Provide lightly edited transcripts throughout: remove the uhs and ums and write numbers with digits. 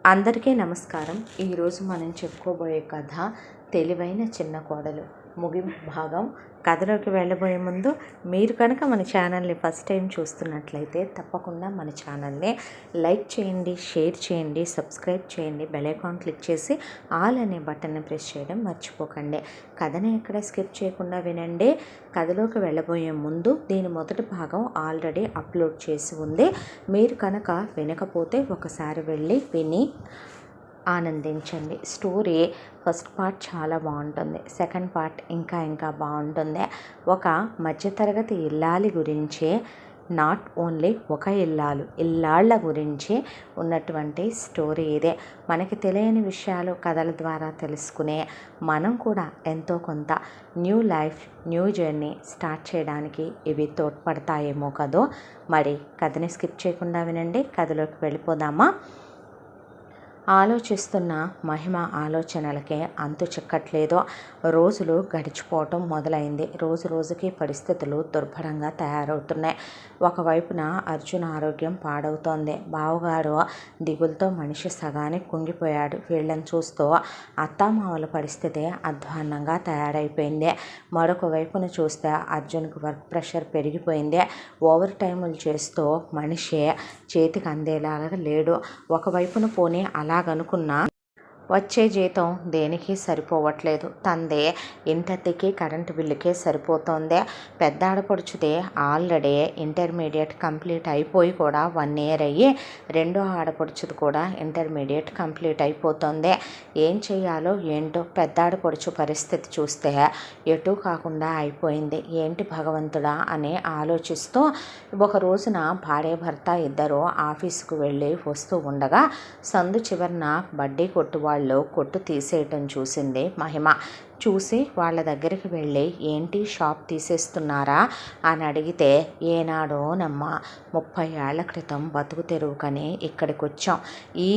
అందరికీ నమస్కారం. ఈరోజు మనం చెప్పుకోబోయే కథ తెలివైన చిన్న కోడలు ముగింపు భాగం. కథలోకి వెళ్ళబోయే ముందు మీరు కనుక మన ఛానల్ని ఫస్ట్ టైం చూస్తున్నట్లయితే తప్పకుండా మన ఛానల్ని లైక్ చేయండి, షేర్ చేయండి, సబ్స్క్రైబ్ చేయండి, బెల్ ఐకాన్ క్లిక్ చేసి ఆల్ అనే బటన్ని ప్రెస్ చేయడం మర్చిపోకండి. కథని ఎక్కడ స్కిప్ చేయకుండా వినండి. కథలోకి వెళ్ళబోయే ముందు దీని మొదటి భాగం ఆల్రెడీ అప్లోడ్ చేసి ఉంది. మీరు కనుక వినకపోతే ఒకసారి వెళ్ళి విని ఆనందించండి. స్టోరీ ఫస్ట్ పార్ట్ చాలా బాగుంటుంది, సెకండ్ పార్ట్ ఇంకా బాగుంటుంది. ఒక మధ్యతరగతి ఇల్లాలి గురించి, నాట్ ఓన్లీ ఒక ఇల్లాళ్ళ గురించి ఉన్నటువంటి స్టోరీ ఇదే. మనకి తెలియని విషయాలు కథల ద్వారా తెలుసుకునే మనం కూడా ఎంతో కొంత new life, new journey start చేయడానికి ఇవి తోడ్పడతాయేమో కదో. మరి కథని స్కిప్ చేయకుండా వినండి. కథలోకి వెళ్ళిపోదామా? ఆలోచిస్తున్న మహిమ ఆలోచనలకే అంతు చిక్కట్లేదు. రోజులు గడిచిపోవటం మొదలైంది. రోజుకి పరిస్థితులు దుర్భరంగా తయారవుతున్నాయి. ఒకవైపున అర్జున్ ఆరోగ్యం పాడవుతోంది. బావగారు దిగులతో మనిషి సగానికి కుంగిపోయాడు. వీళ్ళని చూస్తూ అత్తామామల పరిస్థితి అధ్వాన్నంగా తయారైపోయింది. మరొక వైపున చూస్తే అర్జున్కి వర్క్ ప్రెషర్ పెరిగిపోయింది. ఓవర్ టైములు చేస్తూ మనిషి చేతికి అందేలాగా లేడు. ఒకవైపున పోనీ అలాగనుకున్నా వచ్చే జీతం దేనికి సరిపోవట్లేదు. తందే ఇంటద్దెకి కరెంటు బిల్లుకే సరిపోతుంది. పెద్ద ఆడపడుచుదే ఆల్రెడీ ఇంటర్మీడియట్ కంప్లీట్ అయిపోయి కూడా 1 year అయ్యి రెండో ఆడపడుచుది కూడా ఇంటర్మీడియట్ కంప్లీట్ అయిపోతుంది. ఏం చేయాలో ఏంటో పెద్ద ఆడపడుచు పరిస్థితి చూస్తే ఎటు కాకుండా అయిపోయింది. ఏంటి భగవంతుడా అని ఆలోచిస్తూ ఒక రోజున భార్య భర్త ఇద్దరు ఆఫీసుకు వెళ్ళి వస్తూ ఉండగా సందు చివరన బడ్డీ కొట్టు కొట్టు తీసేయటం చూసింది మహిమ. చూసి వాళ్ళ దగ్గరికి వెళ్ళి ఏంటి షాప్ తీసేస్తున్నారా అని అడిగితే, ఏనాడోనమ్మా 30 ఏళ్ల క్రితం బతుకు తెరువుకని ఇక్కడికి వచ్చాం. ఈ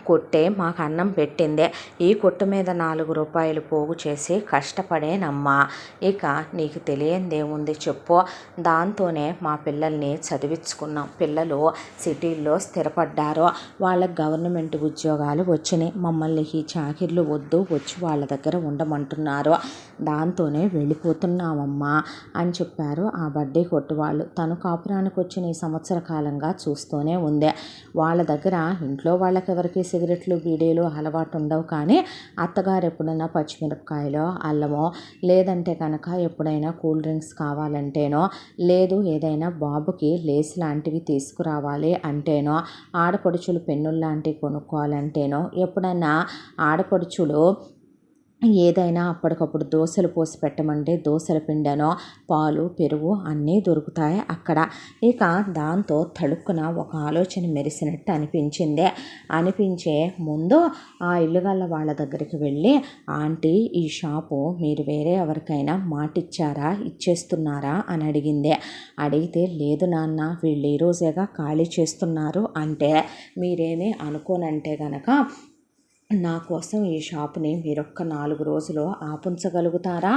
కొట్టే మాకు అన్నం పెట్టిందే. ఈ కొట్టు మీద 4 రూపాయలు పోగు చేసి కష్టపడేనమ్మా. ఇక నీకు తెలియందేముంది చెప్పు. దాంతోనే మా పిల్లల్ని చదివించుకున్నాం. పిల్లలు సిటీల్లో స్థిరపడ్డారు. వాళ్ళకి గవర్నమెంట్ ఉద్యోగాలు వచ్చినాయి. మమ్మల్ని ఈ చాకిర్లు వద్దు, వచ్చి వాళ్ళ దగ్గర ఉండమంటున్నారు. దాంతోనే వెళ్ళిపోతున్నామమ్మా అని చెప్పారు ఆ బడ్డీ కొట్టు వాళ్ళు. తను కాపురానికి వచ్చిన ఈ సంవత్సర కాలంగా చూస్తూనే ఉంది. వాళ్ళ దగ్గర ఇంట్లో వాళ్ళకెవరికి సిగరెట్లు, బీడీలు అలవాటు ఉండవు. కానీ అత్తగారు ఎప్పుడైనా పచ్చిమిరపకాయలో, అల్లమో, లేదంటే కనుక ఎప్పుడైనా కూల్ డ్రింక్స్ కావాలంటేనో, లేదు ఏదైనా బాబుకి లేస్ లాంటివి తీసుకురావాలి అంటేనో, ఆడపడుచులు పెన్నులు లాంటివి కొనుక్కోవాలంటేనో, ఎప్పుడైనా ఆడపడుచులు ఏదైనా అప్పటికప్పుడు దోశలు పోసి పెట్టమంటే దోశల పిండనో, పాలు, పెరుగు అన్నీ దొరుకుతాయి అక్కడ. ఇక దాంతో తడుక్కున ఒక ఆలోచన మెరిసినట్టు అనిపించే ముందు ఆ ఇల్లుగల్ల వాళ్ళ దగ్గరికి వెళ్ళి, ఆంటీ ఈ షాపు మీరు వేరే ఎవరికైనా మాటిచ్చారా, ఇచ్చేస్తున్నారా అని అడిగింది. అడిగితే లేదు నాన్న, వీళ్ళు ఈ రోజేగా ఖాళీ చేస్తున్నారు అంటే, మీరేమీ అనుకోనంటే గనక నా కోసం ఈ షాపుని మీరొక్క 4 రోజులు ఆపుంచగలుగుతారా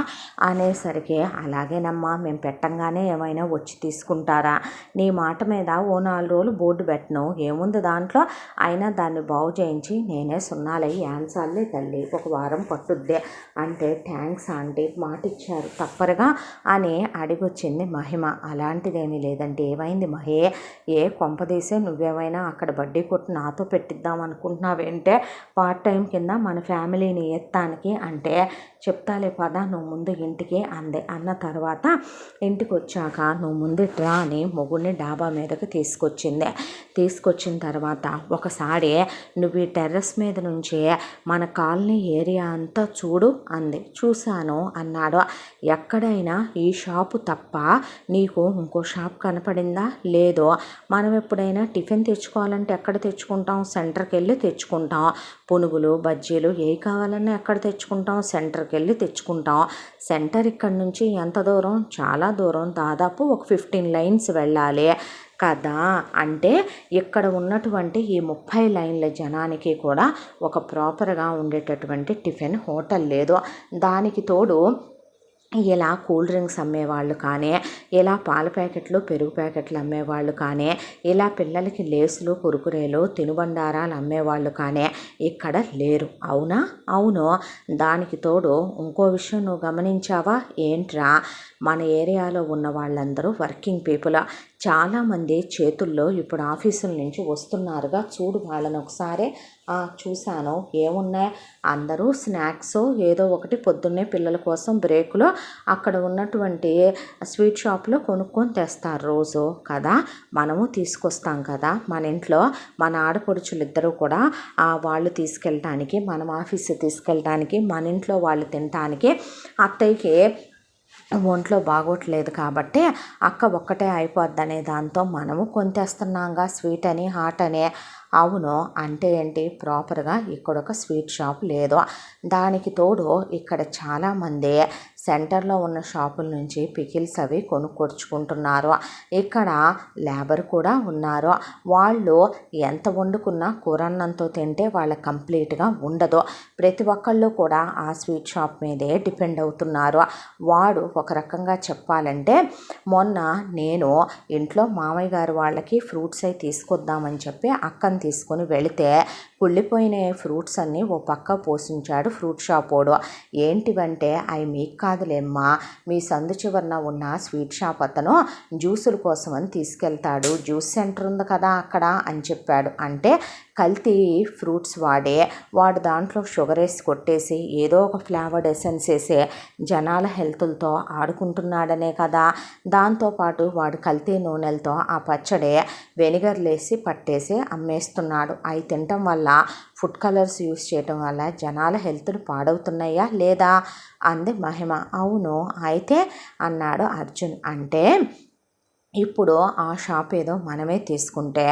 అనేసరికి, అలాగేనమ్మా, మేము పెట్టంగానే ఏమైనా వచ్చి తీసుకుంటారా? నీ మాట మీద ఓ 4 రోజులు బోర్డు పెట్టను, ఏముంది దాంట్లో, అయినా దాన్ని బాగు చేయించి నేనే సున్నాలై యాన్సాలే తల్లి, 1 వారం పట్టుద్దే అంటే, థ్యాంక్స్ ఆంటీ, మాట ఇచ్చారు తప్పరుగా అని అడిగొచ్చింది మహిమ. అలాంటిదేమీ లేదంటే, ఏమైంది మహే, ఏ కొంపదీసే నువ్వేమైనా అక్కడ బడ్డీ కొట్టు నాతో పెట్టిద్దాం అనుకుంటున్నావేంటే, పార్ట్ టైం కింద మన ఫ్యామిలీని ఎత్తానికి అంటే, చెప్తాలే పద నువ్వు ముందు ఇంటికి అందే. అన్న తర్వాత ఇంటికి వచ్చాక నువ్వు ముందుట్రా అని మొగుడిని డాబా మీదకి తీసుకొచ్చిన తర్వాత ఒకసారి నువ్వు ఈ టెర్రస్ మీద నుంచి మన కాలనీ ఏరియా అంతా చూడు అంది. చూశాను అన్నాడు. ఎక్కడైనా ఈ షాపు తప్ప నీకు ఇంకో షాప్ కనపడిందా? లేదు. మనం ఎప్పుడైనా టిఫిన్ తెచ్చుకోవాలంటే ఎక్కడ తెచ్చుకుంటాం? సెంటర్కి వెళ్ళి తెచ్చుకుంటాం. పునుగులు, బజ్జీలు ఏవి కావాలన్నా ఎక్కడ తెచ్చుకుంటాం? సెంటర్కి వెళ్ళి తెచ్చుకుంటాం. సెంటర్ ఇక్కడ నుంచి ఎంత దూరం? చాలా దూరం, దాదాపు ఒక 15 లైన్స్ వెళ్ళాలి కదా. అంటే ఇక్కడ ఉన్నటువంటి ఈ 30 లైన్ల జనానికి కూడా ఒక ప్రాపర్గా ఉండేటటువంటి టిఫిన్ హోటల్ లేదు. దానికి తోడు ఇలా కూల్ డ్రింక్స్ అమ్మేవాళ్ళు కానీ, ఇలా పాల ప్యాకెట్లు పెరుగు ప్యాకెట్లు అమ్మేవాళ్ళు కానీ, ఇలా పిల్లలకి లేసులు కురుకురేలు తినుబండారాలు అమ్మేవాళ్ళు కానీ ఇక్కడ లేరు. అవునా? అవును. దానికి తోడు ఇంకో విషయం నువ్వు గమనించావా? ఏంట్రా, మన ఏరియాలో ఉన్న వాళ్ళందరూ వర్కింగ్ పీపుల్. చాలామంది చేతుల్లో ఇప్పుడు ఆఫీసుల నుంచి వస్తున్నారుగా, చూడు వాళ్ళని ఒకసారి. చూశాను. ఏమున్నాయి, అందరూ స్నాక్స్ ఏదో ఒకటి పొద్దున్నే పిల్లల కోసం బ్రేకులో అక్కడ ఉన్నటువంటి స్వీట్ షాప్లో కొనుక్కొని తెస్తారు రోజు కదా. మనము తీసుకొస్తాం కదా మన ఇంట్లో. మన ఆడపడుచులు ఇద్దరు కూడా వాళ్ళు తీసుకెళ్ళటానికి, మనం ఆఫీస్కి తీసుకెళ్ళటానికి, మన ఇంట్లో వాళ్ళు తినటానికి. అత్తయ్యకి ఒంట్లో బాగోట్లేదు కాబట్టి అక్క ఒక్కటే అయిపోద్దనే దాంతో మనము కొంతేస్తున్నాంగా, స్వీట్ అని హాట్ అని. అవును. అంటే ఏంటి, ప్రాపర్గా ఇక్కడ ఒక స్వీట్ షాప్ లేదు. దానికి తోడు ఇక్కడ చాలామంది సెంటర్లో ఉన్న షాపుల నుంచి పికిల్స్ అవి కొనుక్కొచ్చుకుంటున్నారు. ఇక్కడ లేబర్ కూడా ఉన్నారు. వాళ్ళు ఎంత వండుకున్నా కూరన్నంతో తింటే వాళ్ళకి కంప్లీట్గా ఉండదు. ప్రతి ఒక్కళ్ళు కూడా ఆ స్వీట్ షాప్ మీదే డిపెండ్ అవుతున్నారు. వాడు ఒక రకంగా చెప్పాలంటే, మొన్న నేను ఇంట్లో మామయ్య గారు వాళ్ళకి ఫ్రూట్స్ అవి తీసుకొద్దామని చెప్పి అక్కని తీసుకొని వెళితే కుళ్ళిపోయిన ఫ్రూట్స్ అన్నీ ఓ పక్క పోషించాడు ఫ్రూట్ షాప్ వాడు. ఏంటివంటే, అవి మీకు కాదులేమ్మా, మీ సందు చివరన ఉన్న స్వీట్ షాప్ అతను జ్యూసుల కోసం అని తీసుకెళ్తాడు, జ్యూస్ సెంటర్ ఉంది కదా అక్కడ అని చెప్పాడు. అంటే కల్తీ ఫ్రూట్స్ వాడు దాంట్లో షుగర్ వేసి కొట్టేసి ఏదో ఒక ఫ్లేవర్డ్ ఎసెన్స్ వేసి జనాల హెల్త్లతో ఆడుకుంటున్నాడనే కదా. దాంతోపాటు వాడు కల్తీ నూనెలతో ఆ పచ్చడి వెనిగర్లేసి పట్టేసి అమ్మేస్తున్నాడు. అవి తినటం వల్ల, ఫుడ్ కలర్స్ యూస్ చేయటం వల్ల జనాల హెల్త్లు పాడవుతున్నాయా లేదా అంది మహిమ. అవును. అయితే అన్నాడు అర్జున్. అంటే ఇప్పుడు ఆ షాప్ ఏదో మనమే తీసుకుంటే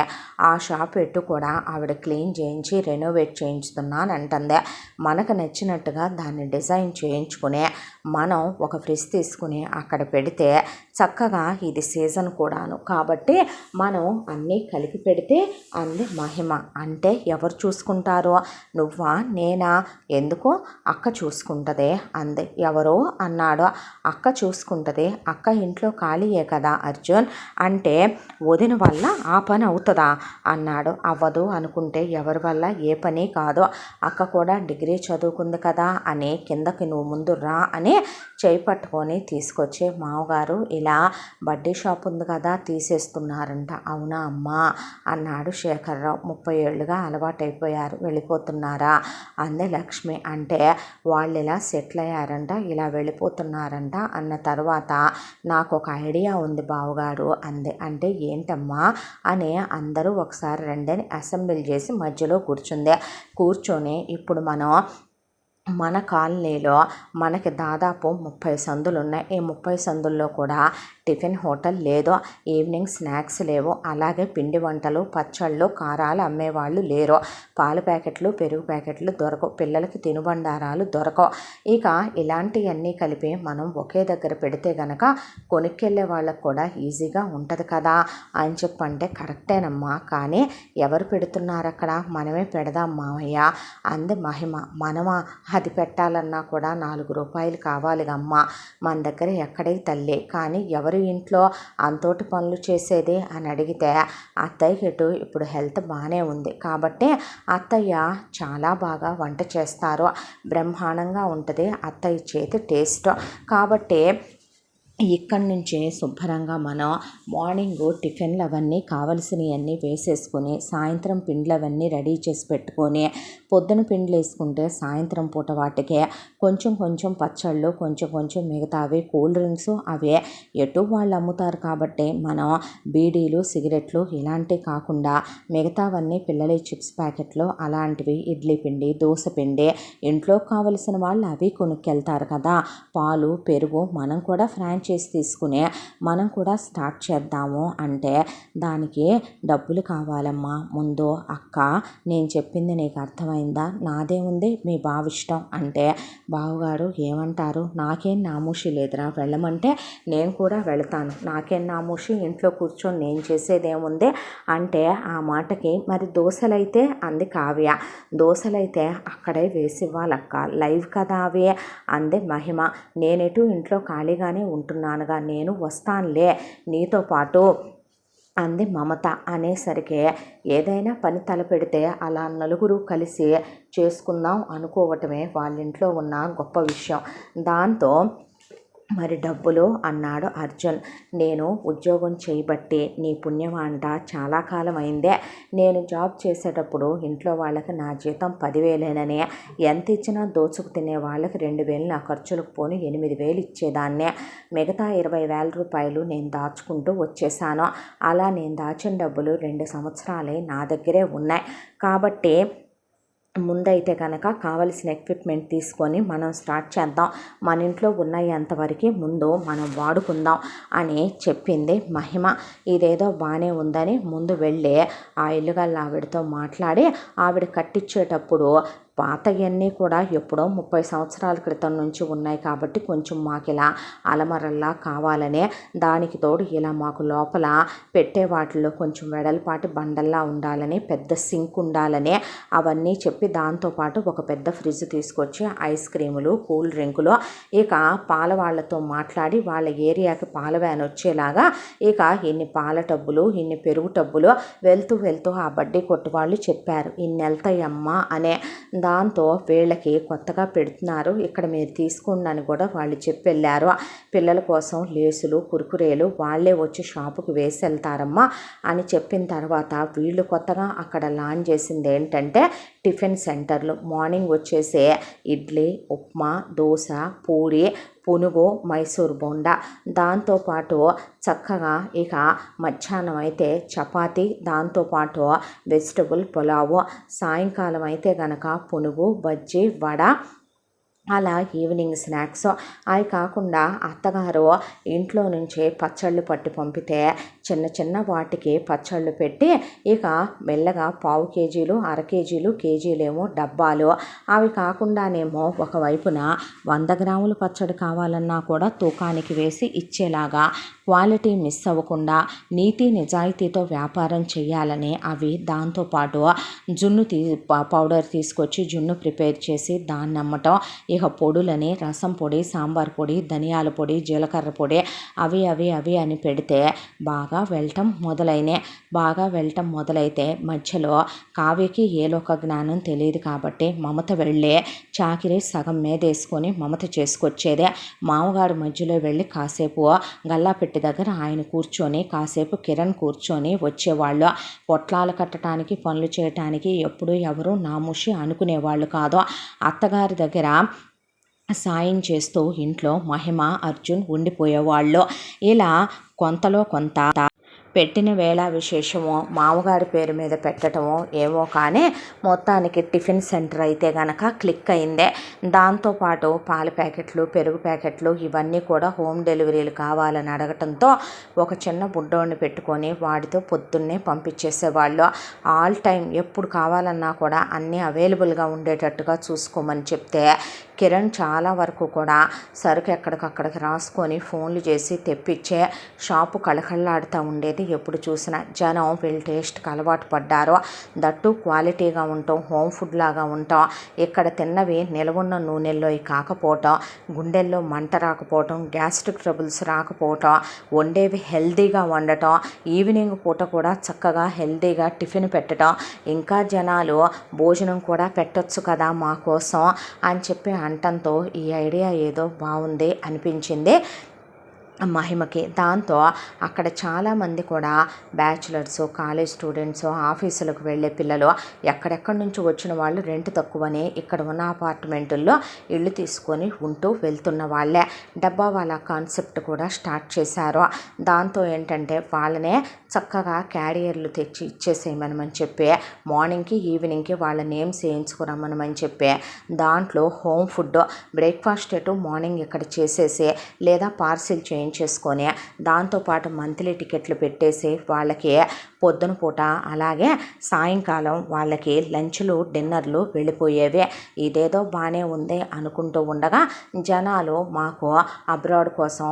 ఆ షాప్ ఎట్టు కూడా ఆవిడ క్లీన్ చేయించి రెనోవేట్ చేయించుతున్నాను అంటుంది. మనకు నచ్చినట్టుగా దాన్ని డిజైన్ చేయించుకుని మనం ఒక ఫ్రిడ్జ్ తీసుకుని అక్కడ పెడితే చక్కగా, ఇది సీజన్ కూడాను కాబట్టి మనం అన్నీ కలిపి పెడితే అంది మహిమ. అంటే ఎవరు చూసుకుంటారో, నువ్వా నేనా? ఎందుకు, అక్క చూసుకుంటుంది అంది. ఎవరో అన్నాడు. అక్క చూసుకుంటుంది. అక్క ఇంట్లో ఖాళీయే కదా అర్జున్. అంటే వదిన వల్ల ఆ పని అవుతుందా అన్నాడు. అవ్వదు అనుకుంటే ఎవరి వల్ల ఏ పని కాదు. అక్క కూడా డిగ్రీ చదువుకుంది కదా అని కిందకి నువ్వు ముందు రా అని చేయి పట్టుకొని తీసుకొచ్చి మామగారు ఇలా బడ్డీ షాప్ ఉంది కదా తీసేస్తున్నారంట. అవునా అమ్మా అన్నాడు శేఖర్రావు. 30 ఏళ్ళుగా అలవాటైపోయారు, వెళ్ళిపోతున్నారా అంది లక్ష్మి. అంటే వాళ్ళు ఇలా సెటిల్ అయ్యారంట, ఇలా వెళ్ళిపోతున్నారంట అన్న తర్వాత నాకు ఒక ఐడియా ఉంది బావగారు అంది. అంటే ఏంటమ్మా అని అందరూ ఒకసారి రెండని అసెంబ్లీ చేసి మధ్యలో కూర్చొని ఇప్పుడు మన కాలనీలో మనకి దాదాపు 30 సందులు ఉన్నాయి. ఈ 30 సందుల్లో కూడా టిఫిన్ హోటల్ లేదు, ఈవినింగ్ స్నాక్స్ లేవు, అలాగే పిండి వంటలు పచ్చళ్ళు కారాలు అమ్మేవాళ్ళు లేరు, పాల ప్యాకెట్లు పెరుగు ప్యాకెట్లు దొరకవు, పిల్లలకి తినుబండారాలు దొరకవు. ఇక ఇలాంటివన్నీ కలిపి మనం ఒకే దగ్గర పెడితే గనక కొనుక్కెళ్ళే వాళ్ళకు కూడా ఈజీగా ఉంటుంది కదా అని చెప్పంటే, కరెక్టేనమ్మా, కానీ ఎవరు పెడుతున్నారు అక్కడ, మనమే పెడదాం మావయ్య అంది మహిమ. మనమా? అది పెట్టాలన్నా కూడా 4 రూపాయలు కావాలి అమ్మ, మన దగ్గర ఎక్కడే తల్లి. కానీ ఎవరి ఇంట్లో అంతోటి పనులు చేసేది అని అడిగితే, అత్తయ్యకి ఇప్పుడు హెల్త్ బాగానే ఉంది కాబట్టి అత్తయ్య చాలా బాగా వంట చేస్తారు, బ్రహ్మాండంగా ఉంటుంది అత్తయ్య చేతి టేస్ట్. కాబట్టి ఇక్కడి నుంచే శుభ్రంగా మనం మార్నింగు టిఫిన్లు అవన్నీ కావలసినవన్నీ వేసేసుకొని సాయంత్రం పిండ్లు అవన్నీ రెడీ చేసి పెట్టుకొని, పొద్దున పిండ్లు వేసుకుంటే సాయంత్రం పూట వాటికి కొంచెం కొంచెం పచ్చళ్ళు, కొంచెం కొంచెం మిగతావి కూల్ డ్రింక్స్ అవే ఎటు వాళ్ళు అమ్ముతారు కాబట్టి మనం బీడీలు సిగరెట్లు ఇలాంటివి కాకుండా మిగతావన్నీ పిల్లల చిప్స్ ప్యాకెట్లు అలాంటివి, ఇడ్లీ పిండి దోశ పిండి ఇంట్లో కావలసిన వాళ్ళు అవి కొనుక్కెళ్తారు కదా. పాలు పెరుగు మనం కూడా ఫ్రాంచైజ్ ఫ్రాంచైజ్ తీసుకుని మనం కూడా స్టార్ట్ చేద్దాము అంటే, దానికి డబ్బులు కావాలమ్మా ముందు. అక్క, నేను చెప్పింది నీకు అర్థమైందా? నాదేముంది, మీ బావ ఇష్టం అంటే, బావగారు ఏమంటారు? నాకేం నామూషి లేదురా, వెళ్ళమంటే నేను కూడా వెళతాను. నాకేం నామూషి, ఇంట్లో కూర్చొని నేను చేసేదేముంది అంటే, ఆ మాటకి మరి దోశలైతే అంది కావ్య. దోశలైతే అక్కడే వేసివ్వాలక్క, లైవ్ కదా అవి అంది మహిమ. నేనెటు ఇంట్లో ఖాళీగానే ఉంటున్నానుగా, నేను వస్తానులే నీతో పాటు అంది మమత. అనేసరికి ఏదైనా పని తలపెడితే అలా నలుగురు కలిసి చేసుకుందాం అనుకోవటమే వాళ్ళింట్లో ఉన్న గొప్ప విషయం. దాంతో మరి డబ్బులు అన్నాడు అర్జున్. నేను ఉద్యోగం చేయబట్టి నీ పుణ్యం అంట, చాలా కాలం అయిందే. నేను జాబ్ చేసేటప్పుడు ఇంట్లో వాళ్ళకి నా జీతం 10,000 ఎంత ఇచ్చినా దోచుకు తినే వాళ్ళకి 2,000 నా ఖర్చులకు పోను 8,000 ఇచ్చేదాన్నే. మిగతా 20,000 రూపాయలు నేను దాచుకుంటూ వచ్చేసాను. అలా నేను దాచిన డబ్బులు 2 సంవత్సరాలే నా దగ్గరే ఉన్నాయి. కాబట్టి ముందైతే కనుక కావలసిన ఎక్విప్మెంట్ తీసుకొని మనం స్టార్ట్ చేద్దాం. మన ఇంట్లో ఉన్నంతవరకు ముందు మనం వాడుకుందాం అని చెప్పింది మహిమ. ఇదేదో బాగానే ఉందని ముందు వెళ్ళి ఆ ఇల్లుగల్ల ఆవిడతో మాట్లాడి, ఆవిడ కట్టించేటప్పుడు పాతవన్నీ కూడా ఎప్పుడో 30 సంవత్సరాల క్రితం నుంచి ఉన్నాయి కాబట్టి కొంచెం మాకు ఇలా అలమరల్లా కావాలనే, దానికి తోడు ఇలా మాకు లోపల పెట్టే వాటిల్లో కొంచెం వెడల్పాటి బండల్లా ఉండాలని, పెద్ద సింక్ ఉండాలని అవన్నీ చెప్పి, దాంతోపాటు ఒక పెద్ద ఫ్రిడ్జ్ తీసుకొచ్చి ఐస్ క్రీములు, కూల్ డ్రింకులు, ఇక పాల వాళ్ళతో మాట్లాడి వాళ్ళ ఏరియాకి పాల వ్యాన్ వచ్చేలాగా, ఇక ఇన్ని పాల టబ్బులు, ఇన్ని పెరుగు టబ్బులు వెళ్తూ వెళ్తూ ఆ బడ్డీ కొట్టు వాళ్ళు చెప్పారు, ఇన్ని వెళ్తాయమ్మా అనే. దాంతో వీళ్ళకి కొత్తగా పెడుతున్నారు, ఇక్కడ మీరు తీసుకోండి అని కూడా వాళ్ళు చెప్పి వెళ్ళారు. పిల్లల కోసం లేసులు, కురుకురేలు వాళ్ళే వచ్చి షాపుకి వేసి వెళ్తారమ్మా అని చెప్పిన తర్వాత, వీళ్ళు కొత్తగా అక్కడ లాంచ్ చేసింది ఏంటంటే టిఫిన్ సెంటర్లు. మార్నింగ్ వచ్చేసే ఇడ్లీ, ఉప్మా, దోశ, పూరి, పునుగు, మైసూర్ బోండా, దాంతోపాటు చక్కగా ఇక మధ్యాహ్నం అయితే చపాతి, దాంతోపాటు వెజిటబుల్ పులావు, సాయంకాలం అయితే కనుక పునుగు, బజ్జీ, వడ, అలా ఈవినింగ్ స్నాక్స్. అవి కాకుండా అత్తగారు ఇంట్లో నుంచే పచ్చళ్ళు పట్టి పంపితే చిన్న చిన్న వాటికి పచ్చళ్ళు పెట్టి, ఇక మెల్లగా 1/2 కేజీలు, 1/2 కేజీలు, కేజీలేమో డబ్బాలు. అవి కాకుండానేమో ఒకవైపున 100 గ్రాముల పచ్చడి కావాలన్నా కూడా తూకానికి వేసి ఇచ్చేలాగా, క్వాలిటీ మిస్ అవ్వకుండా నీతి నిజాయితీతో వ్యాపారం చేయాలని అవి. దాంతోపాటు జున్ను పౌడర్ తీసుకొచ్చి జున్ను ప్రిపేర్ చేసి దాన్ని అమ్మటం. ఇక పొడులని రసం పొడి, సాంబార్ పొడి, ధనియాల పొడి, జీలకర్ర పొడి, అవి అవి అవి అని పెడితే బాగా వెళ్ళటం మొదలైతే మధ్యలో కావ్యకి ఏలోక జ్ఞానం తెలియదు కాబట్టి మమత వెళ్ళే చాకిరి సగం మీదేసుకొని మమత చేసుకొచ్చేదే. మామగారు మధ్యలో వెళ్ళి కాసేపు గల్లాపెట్టి దగ్గర ఆయన కూర్చొని, కాసేపు కిరణ్ కూర్చొని వచ్చేవాళ్ళు. పొట్లాలు కట్టడానికి, పనులు చేయటానికి ఎప్పుడు ఎవరు నామూషి అనుకునేవాళ్ళు కాదు. అత్తగారి దగ్గర సాయం చేస్తూ ఇంట్లో మహిమ, అర్జున్ ఉండిపోయేవాళ్ళు. ఇలా కొంతలో కొంత పెట్టిన వేళ విశేషమో మామగారి పేరు మీద పెట్టడమో ఏమో కానీ మొత్తానికి టిఫిన్ సెంటర్ అయితే కనుక క్లిక్ అయిందే. దాంతోపాటు పాల ప్యాకెట్లు, పెరుగు ప్యాకెట్లు ఇవన్నీ కూడా హోమ్ డెలివరీలు కావాలని అడగటంతో ఒక చిన్న బుడ్డోడిని పెట్టుకొని వాడితో పొద్దున్నే పంపించేసేవాళ్ళు. ఆల్ టైం ఎప్పుడు కావాలన్నా కూడా అన్నీ అవైలబుల్గా ఉండేటట్టుగా చూసుకోమని చెప్తే కిరణ్ చాలా వరకు కూడా సరుకు ఎక్కడికక్కడికి రాసుకొని ఫోన్లు చేసి తెప్పించే షాపు కళకళలాడుతూ ఉండేది. ఎప్పుడు చూసినా జనం వీళ్ళ టేస్ట్కి అలవాటు పడ్డారు. దట్టు క్వాలిటీగా ఉంటాం, హోమ్ ఫుడ్ లాగా ఉంటాం. ఇక్కడ తిన్నవి నిలవున్న నూనెల్లో కాకపోవటం, గుండెల్లో మంట రాకపోవటం, గ్యాస్ట్రిక్ ట్రబుల్స్ రాకపోవటం, వండేవి హెల్తీగా వండటం, ఈవినింగ్ పూట కూడా చక్కగా హెల్తీగా టిఫిన్ పెట్టడం, ఇంకా జనాలు భోజనం కూడా పెట్టొచ్చు కదా మా కోసం అని చెప్పి అంటంతో ఈ ఐడియా ఏదో బాగుంది అనిపించింది మహిమకి. దాంతో అక్కడ చాలామంది కూడా బ్యాచులర్స్, కాలేజ్ స్టూడెంట్స్, ఆఫీసులకు వెళ్ళే పిల్లలు, ఎక్కడెక్కడి నుంచి వచ్చిన వాళ్ళు రెంట్ తక్కువని ఇక్కడ ఉన్న అపార్ట్మెంటుల్లో ఇళ్ళు తీసుకొని ఉంటూ వెళ్తున్న వాళ్ళే. డబ్బా వాళ్ళ కాన్సెప్ట్ కూడా స్టార్ట్ చేశారు. దాంతో ఏంటంటే వాళ్ళనే చక్కగా క్యారియర్లు తెచ్చి ఇచ్చేసేయమని చెప్పి, మార్నింగ్కి ఈవినింగ్కి వాళ్ళ నేమ్స్ వేయించుకురమ్మని చెప్పి, దాంట్లో హోమ్ ఫుడ్ బ్రేక్ఫాస్ట్ మార్నింగ్ ఇక్కడ చేసేసి లేదా పార్సిల్ చేయించి చేయించేసుకొని దాంతోపాటు మంత్లీ టికెట్లు పెట్టేసి వాళ్ళకి పొద్దున పూట అలాగే సాయంకాలం వాళ్ళకి లంచ్లు డిన్నర్లు వెళ్ళిపోయేవి. ఇదేదో బాగానే ఉంది అనుకుంటూ ఉండగా జనాలు మాకు అబ్రాడ్ కోసం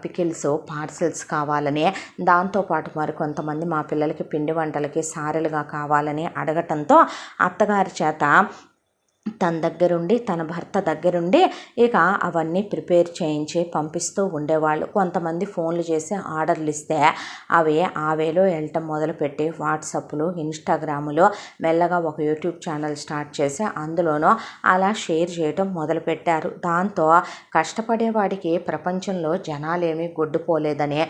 పికిల్స్ పార్సిల్స్ కావాలని, దాంతోపాటు మరి కొంతమంది మా పిల్లలకి పిండి వంటలకి సారెలుగా కావాలని అడగటంతో అత్తగారి చేత తన భర్త దగ్గరుండి ఇక అవన్నీ ప్రిపేర్ చేయించి పంపిస్తూ ఉండేవాళ్ళు. కొంతమంది ఫోన్లు చేసి ఆర్డర్లు ఇస్తే అవి ఆ వేలో వెళ్ళటం మొదలుపెట్టి వాట్సాప్లు, ఇన్స్టాగ్రాములు, మెల్లగా ఒక యూట్యూబ్ ఛానల్ స్టార్ట్ చేసి అందులోనూ అలా షేర్ చేయటం మొదలుపెట్టారు. దాంతో కష్టపడేవాడికి ప్రపంచంలో జనాలేమీ గొడ్డుపోలేదని,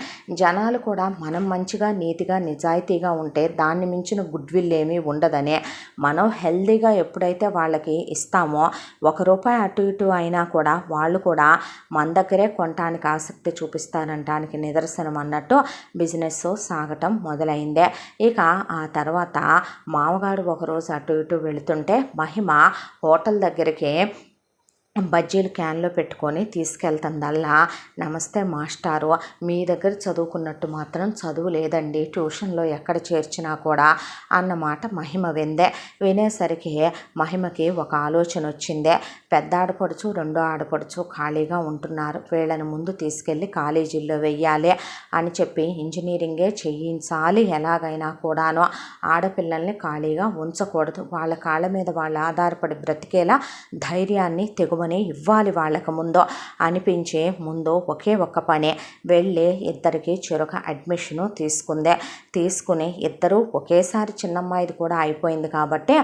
జనాలు కూడా మనం మంచిగా నీతిగా నిజాయితీగా ఉంటే దాన్ని మించిన గుడ్ విల్ ఏమీ ఉండదని, మనం హెల్దీగా ఎప్పుడైతే వాళ్ళకి ఇస్తామో ₹1 అటు ఇటు అయినా కూడా వాళ్ళు కూడా మన దగ్గరే కొనటానికి ఆసక్తి చూపిస్తారనటానికి నిదర్శనం అన్నట్టు బిజినెస్ సాగటం మొదలైందే. ఇక ఆ తర్వాత మామగారు ఒకరోజు అటు ఇటు వెళుతుంటే మహిమ హోటల్ దగ్గరికి బజ్జీలు క్యాన్లో పెట్టుకొని తీసుకెళ్తుందల్లా, నమస్తే మాస్టారు, మీ దగ్గర చదువుకున్నట్టు మాత్రం చదువు లేదండి, ట్యూషన్లో ఎక్కడ చేర్చినా కూడా అన్నమాట మహిమ విందే. వినేసరికి మహిమకి ఒక ఆలోచన వచ్చిందే. పెద్ద ఆడపడుచు రెండో ఆడపడుచు ఖాళీగా ఉంటున్నారు, వీళ్ళని ముందు తీసుకెళ్ళి కాలేజీల్లో వెయ్యాలి అని చెప్పి ఇంజనీరింగే చేయించాలి ఎలాగైనా కూడాను. ఆడపిల్లల్ని ఖాళీగా ఉంచకూడదు, వాళ్ళ కాళ్ళ మీద వాళ్ళు ఆధారపడి బ్రతికేలా ధైర్యాన్ని తెగువ ఇవ్వాలి వాళ్ళకు ముందు అనిపించే ముందు ఒకే ఒక్క పని వెళ్ళి ఇద్దరికి చెరొక అడ్మిషను తీసుకుని ఇద్దరు ఒకేసారి చిన్నమ్మాయిది కూడా అయిపోయింది కాబట్టి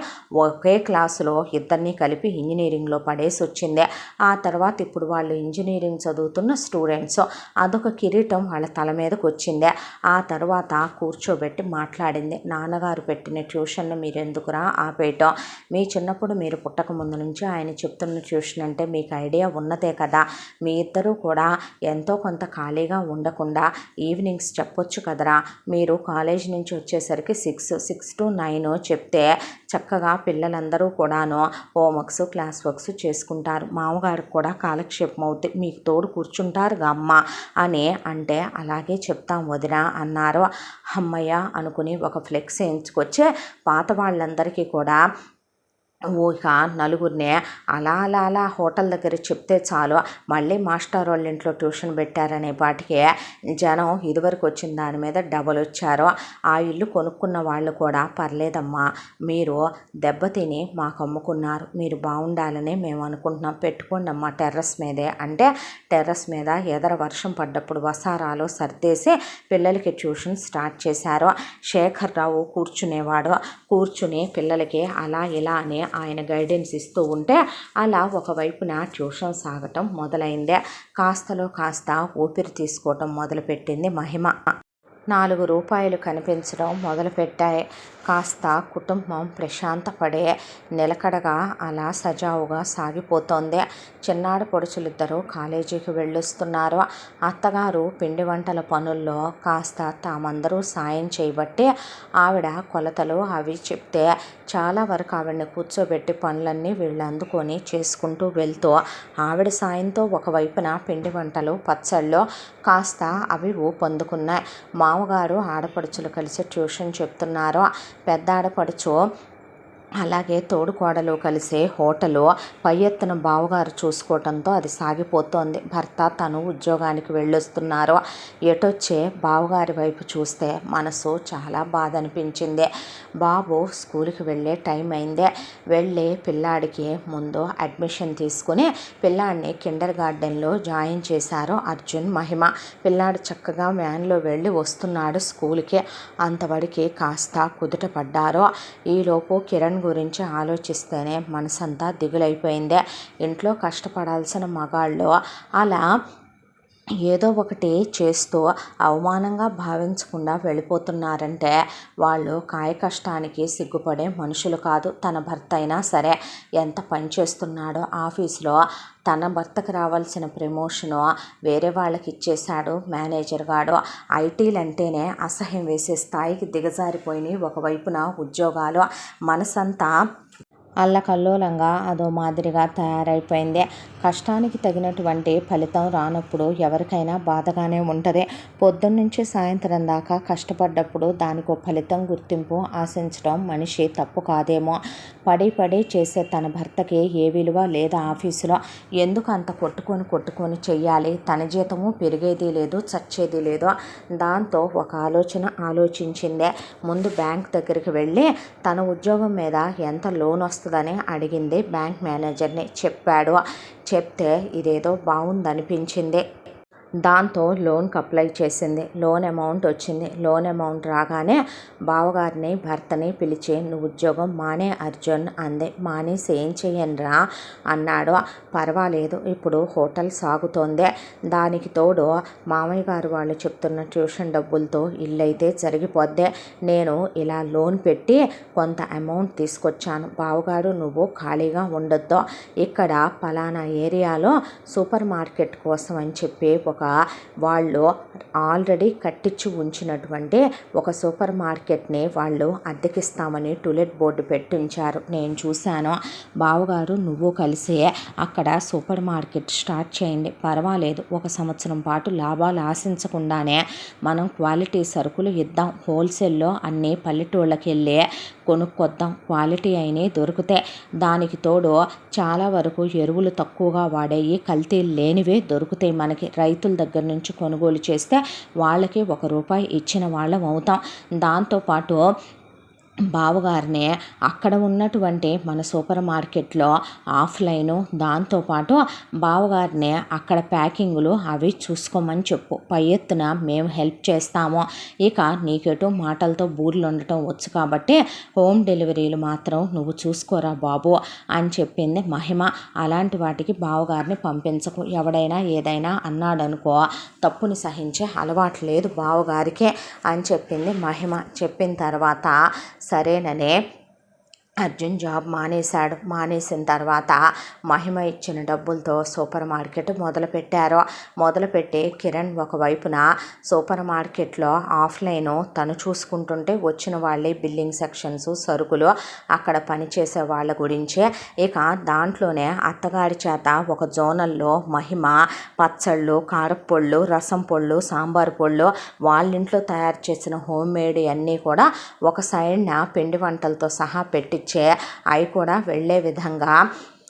ఒకే క్లాసులో ఇద్దరిని కలిపి ఇంజనీరింగ్లో పడేసి వచ్చింది. ఆ తర్వాత ఇప్పుడు వాళ్ళు ఇంజనీరింగ్ చదువుతున్న స్టూడెంట్స్, అదొక కిరీటం వాళ్ళ తల మీదకి వచ్చింది. ఆ తర్వాత కూర్చోబెట్టి మాట్లాడింది. నాన్నగారు పెట్టిన ట్యూషన్ను మీరు ఎందుకురా ఆపేయటం, మీ చిన్నప్పుడు మీరు పుట్టక ముందు నుంచి ఆయన చెప్తున్న ట్యూషన్ అంటే మీకు ఐడియా ఉన్నదే కదా, మీ ఇద్దరూ కూడా ఎంతో కొంత ఖాళీగా ఉండకుండా ఈవినింగ్స్ చెప్పొచ్చు కదరా, మీరు కాలేజ్ నుంచి వచ్చేసరికి 6 to 9 చెప్తే చక్కగా పిల్లలందరూ కూడాను హోంవర్క్స్ క్లాస్ వర్క్స్ చేసుకుంటారు, మామగారికి కూడా కాలక్షేపం అవుతుంది, మీకు తోడు కూర్చుంటారుగా అమ్మ అని అంటే అలాగే చెప్తాం వదినా అన్నారు. అమ్మయ్య అనుకుని ఒక ఫ్లెక్స్ వేయించుకొచ్చి పాత వాళ్ళందరికీ కూడా ఇక నలుగురిని అలా హోటల్ దగ్గర చెప్తే చాలు మళ్ళీ మాస్టర్ వాళ్ళ ఇంట్లో ట్యూషన్ పెట్టారనే పాటికి జనం ఇదివరకు వచ్చిన దాని మీద డబల్ వచ్చారు. ఆ ఇల్లు కొనుక్కున్న వాళ్ళు కూడా పర్లేదమ్మా, మీరు దెబ్బతిని మాకు అమ్ముకున్నారు, మీరు బాగుండాలని మేము అనుకుంటున్నాం, పెట్టుకోండి అమ్మా టెర్రస్ మీదే అంటే టెర్రస్ మీద ఎదర వర్షం పడ్డప్పుడు వసారాలు సర్దేసి పిల్లలకి ట్యూషన్ స్టార్ట్ చేశారు. శేఖర్ రావు కూర్చుని పిల్లలకి అలా ఇలా అని ఆయన గైడెన్స్ ఇస్తూ ఉంటే అలా ఒకవైపున ట్యూషన్ సాగటం మొదలైందే. కాస్తలో కాస్త ఊపిరి తీసుకోవటం మొదలుపెట్టింది మహిమ. ₹4 కనిపించడం మొదలుపెట్టాయి. కాస్త కుటుంబం ప్రశాంతపడే నిలకడగా అలా సజావుగా సాగిపోతోంది. చిన్నాడు పొడుచులిద్దరూ కాలేజీకి వెళ్ళొస్తున్నారు. అత్తగారు పిండి వంటల పనుల్లో కాస్త తామందరూ సాయం చేయబట్టి ఆవిడ కొలతలు అవి చెప్తే చాలా వరకు ఆవిడని కూర్చోబెట్టి పనులన్నీ వీళ్ళు అందుకొని చేసుకుంటూ వెళ్తూ ఆవిడ సాయంతో ఒకవైపున పిండి వంటలు పచ్చళ్ళు కాస్త అవి ఊపందుకున్నాయి. మామగారు ఆడపడుచులు కలిసి ట్యూషన్ చెప్తున్నారు. పెద్ద ఆడపడుచు అలాగే తోడుకోడలు కలిసి హోటలు పై ఎత్తున బావగారు చూసుకోవటంతో అది సాగిపోతోంది. భర్త తను ఉద్యోగానికి వెళ్ళొస్తున్నారు. ఎటొచ్చే బావగారి వైపు చూస్తే మనసు చాలా బాధ అనిపించింది. బాబు స్కూల్కి వెళ్ళే టైం అయిందే. వెళ్ళి పిల్లాడికి ముందు అడ్మిషన్ తీసుకుని పిల్లాడిని కిండర్ గార్డెన్లో జాయిన్ చేశారు అర్జున్, మహిమ. పిల్లాడు చక్కగా వ్యాన్లో వెళ్ళి వస్తున్నాడు స్కూల్కి. అంతవరకు కాస్త కుదుట పడ్డారు. ఈలోపు కిరణ్ గురించి ఆలోచిస్తేనే మనసంతా దిగులైపోయింది. ఇంట్లో కష్టపడాల్సిన మగాళ్ళు అలా ఏదో ఒకటి చేస్తూ అవమానంగా భావించకుండా వెళ్ళిపోతున్నారంటే వాళ్ళు కాయ కష్టానికి సిగ్గుపడే మనుషులు కాదు. తన భర్త అయినా సరే ఎంత పని చేస్తున్నాడో ఆఫీస్లో తన భర్తకు రావాల్సిన ప్రమోషను వేరే వాళ్ళకి ఇచ్చేశాడు మేనేజర్ గాడు. ఐటీలు అంటేనే అసహ్యం వేసే స్థాయికి దిగజారిపోయినాయి ఒకవైపున ఉద్యోగాలు. మనసంతా అల్లకల్లోలంగా అదో మాదిరిగా తయారైపోయింది. కష్టానికి తగినటువంటి ఫలితం రానప్పుడు ఎవరికైనా బాధగానే ఉంటుంది. పొద్దున్నుంచి సాయంత్రం దాకా కష్టపడ్డప్పుడు దానికో ఫలితం గుర్తింపు ఆశించడం మనిషి తప్పు కాదేమో. పడి పడి చేసే తన భర్తకి ఏ విలువ లేదా ఆఫీసులో ఎందుకు అంత కొట్టుకొని చెయ్యాలి? తన జీతము పెరిగేది లేదు, చచ్చేది లేదు. దాంతో ఒక ఆలోచన ఆలోచించిందే. ముందు బ్యాంక్ దగ్గరికి వెళ్ళి తన ఉద్యోగం మీద ఎంత లోన్ వస్తుందని అడిగింది. బ్యాంక్ మేనేజర్ని చెప్పాడు. చెప్తే ఇదేదో బాగుందనిపించింది. దాంతో లోన్కి అప్లై చేసింది. లోన్ అమౌంట్ వచ్చింది. లోన్ అమౌంట్ రాగానే బావగారిని భర్తని పిలిచి నువ్వు ఉద్యోగం మానే అర్జున్ అంది. మానేసి ఏం చెయ్యనురా అన్నాడు. పర్వాలేదు, ఇప్పుడు హోటల్ సాగుతోంది. దానికి తోడు మామయ్య గారు వాళ్ళు చెప్తున్న ట్యూషన్ డబ్బులతో ఇల్లు అయితే జరిగిపోద్ది. నేను ఇలా లోన్ పెట్టి కొంత అమౌంట్ తీసుకొచ్చాను. బావగారు నువ్వు ఖాళీగా ఉండొద్దు. ఇక్కడ పలానా ఏరియాలో సూపర్ మార్కెట్ కోసం అని చెప్పి వాళ్ళు ఆల్రెడీ కట్టించి ఉంచినటువంటి ఒక సూపర్ మార్కెట్ని వాళ్ళు అద్దెకిస్తామని టూలెట్ బోర్డు పెట్టించారు. నేను చూశాను. బావగారు నువ్వు కలిసి అక్కడ సూపర్ మార్కెట్ స్టార్ట్ చేయండి. పర్వాలేదు, 1 సంవత్సరం పాటు లాభాలు ఆశించకుండానే మనం క్వాలిటీ సరుకులు ఇద్దాం. హోల్సేల్లో అన్ని పల్లెటూళ్ళకి వెళ్ళి కొనుక్కొద్దాం. క్వాలిటీ అయినవి దొరికితే దానికి తోడు చాలా వరకు ఎరువులు తక్కువగా వాడేవి, కల్తీ లేనివే దొరుకుతాయి మనకి. రైతుల దగ్గర నుంచి కొనుగోలు చేస్తే వాళ్ళకి ₹1 ఇచ్చిన వాళ్ళం అవుతాం. దాంతోపాటు బావగారిని అక్కడ ఉన్నటువంటి మన సూపర్ మార్కెట్లో ఆఫ్లైను, దాంతోపాటు బావగారిని అక్కడ ప్యాకింగులు అవి చూసుకోమని చెప్పు. పై ఎత్తున మేము హెల్ప్ చేస్తాము. ఇక నీకెటు మాటలతో బూర్లు ఉండటం వచ్చు కాబట్టి హోమ్ డెలివరీలు మాత్రం నువ్వు చూసుకోరా బాబు అని చెప్పింది మహిమ. అలాంటి వాటికి బావగారిని పంపించకు. ఎవడైనా ఏదైనా అన్నాడనుకో తప్పుని సహించే అలవాటు లేదు బావగారికే అని చెప్పింది మహిమ. చెప్పిన తర్వాత సరేననే అర్జున్ జాబ్ మానేశాడు. మానేసిన తర్వాత మహిమ ఇచ్చిన డబ్బులతో సూపర్ మార్కెట్ మొదలుపెట్టారు. మొదలుపెట్టి కిరణ్ ఒకవైపున సూపర్ మార్కెట్లో ఆఫ్లైను తను చూసుకుంటుంటే వచ్చిన వాళ్ళే బిల్లింగ్ సెక్షన్స్, సరుకులు, అక్కడ పనిచేసే వాళ్ళ గురించే. ఇక దాంట్లోనే అత్తగారి చేత ఒక జోనల్లో మహిమ పచ్చళ్ళు, కారప్పొళ్ళు, రసం పొళ్ళు, సాంబార్ పొళ్ళు వాళ్ళింట్లో తయారు చేసిన హోమ్ మేడ్ అన్నీ కూడా ఒక సైడ్న పిండి వంటలతో సహా పెట్టి అవి కూడా వెళ్ళే విధంగా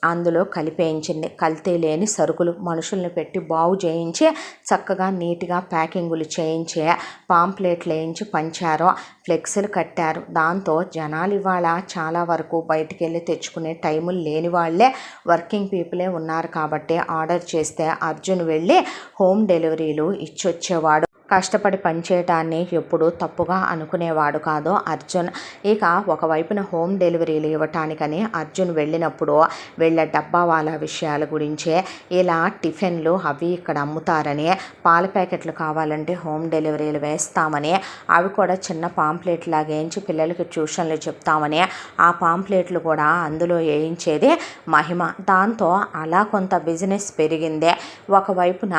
అందులో కలిపేయించింది. కల్తీ లేని సరుకులు మనుషుల్ని పెట్టి బాగు చేయించి చక్కగా నీట్గా ప్యాకింగులు చేయించి పాంప్లెట్లు వేయించి పంచారు. ఫ్లెక్సీలు కట్టారు. దాంతో జనాలు ఇవాళ చాలా వరకు బయటికి వెళ్ళి తెచ్చుకునే టైములు లేని వాళ్ళే, వర్కింగ్ పీపులే ఉన్నారు కాబట్టి ఆర్డర్ చేస్తే అర్జున్ వెళ్ళి హోమ్ డెలివరీలు ఇచ్చొచ్చేవాడు. కష్టపడి పనిచేయటాన్ని ఎప్పుడూ తప్పుగా అనుకునేవాడు కాదు అర్జున్. ఇక ఒకవైపున హోమ్ డెలివరీలు ఇవ్వటానికని అర్జున్ వెళ్ళినప్పుడు వీళ్ళ డబ్బా వాళ్ళ విషయాల గురించే, ఇలా టిఫిన్లు అవి ఇక్కడ అమ్ముతారని, పాల ప్యాకెట్లు కావాలంటే హోమ్ డెలివరీలు వేస్తామని, అవి కూడా చిన్న పాంప్లెట్ లాగా వేయించి పిల్లలకి ట్యూషన్లు చెప్తామని ఆ పాంప్లెట్లు కూడా అందులో వేయించేది మహిమ. దాంతో అలా కొంత బిజినెస్ పెరిగింది. ఒకవైపున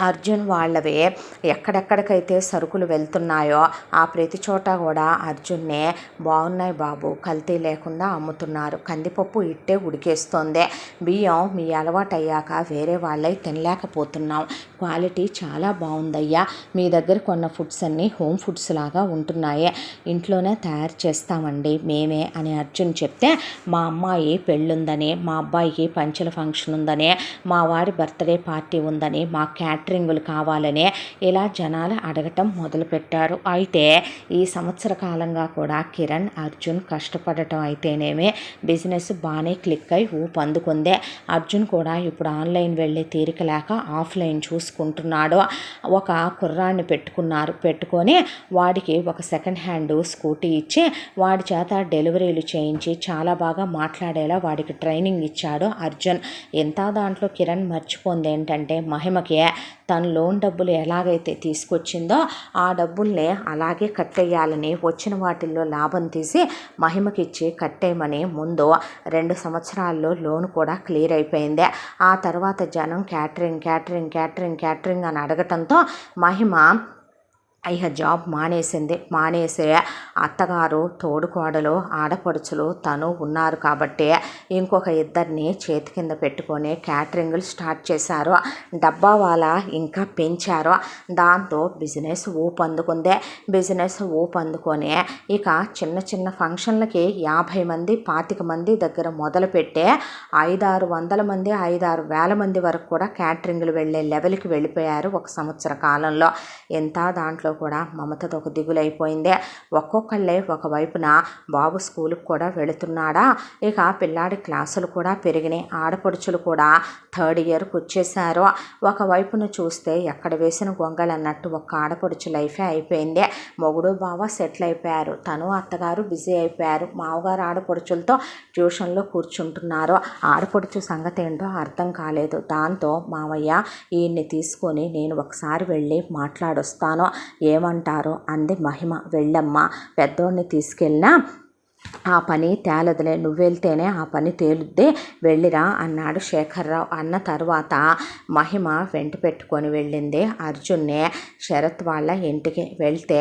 అర్జున్ వాళ్ళవి ఎక్కడెక్కడికైతే సరుకులు వెళ్తున్నాయో ఆ ప్రతి చోట కూడా అర్జున్నే బాగున్నాయి బాబు, కల్తీ లేకుండా అమ్ముతున్నారు, కందిపప్పు ఇట్టే ఉడికేస్తుంది, బియ్యం మీ అలవాటు అయ్యాక వేరే వాళ్ళై తినలేకపోతున్నాం, క్వాలిటీ చాలా బాగుందయ్యా, మీ దగ్గర కొన్న ఫుడ్స్ అన్నీ హోమ్ ఫుడ్స్ లాగా ఉంటున్నాయి, ఇంట్లోనే తయారు చేస్తామండి మేమే అని అర్జున్ చెప్తే, మా అమ్మాయి పెళ్ళుందని, మా అబ్బాయికి పంచెల ఫంక్షన్ ఉందని, మా వారి బర్త్డే పార్టీ ఉందని, మా క్యాటరింగులు కావాలని ఇలా జనాలు అడగటం మొదలుపెట్టారు. అయితే ఈ సంవత్సర కాలంగా కూడా కిరణ్, అర్జున్ కష్టపడటం అయితేనేమి బిజినెస్ బాగానే క్లిక్ అయి ఊపందుకుందే. అర్జున్ కూడా ఇప్పుడు ఆన్లైన్ వెళ్ళే తీరిక లేక ఆఫ్లైన్ చూసుకుంటున్నాడు. ఒక కుర్రాన్ని పెట్టుకొని వాడికి ఒక సెకండ్ హ్యాండ్ స్కూటీ ఇచ్చి వాడి చేత డెలివరీలు చేయించి చాలా బాగా మాట్లాడేలా వాడికి ట్రైనింగ్ ఇచ్చాడు అర్జున్. ఎంత దాంట్లో కిరణ్ మర్చిపోయింది ఏంటంటే మహిమకి తను లోన్ డబ్బులు ఎలాగైతే తీసుకొచ్చిందో ఆ డబ్బుల్ని అలాగే కట్టేయాలని, వచ్చిన వాటిల్లో లాభం తీసి మహిమకి ఇచ్చి కట్టేయమని ముందు 2 సంవత్సరాల్లో లోన్ కూడా క్లియర్ అయిపోయింది. ఆ తర్వాత జనం క్యాటరింగ్ అని అడగటంతో మహిమ ఇక జాబ్ మానేసి అత్తగారు తోడుకోడలు ఆడపడుచులు తను ఉన్నారు కాబట్టి ఇంకొక ఇద్దరిని చేతి కింద పెట్టుకొని క్యాటరింగ్లు స్టార్ట్ చేశారు. డబ్బా వాళ్ళ ఇంకా పెంచారు. దాంతో బిజినెస్ ఊపందుకొని ఇక చిన్న చిన్న ఫంక్షన్లకి 50 మంది 25 మంది దగ్గర మొదలుపెట్టే 500-600 మంది 5,000 మంది వరకు కూడా క్యాటరింగ్లు వెళ్ళే లెవెల్కి వెళ్ళిపోయారు ఒక సంవత్సర కాలంలో. ఎంత దాంట్లో కూడా మమతతో ఒక దిగులైపోయింది. ఒక్కొక్కళ్ళే ఒకవైపున బాబు స్కూల్కి కూడా వెళుతున్నాడా, ఇక పిల్లాడి క్లాసులు కూడా పెరిగినాయి. ఆడపడుచులు కూడా 3rd ఇయర్కి వచ్చేసారు. ఒకవైపున చూస్తే ఎక్కడ వేసిన గొంగళన్నట్టు ఒక్క ఆడపడుచు లైఫే అయిపోయింది. మొగుడు బావ సెటిల్ అయిపోయారు. తను అత్తగారు బిజీ అయిపోయారు. మామగారు ఆడపడుచులతో ట్యూషన్లో కూర్చుంటున్నారు. ఆడపడుచు సంగతి ఏంటో అర్థం కాలేదు. దాంతో మావయ్య ఈయన్ని తీసుకొని నేను ఒకసారి వెళ్ళి మాట్లాడొస్తాను, ఏమంటారో అంది మహిమ. వెళ్ళమ్మా, పెద్దోడిని తీసుకెళ్ళినా ఆ పని తేలదులే, నువ్వు వెళ్తేనే ఆ పని తేలుద్ది, వెళ్ళిరా అన్నాడు శేఖర్రావు. అన్న తర్వాత మహిమ వెంట పెట్టుకొని వెళ్ళింది అర్జున్నే శరత్ వాళ్ళ ఇంటికి. వెళ్తే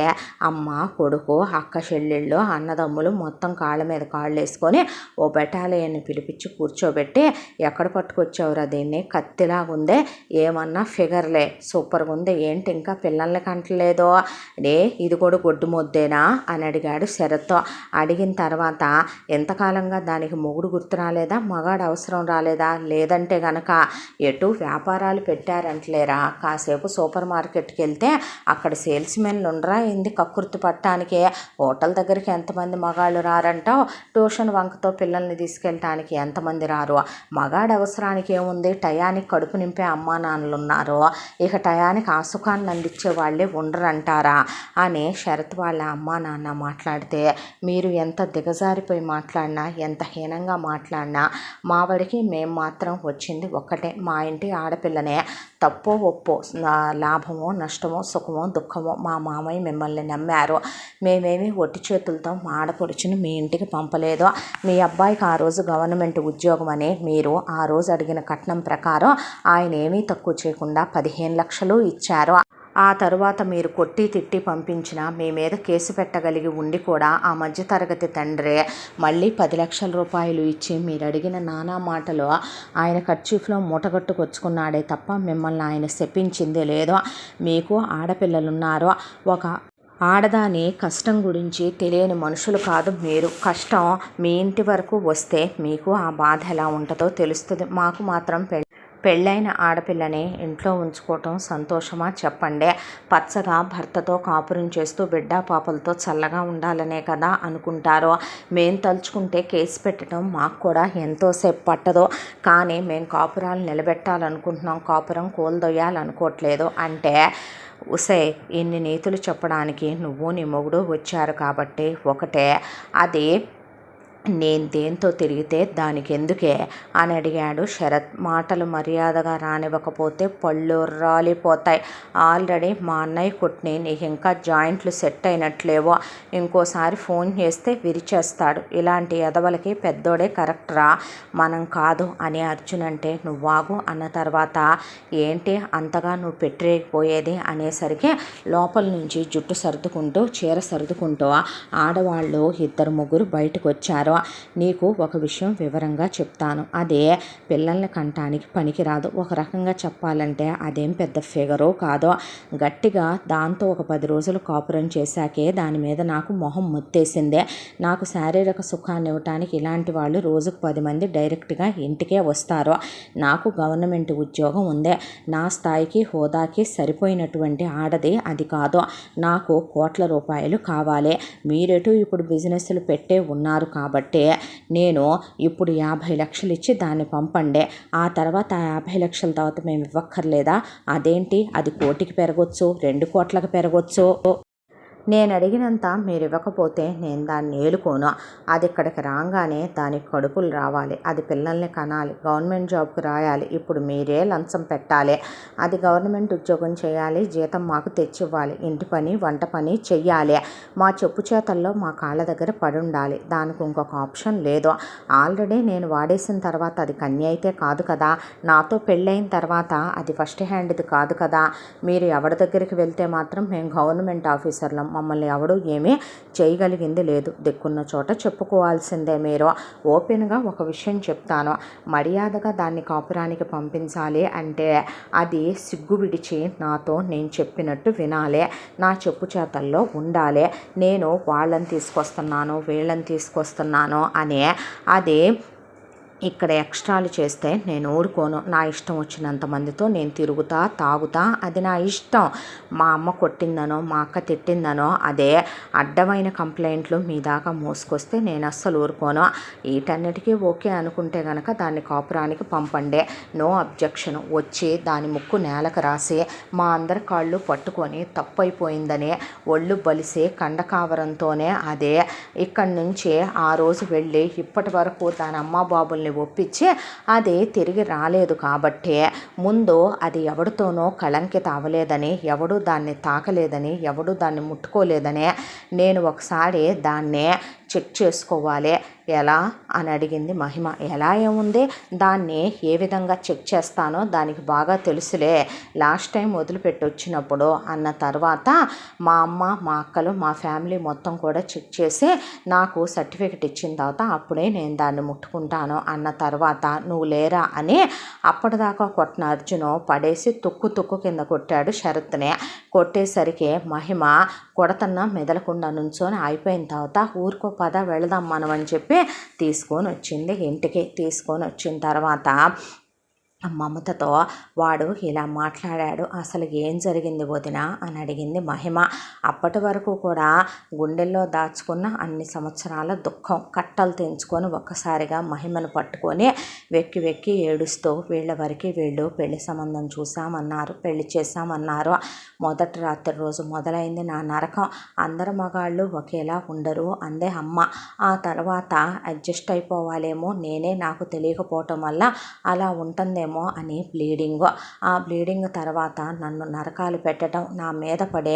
అమ్మ కొడుకు అక్క చెల్లెళ్ళు అన్నదమ్ములు మొత్తం కాళ్ళ మీద కాళ్ళు వేసుకొని ఓ బెటాలియన్ని పిలిపించి కూర్చోబెట్టి, ఎక్కడ పట్టుకొచ్చావురా దీన్ని, కత్తిలాగుందే, ఏమన్నా ఫిగర్లే, సూపర్గా ఉంది, ఏంటి ఇంకా పిల్లల్ని కంటలేదో, ఇది కూడా గొడ్డు ముద్దేనా అని అడిగాడు శరత్. అడిగిన తర్వాత ఎంతకాలంగా దానికి మొగుడు గుర్తు రాలేదా, మగాడు అవసరం రాలేదా, లేదంటే గనక ఎటు వ్యాపారాలు పెట్టారంటలేరా, కాసేపు సూపర్ మార్కెట్కి వెళ్తే అక్కడ సేల్స్ మెన్లు ఉండరా ఏంది కక్కుర్తి పట్టడానికి, హోటల్ దగ్గరికి ఎంతమంది మగాళ్ళు రారంటావు, ట్యూషన్ వంకతో పిల్లల్ని తీసుకెళ్ళటానికి ఎంతమంది రారు, మగాడు అవసరానికి ఏముంది, టయానికి కడుపు నింపే అమ్మా నాన్నలు ఉన్నారు, ఇక టయానికి ఆ సుఖాన్ని అందించే వాళ్ళే ఉండరంటారా అని శరత్ వాళ్ళ అమ్మా నాన్న మాట్లాడితే, మీరు ఎంత దిగజారిపోయి మాట్లాడినా ఎంత హీనంగా మాట్లాడినా మావాడికి మేము మాత్రం వచ్చింది ఒక్కటే, మా ఇంటి ఆడపిల్లనే, తప్పో ఒప్పో లాభమో నష్టమో సుఖమో దుఃఖమో మా మామయ్య మిమ్మల్ని నమ్మారు, మేమేమి ఒట్టి చేతులతో మా ఆడపడుచుని మీ ఇంటికి పంపలేదు, మీ అబ్బాయికి ఆ రోజు గవర్నమెంట్ ఉద్యోగం అని మీరు ఆ రోజు అడిగిన కట్నం ప్రకారం ఆయన ఏమీ తక్కువ చేయకుండా 15 లక్షలు ఇచ్చారు. ఆ తరువాత మీరు కొట్టి తిట్టి పంపించిన మీ మీద కేసు పెట్టగలిగి ఉండి కూడా ఆ మధ్యతరగతి తండ్రి మళ్ళీ 10 లక్షల రూపాయలు ఇచ్చి మీరు అడిగిన నానా మాటలు ఆయన కర్చీఫ్లో మూటగట్టుకొచ్చుకున్నాడే తప్ప మిమ్మల్ని ఆయన శపించిందే లేదో. మీకు ఆడపిల్లలున్నారు. ఒక ఆడదాని కష్టం గురించి తెలియని మనుషులు కాదు మీరు. కష్టం మీ ఇంటి వరకు వస్తే మీకు ఆ బాధ ఎలా ఉంటుందో తెలుస్తుంది. మాకు మాత్రం పెళ్ళైన ఆడపిల్లని ఇంట్లో ఉంచుకోవటం సంతోషమా చెప్పండి. పచ్చగా భర్తతో కాపురం చేస్తూ బిడ్డ పాపలతో చల్లగా ఉండాలనే కదా అనుకుంటారో. మేము తలుచుకుంటే కేసు పెట్టడం మాకు కూడా ఎంతోసేపు పట్టదు, కానీ మేము కాపురాలు నిలబెట్టాలనుకుంటున్నాం, కాపురం కూలదొయ్యాలనుకోవట్లేదు అంటే, ఉసే ఇన్ని నీతులు చెప్పడానికి నువ్వు నీ మొగుడు వచ్చారు కాబట్టి ఒకటే, అది నేను దేంతో తిరిగితే దానికి ఎందుకే అని అడిగాడు శరత్. మాటలు మర్యాదగా రానివ్వకపోతే పళ్ళు రాలిపోతాయి. ఆల్రెడీ మా అన్నయ్య కొట్టిని నీకు ఇంకా జాయింట్లు సెట్ అయినట్లేవో, ఇంకోసారి ఫోన్ చేస్తే విరిచేస్తాడు, ఇలాంటి ఎదవలకి పెద్దోడే కరెక్టరా, మనం కాదు అని అర్జున్ అంటే, నువ్వాగు అన్న తర్వాత, ఏంటి అంతగా నువ్వు పెట్టిపోయేది అనేసరికి లోపల నుంచి జుట్టు సర్దుకుంటూ చీర సర్దుకుంటూ ఆడవాళ్ళు 2-3 బయటకు వచ్చారు. నీకు ఒక విషయం వివరంగా చెప్తాను, అదే పిల్లల్ని కంటానికి పనికిరాదు, ఒక రకంగా చెప్పాలంటే అదేం పెద్ద ఫిగరో కాదో, గట్టిగా దాంతో ఒక 10 రోజులు కాపురం చేశాకే దాని మీద నాకు మొహం ముత్తేసిందే. నాకు శారీరక సుఖాన్ని ఇవ్వటానికి ఇలాంటి వాళ్ళు రోజుకు 10 మంది డైరెక్ట్గా ఇంటికే వస్తారు. నాకు గవర్నమెంట్ ఉద్యోగం ఉందే, నా స్థాయికి హోదాకి సరిపోయినటువంటి ఆడది అది కాదు, నాకు కోట్ల రూపాయలు కావాలి. మీరెటు ఇప్పుడు బిజినెస్లు పెట్టే ఉన్నారు కాబట్టి నేను ఇప్పుడు 50 లక్షలు ఇచ్చి దాన్ని పంపండి, ఆ తర్వాత 50 లక్షల తర్వాత మేము ఇవ్వక్కర్లేదా, అదేంటి అది 1 కోటికి పెరగొచ్చు 2 కోట్లకు పెరగొచ్చు, నేను అడిగినంత మీరు ఇవ్వకపోతే నేను దాన్ని ఏలుకోను. అది ఇక్కడికి రాగానే దానికి కడుపులు రావాలి, అది పిల్లల్ని కనాలి, గవర్నమెంట్ జాబ్కి రాయాలి, ఇప్పుడు మీరే లంచం పెట్టాలి, అది గవర్నమెంట్ ఉద్యోగం చేయాలి, జీతం మాకు తెచ్చివ్వాలి, ఇంటి పని వంట పని చెయ్యాలి, మా చెప్పు చేతల్లో మా కాళ్ళ దగ్గర పడి ఉండాలి, దానికి ఇంకొక ఆప్షన్ లేదు. ఆల్రెడీ నేను వాడేసిన తర్వాత అది కన్య అయితే కాదు కదా, నాతో పెళ్ళైన తర్వాత అది ఫస్ట్ హ్యాండ్ది కాదు కదా. మీరు ఎవరి దగ్గరికి వెళ్తే మాత్రం మేము గవర్నమెంట్ ఆఫీసర్లం, మమ్మల్ని ఎవడు ఏమీ చేయగలిగింది లేదు, దిక్కున్న చోట చెప్పుకోవాల్సిందే. మీరు ఓపెన్గా ఒక విషయం చెప్తాను, మర్యాదగా దాన్ని కాపురానికి పంపించాలి అంటే అది సిగ్గు విడిచి నాతో నేను చెప్పినట్టు వినాలి, నా చెప్పు చేతల్లో ఉండాలి. నేను వాళ్ళని తీసుకొస్తున్నాను వీళ్ళని తీసుకొస్తున్నాను అని అది ఇక్కడ ఎక్స్ట్రాలు చేస్తే నేను ఊరుకోను. నా ఇష్టం వచ్చినంత మందితో నేను తిరుగుతా తాగుతా, అది నా ఇష్టం. మా అమ్మ కొట్టిందనో మా అక్క తిట్టిందనో అదే అడ్డమైన కంప్లైంట్లు మీ దాకా మోసుకొస్తే నేను అస్సలు ఊరుకోను. వీటన్నిటికీ ఓకే అనుకుంటే కనుక దాన్ని కాపురానికి పంపండి, నో అబ్జెక్షన్. వచ్చి దాని ముక్కు నేలకు రాసి మా అందరి కాళ్ళు పట్టుకొని తప్పు అయిపోయిందని ఒళ్ళు బలిసి కండకావరంతోనే అదే ఇక్కడి నుంచి ఆ రోజు వెళ్ళి ఇప్పటి వరకు దాని అమ్మ బాబుల్ని ఒప్పించి అది తిరిగి రాలేదు. కాబట్టి ముందు అది ఎవరితోనో కళంకిత అవ్వలేదని, ఎవడు దాన్ని తాకలేదని, ఎవడు దాన్ని ముట్టుకోలేదని నేను ఒకసారి దాన్ని చెక్ చేసుకోవాలి. ఎలా అని అడిగింది మహిమ. ఎలా ఏముంది, దాన్ని ఏ విధంగా చెక్ చేస్తానో దానికి బాగా తెలుసులే, లాస్ట్ టైం వదిలిపెట్టి వచ్చినప్పుడు అన్న తర్వాత మా అమ్మ మా అక్కలు మా ఫ్యామిలీ మొత్తం కూడా చెక్ చేసి నాకు సర్టిఫికెట్ ఇచ్చిన తర్వాత అప్పుడే నేను దాన్ని ముట్టుకుంటాను అన్న తర్వాత నువ్వు లేరా అని అప్పటిదాకా కొట్టిన అర్జును పడేసి తుక్కు కింద కొట్టాడు శరత్ని. కొట్టేసరికి మహిమ కొడతన్నా మెదలకుండా నుంచొని అయిపోయిన తర్వాత ఊరుకో పద వెళదాం మనం అని చెప్పి తీసుకొని వచ్చింది. ఇంటికి తీసుకొని వచ్చిన తర్వాత మమతతో వాడు ఇలా మాట్లాడాడు, అసలు ఏం జరిగింది వదిన అని అడిగింది మహిమ. అప్పటి వరకు కూడా గుండెల్లో దాచుకున్న అన్ని సంవత్సరాల దుఃఖం కట్టలు తెంచుకొని ఒక్కసారిగా మహిమను పట్టుకొని వెక్కి వెక్కి ఏడుస్తూ వీళ్ళ వరకు వీళ్ళు పెళ్లి సంబంధం చూసామన్నారు, పెళ్లి చేశామన్నారు. మొదటి రాత్రి రోజు మొదలైంది నా నరకం. అందరు మగాళ్ళు ఒకేలా ఉండరు అందే అమ్మ. ఆ తర్వాత అడ్జస్ట్ అయిపోవాలేమో, నేనే నాకు తెలియకపోవటం వల్ల అలా ఉంటుందేమో అని బ్లీడింగ్. ఆ బ్లీడింగ్ తర్వాత నన్ను నరకాలు పెట్టడం, నా మీద పడే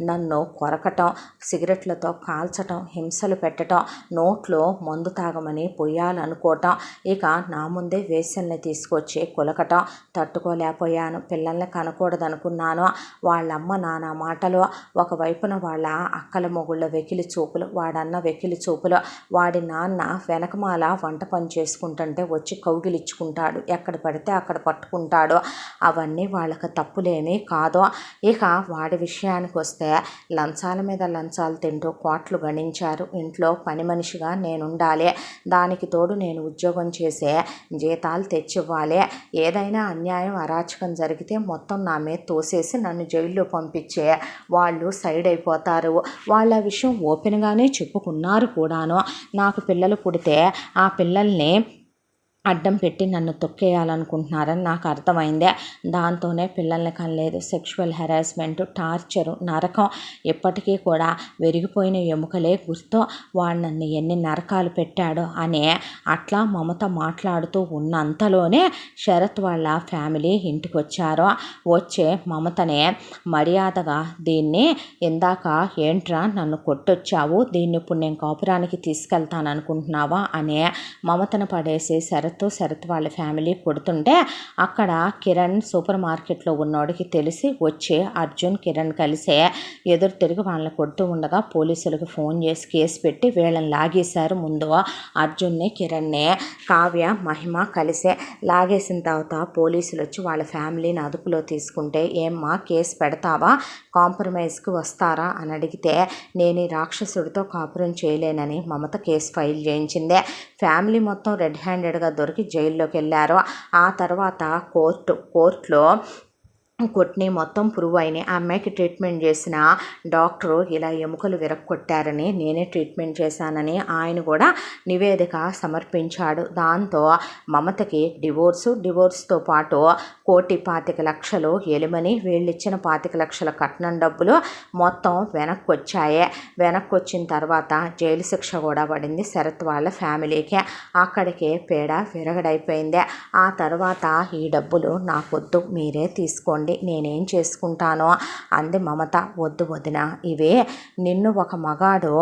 నన్ను కొరకటం, సిగరెట్లతో కాల్చటం, హింసలు పెట్టడం, నోట్లో మందు తాగమని పొయ్యాలనుకోవటం, ఇక నా ముందే వేసల్ని తీసుకొచ్చి కులకటం. తట్టుకోలేకపోయాను. పిల్లల్ని కనకూడదనుకున్నాను. వాళ్ళమ్మ నానా మాటలు, ఒకవైపున వాళ్ళ అక్కల మొగుళ్ళ వెకిలి చూపులు, వాడన్న వెకిలి చూపులు, వాడి నాన్న వెనకమాల వంట పని చేసుకుంటుంటే వచ్చి కౌగిలిచ్చుకుంటాడు, ఎక్కడ పడితే అక్కడ పట్టుకుంటాడు. అవన్నీ వాళ్ళకి తప్పులేమీ కాదు. ఇక వాడి విషయానికి వస్తే లంచాల మీద లంచాలు తింటూ కోట్లు గణించారు. ఇంట్లో పని మనిషిగా నేనుండాలి, దానికి తోడు నేను ఉద్యోగం చేసే జీతాలు తెచ్చివ్వాలి. ఏదైనా అన్యాయం అరాచకం జరిగితే మొత్తం నా మీద తోసేసి నన్ను జైల్లో పంపించే వాళ్ళు సైడ్ అయిపోతారు. వాళ్ళ విషయం ఓపెన్గానే చెప్పుకున్నారు కూడాను. నాకు పిల్లలు పుడితే ఆ పిల్లల్ని అడ్డం పెట్టి నన్ను తొక్కేయాలనుకుంటున్నారని నాకు అర్థమైందే. దాంతోనే పిల్లల్ని కనలేదు. సెక్షువల్ హెరాస్మెంట్, టార్చరు, నరకం ఎప్పటికీ కూడా విరిగిపోయిన ఎముకలే గుర్తు. వాడు నన్ను ఎన్ని నరకాలు పెట్టాడో అని అట్లా మమత మాట్లాడుతూ ఉన్నంతలోనే శరత్ వాళ్ళ ఫ్యామిలీ ఇంటికి వచ్చారు. వచ్చే మమతనే మర్యాదగా దీన్ని ఇందాక ఏంట్రా నన్ను కొట్టొచ్చావు, దీన్ని ఇప్పుడు నేను కాపురానికి తీసుకెళ్తాను అనుకుంటున్నావా అని మమతను పడేసి శరత్ వాళ్ళ ఫ్యామిలీ కొడుతుంటే అక్కడ కిరణ్ సూపర్ మార్కెట్లో ఉన్నోడికి తెలిసి వచ్చి అర్జున్ కిరణ్ కలిసే ఎదురు తిరిగి వాళ్ళని కొడుతూ ఉండగా పోలీసులకు ఫోన్ చేసి కేసు పెట్టి వీళ్ళని లాగేశారు. ముందు అర్జున్ని కిరణ్ని కావ్య మహిమ కలిసే లాగేసిన తర్వాత పోలీసులు వచ్చి వాళ్ళ ఫ్యామిలీని అదుపులో తీసుకుంటే ఏమ్మా కేసు పెడతావా, కాంప్రమైజ్కి వస్తారా అని అడిగితే నేను ఈ రాక్షసుడితో కాపురం చేయలేనని మమత కేసు ఫైల్ చేయించిందే. ఫ్యామిలీ మొత్తం రెడ్ హ్యాండెడ్గా దొరికి జైల్లోకి వెళ్ళారు. ఆ తర్వాత కోర్టులో కొట్టిని మొత్తం పురుగు అయినాయి. ఆ అమ్మాయికి ట్రీట్మెంట్ చేసిన డాక్టరు ఇలా ఎముకలు విరక్కొట్టారని, నేనే ట్రీట్మెంట్ చేశానని ఆయన కూడా నివేదిక సమర్పించాడు. దాంతో మమతకి డివోర్స్తో పాటు 1,25,00,000 ఎలిమని, వీళ్ళిచ్చిన 25,00,000 కట్నం డబ్బులు మొత్తం వెనక్కి వచ్చాయి. వెనక్కి వచ్చిన తర్వాత జైలు శిక్ష కూడా పడింది శరత్ వాళ్ళ ఫ్యామిలీకి. అక్కడికి పేడ విరగడైపోయింది. ఆ తర్వాత ఈ డబ్బులు నాకొద్దు, మీరే తీసుకోండి, నేనేం చేసుకుంటానో అంది మమత. వద్దు వదిన, ఇవే నిన్ను ఒక మగాడు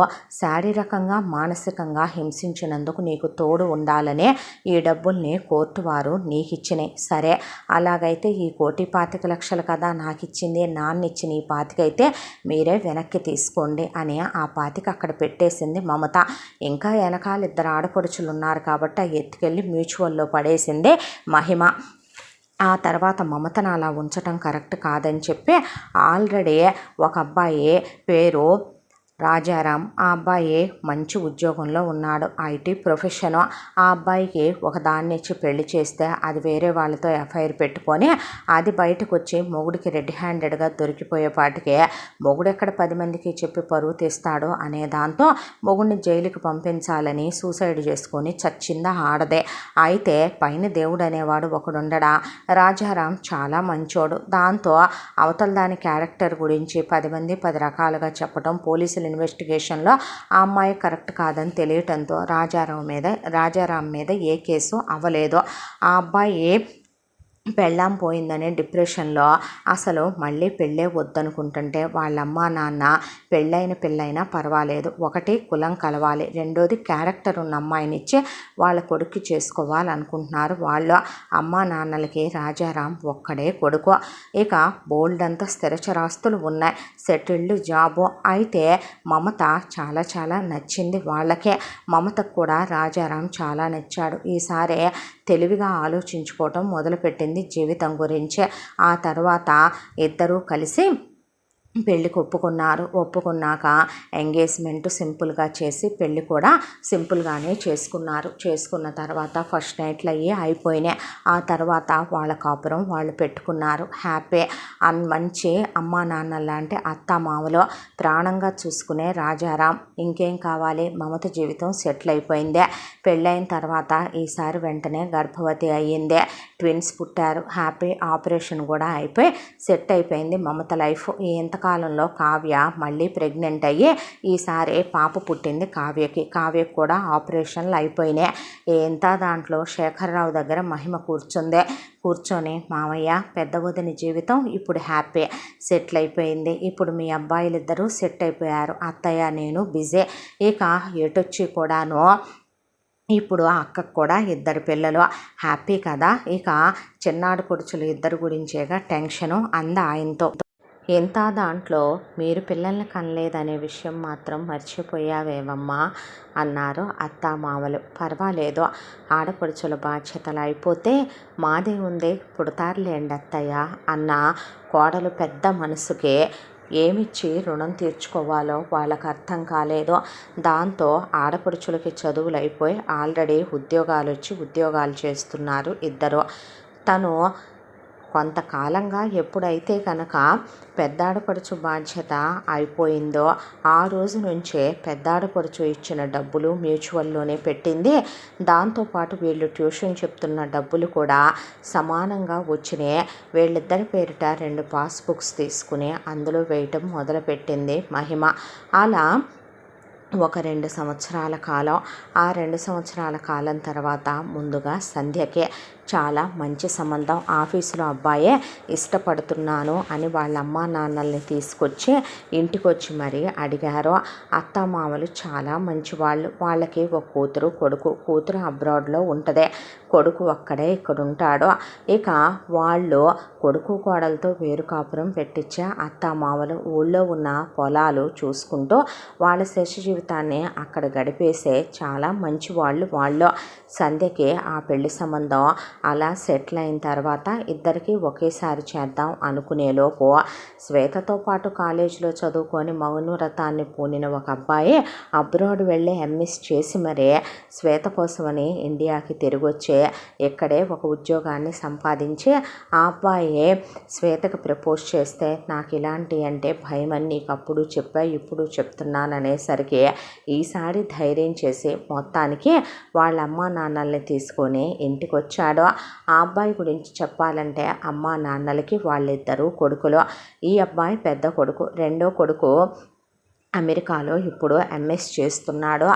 శారీరకంగా మానసికంగా హింసించినందుకు నీకు తోడు ఉండాలనే ఈ డబ్బుల్ని కోర్టు వారు నీకిచ్చినాయి. సరే, అలాగైతే ఈ 1,25,00,000 కదా నాకు ఇచ్చింది, నాన్నిచ్చిన ఈ 25 అయితే మీరే వెనక్కి తీసుకోండి అని ఆ 25 అక్కడ పెట్టేసింది మమత. ఇంకా వెనకాల 2 ఆడపడుచులు ఉన్నారు కాబట్టి ఎత్తుకెళ్ళి మ్యూచువల్లో పడేసింది మహిమ. ఆ తర్వాత మమతను అలా ఉంచటం కరెక్ట్ కాదని చెప్పి ఆల్రెడీ ఒక అబ్బాయి పేరు రాజారాం, ఆ అబ్బాయి మంచి ఉద్యోగంలో ఉన్నాడు, ఐటీ ప్రొఫెషను. ఆ అబ్బాయికి ఒక దాన్ని ఇచ్చి పెళ్లి చేస్తే అది వేరే వాళ్ళతో ఎఫ్ఐఆర్ పెట్టుకొని అది బయటకు వచ్చి మొగుడికి రెడ్ హ్యాండెడ్గా దొరికిపోయేపాటికి మొగుడు ఎక్కడ 10 మందికి చెప్పి పరువు తీస్తాడో అనే దాంతో మొగుడిని జైలుకి పంపించాలని సూసైడ్ చేసుకొని చచ్చిందా ఆడదే. అయితే పైన దేవుడు అనేవాడు ఒకడుండడా. రాజారాం చాలా మంచోడు. దాంతో అవతల దాని క్యారెక్టర్ గురించి 10 మంది 10 రకాలుగా చెప్పడం, పోలీసులు ఇన్వెస్టిగేషన్లో ఆ అమ్మాయి కరెక్ట్ కాదని తెలియటంతో రాజారాం మీద ఏ కేసు అవ్వలేదు. ఆ అబ్బాయి పెళ్ళాం పోయిందనే డిప్రెషన్లో అసలు మళ్ళీ పెళ్ళే వద్దనుకుంటుంటే వాళ్ళ అమ్మా నాన్న పెళ్ళైనా పర్వాలేదు, ఒకటి కులం కలవాలి, రెండోది క్యారెక్టర్ ఉన్న అమ్మాయినిచ్చి వాళ్ళ కొడుకు చేసుకోవాలనుకుంటున్నారు. వాళ్ళ అమ్మా నాన్నలకి రాజారాం ఒక్కడే కొడుకు. ఇక బోల్డ్ అంతా స్థిరచరాస్తులు ఉన్నాయి, సెటిల్డ్ జాబు. అయితే మమత చాలా చాలా నచ్చింది వాళ్ళకే. మమతకు కూడా రాజారాం చాలా నచ్చాడు. ఈసారి తెలివిగా ఆలోచించుకోవటం మొదలుపెట్టింది జీవితం గురించి. ఆ తర్వాత ఇద్దరూ కలిసి పెళ్ళికి ఒప్పుకున్నాక ఎంగేజ్మెంట్ సింపుల్గా చేసి పెళ్ళి కూడా సింపుల్గానే చేసుకున్న తర్వాత ఫస్ట్ నైట్లు అయిపోయినాయి. ఆ తర్వాత వాళ్ళ కాపురం వాళ్ళు పెట్టుకున్నారు. హ్యాపీ మంచి అమ్మా నాన్న లాంటి అత్త మామలో ప్రాణంగా చూసుకునే రాజారాం. ఇంకేం కావాలి, మమత జీవితం సెటిల్ అయిపోయిందే. పెళ్ళైన తర్వాత ఈసారి వెంటనే గర్భవతి అయ్యిందే, ట్విన్స్ పుట్టారు. హ్యాపీ ఆపరేషన్ కూడా అయిపోయి సెట్ అయిపోయింది మమత లైఫ్. ఇంతకాలంలో కావ్య మళ్ళీ ప్రెగ్నెంట్ అయ్యి ఈసారి పాప పుట్టింది కావ్యకి కూడా ఆపరేషన్లు అయిపోయినాయి. దాంట్లో శేఖర్రావు దగ్గర మహిమ కూర్చొని మామయ్య పెద్ద వదిన జీవితం ఇప్పుడు హ్యాపీ సెటిల్ అయిపోయింది, ఇప్పుడు మీ అబ్బాయిలిద్దరూ సెట్ అయిపోయారు, అత్తయ్య నేను బిజీ, ఇక ఎటొచ్చి కూడాను ఇప్పుడు ఆ అక్కకు కూడా 2 పిల్లలు, హ్యాపీ కదా. ఇక చిన్నాడు పొడుచులు 2 గురించేగా టెన్షను ఆయనతో. దాంట్లో మీరు పిల్లల్ని కనలేదనే విషయం మాత్రం మర్చిపోయావేమమ్మా అన్నారు అత్తామామలు. పర్వాలేదు, ఆడపడుచుల బాధ్యతలు అయిపోతే మాదే ఉంది, పుడతారులేండి అత్తయ్య అన్న కోడలు పెద్ద మనసుకే ఏమిచ్చి రుణం తీర్చుకోవాలో వాళ్ళకు అర్థం కాలేదు. దాంతో ఆడపడుచులకి చదువులు అయిపోయి ఆల్రెడీ ఉద్యోగాలు చేస్తున్నారు 2. తను కొంతకాలంగా ఎప్పుడైతే కనుక పెద్దాడపడుచు బాధ్యత అయిపోయిందో ఆ రోజు నుంచే పెద్దాడపడుచు ఇచ్చిన డబ్బులు మ్యూచువల్లోనే పెట్టింది. దాంతోపాటు వీళ్ళు ట్యూషన్ చెప్తున్న డబ్బులు కూడా సమానంగా వచ్చినాయి. వీళ్ళిద్దరి పేరిట 2 పాస్బుక్స్ తీసుకుని అందులో వేయటం మొదలుపెట్టింది మహిమ. అలా ఒక 2 సంవత్సరాల కాలం. ఆ 2 సంవత్సరాల కాలం తర్వాత ముందుగా సంధ్యకే చాలా మంచి సంబంధం, ఆఫీసులో అబ్బాయే ఇష్టపడుతున్నాను అని వాళ్ళ అమ్మా నాన్నల్ని తీసుకొచ్చి ఇంటికొచ్చి మరీ అడిగారు. అత్తమామలు చాలా మంచివాళ్ళు. వాళ్ళకి ఒక కూతురు అబ్రాడ్లో ఉంటుంది, కొడుకు ఒక్కడే ఇక్కడ ఉంటాడు. ఇక వాళ్ళు కొడుకు కోడలతో వేరు కాపురం పెట్టించే అత్తమామలు ఊళ్ళో ఉన్న పొలాలు చూసుకుంటూ వాళ్ళ శేష జీవితాన్ని అక్కడ గడిపేసే చాలా మంచి వాళ్ళు. సంధ్యకి ఆ పెళ్లి సంబంధం అలా సెటిల్ అయిన తర్వాత ఇద్దరికి ఒకేసారి చేద్దాం అనుకునేలోపు శ్వేతతో పాటు కాలేజీలో చదువుకొని మౌనవ్రతాన్ని పూనిన ఒక అబ్బాయి అబ్రాడ్ వెళ్ళి ఎంఎస్ చేసి మరీ శ్వేత కోసమని ఇండియాకి తిరిగి వచ్చి ఇక్కడే ఒక ఉద్యోగాన్ని సంపాదించి ఆ అబ్బాయి శ్వేతకు ప్రపోజ్ చేస్తే నాకు ఇలాంటి అంటే భయమని నీకు అప్పుడు చెప్పా ఇప్పుడు చెప్తున్నాను అనేసరికి ఈసారి ధైర్యం చేసి మొత్తానికి వాళ్ళ అమ్మా నాన్నల్ని తీసుకొని ఇంటికి వచ్చాడు. ఆ అబ్బాయి గురించి చెప్పాలంటే అమ్మా నాన్నలకి వాళ్ళిద్దరూ కొడుకులు. ఈ అబ్బాయి పెద్ద కొడుకు, రెండో కొడుకు అమెరికాలో ఇప్పుడు ఎంఎస్ చేస్తున్నాడు.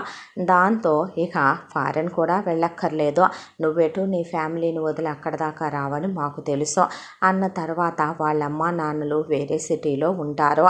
దాంతో ఇక ఫారెన్ కూడా వెళ్ళక్కర్లేదు, నువ్వెటు నీ ఫ్యామిలీని వదిలి అక్కడ దాకా రావని మాకు తెలుసు అన్న తర్వాత వాళ్ళ అమ్మా నాన్నలు వేరే సిటీలో ఉంటారు.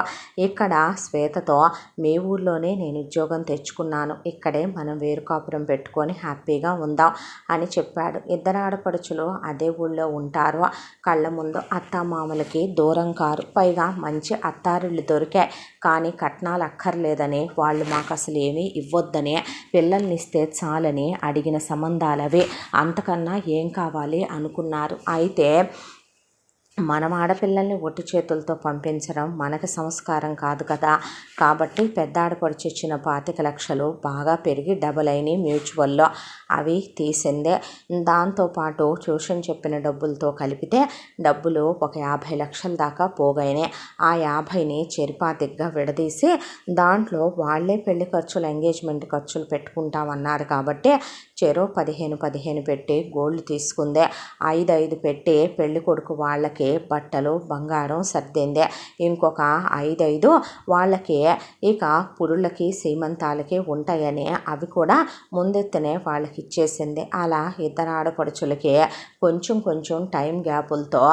ఇక్కడ శ్వేతతో మీ ఊర్లోనే నేను ఉద్యోగం తెచ్చుకున్నాను, ఇక్కడే మనం వేరు కాపురం పెట్టుకొని హ్యాపీగా ఉందాం అని చెప్పాడు. ఇద్దరు ఆడపడుచులు అదే ఊళ్ళో ఉంటారు. కళ్ళ ముందు అత్తామామలకి దూరం కారు, పైగా మంచి అత్తారిళ్ళు దొరికాయి. కానీ కట్నాలు అక్కర్లేదని, వాళ్ళు మాకు అసలు ఏమీ ఇవ్వొద్దని, పిల్లల్ని ఇస్తే చాలని అడిగిన సంబంధాలవి, అంతకన్నా ఏం కావాలి అనుకున్నారు. అయితే మనం ఆడపిల్లల్ని ఒట్టి చేతులతో పంపించడం మనకు సంస్కారం కాదు కదా. కాబట్టి పెద్ద ఆడపడుచు ఇచ్చిన 25 లక్షలు బాగా పెరిగి డబల్ అయినాయి మ్యూచువల్లో, అవి తీసిందే. దాంతోపాటు ట్యూషన్ చెప్పిన డబ్బులతో కలిపితే డబ్బులు ఒక 50 లక్షల దాకా పోగైనాయి. ఆ 50ని చెరిపాతిగ్గా విడదీసి దాంట్లో వాళ్ళే పెళ్లి ఖర్చులు ఎంగేజ్మెంట్ ఖర్చులు పెట్టుకుంటామన్నారు కాబట్టి చెరో 15 పెట్టి గోల్డ్ తీసుకుందే. 5 పెట్టి పెళ్లి కొడుకు వాళ్ళకి బట్టలు బంగారం సర్దిందే. ఇంకొక 5 వాళ్ళకి ఇక పురుళ్ళకి సీమంతాలకి ఉంటాయని అవి కూడా ముందెత్తనే వాళ్ళకి ఇచ్చేసింది. అలా ఇద్దరు ఆడపడుచులకి కొంచెం టైం గ్యాపులతో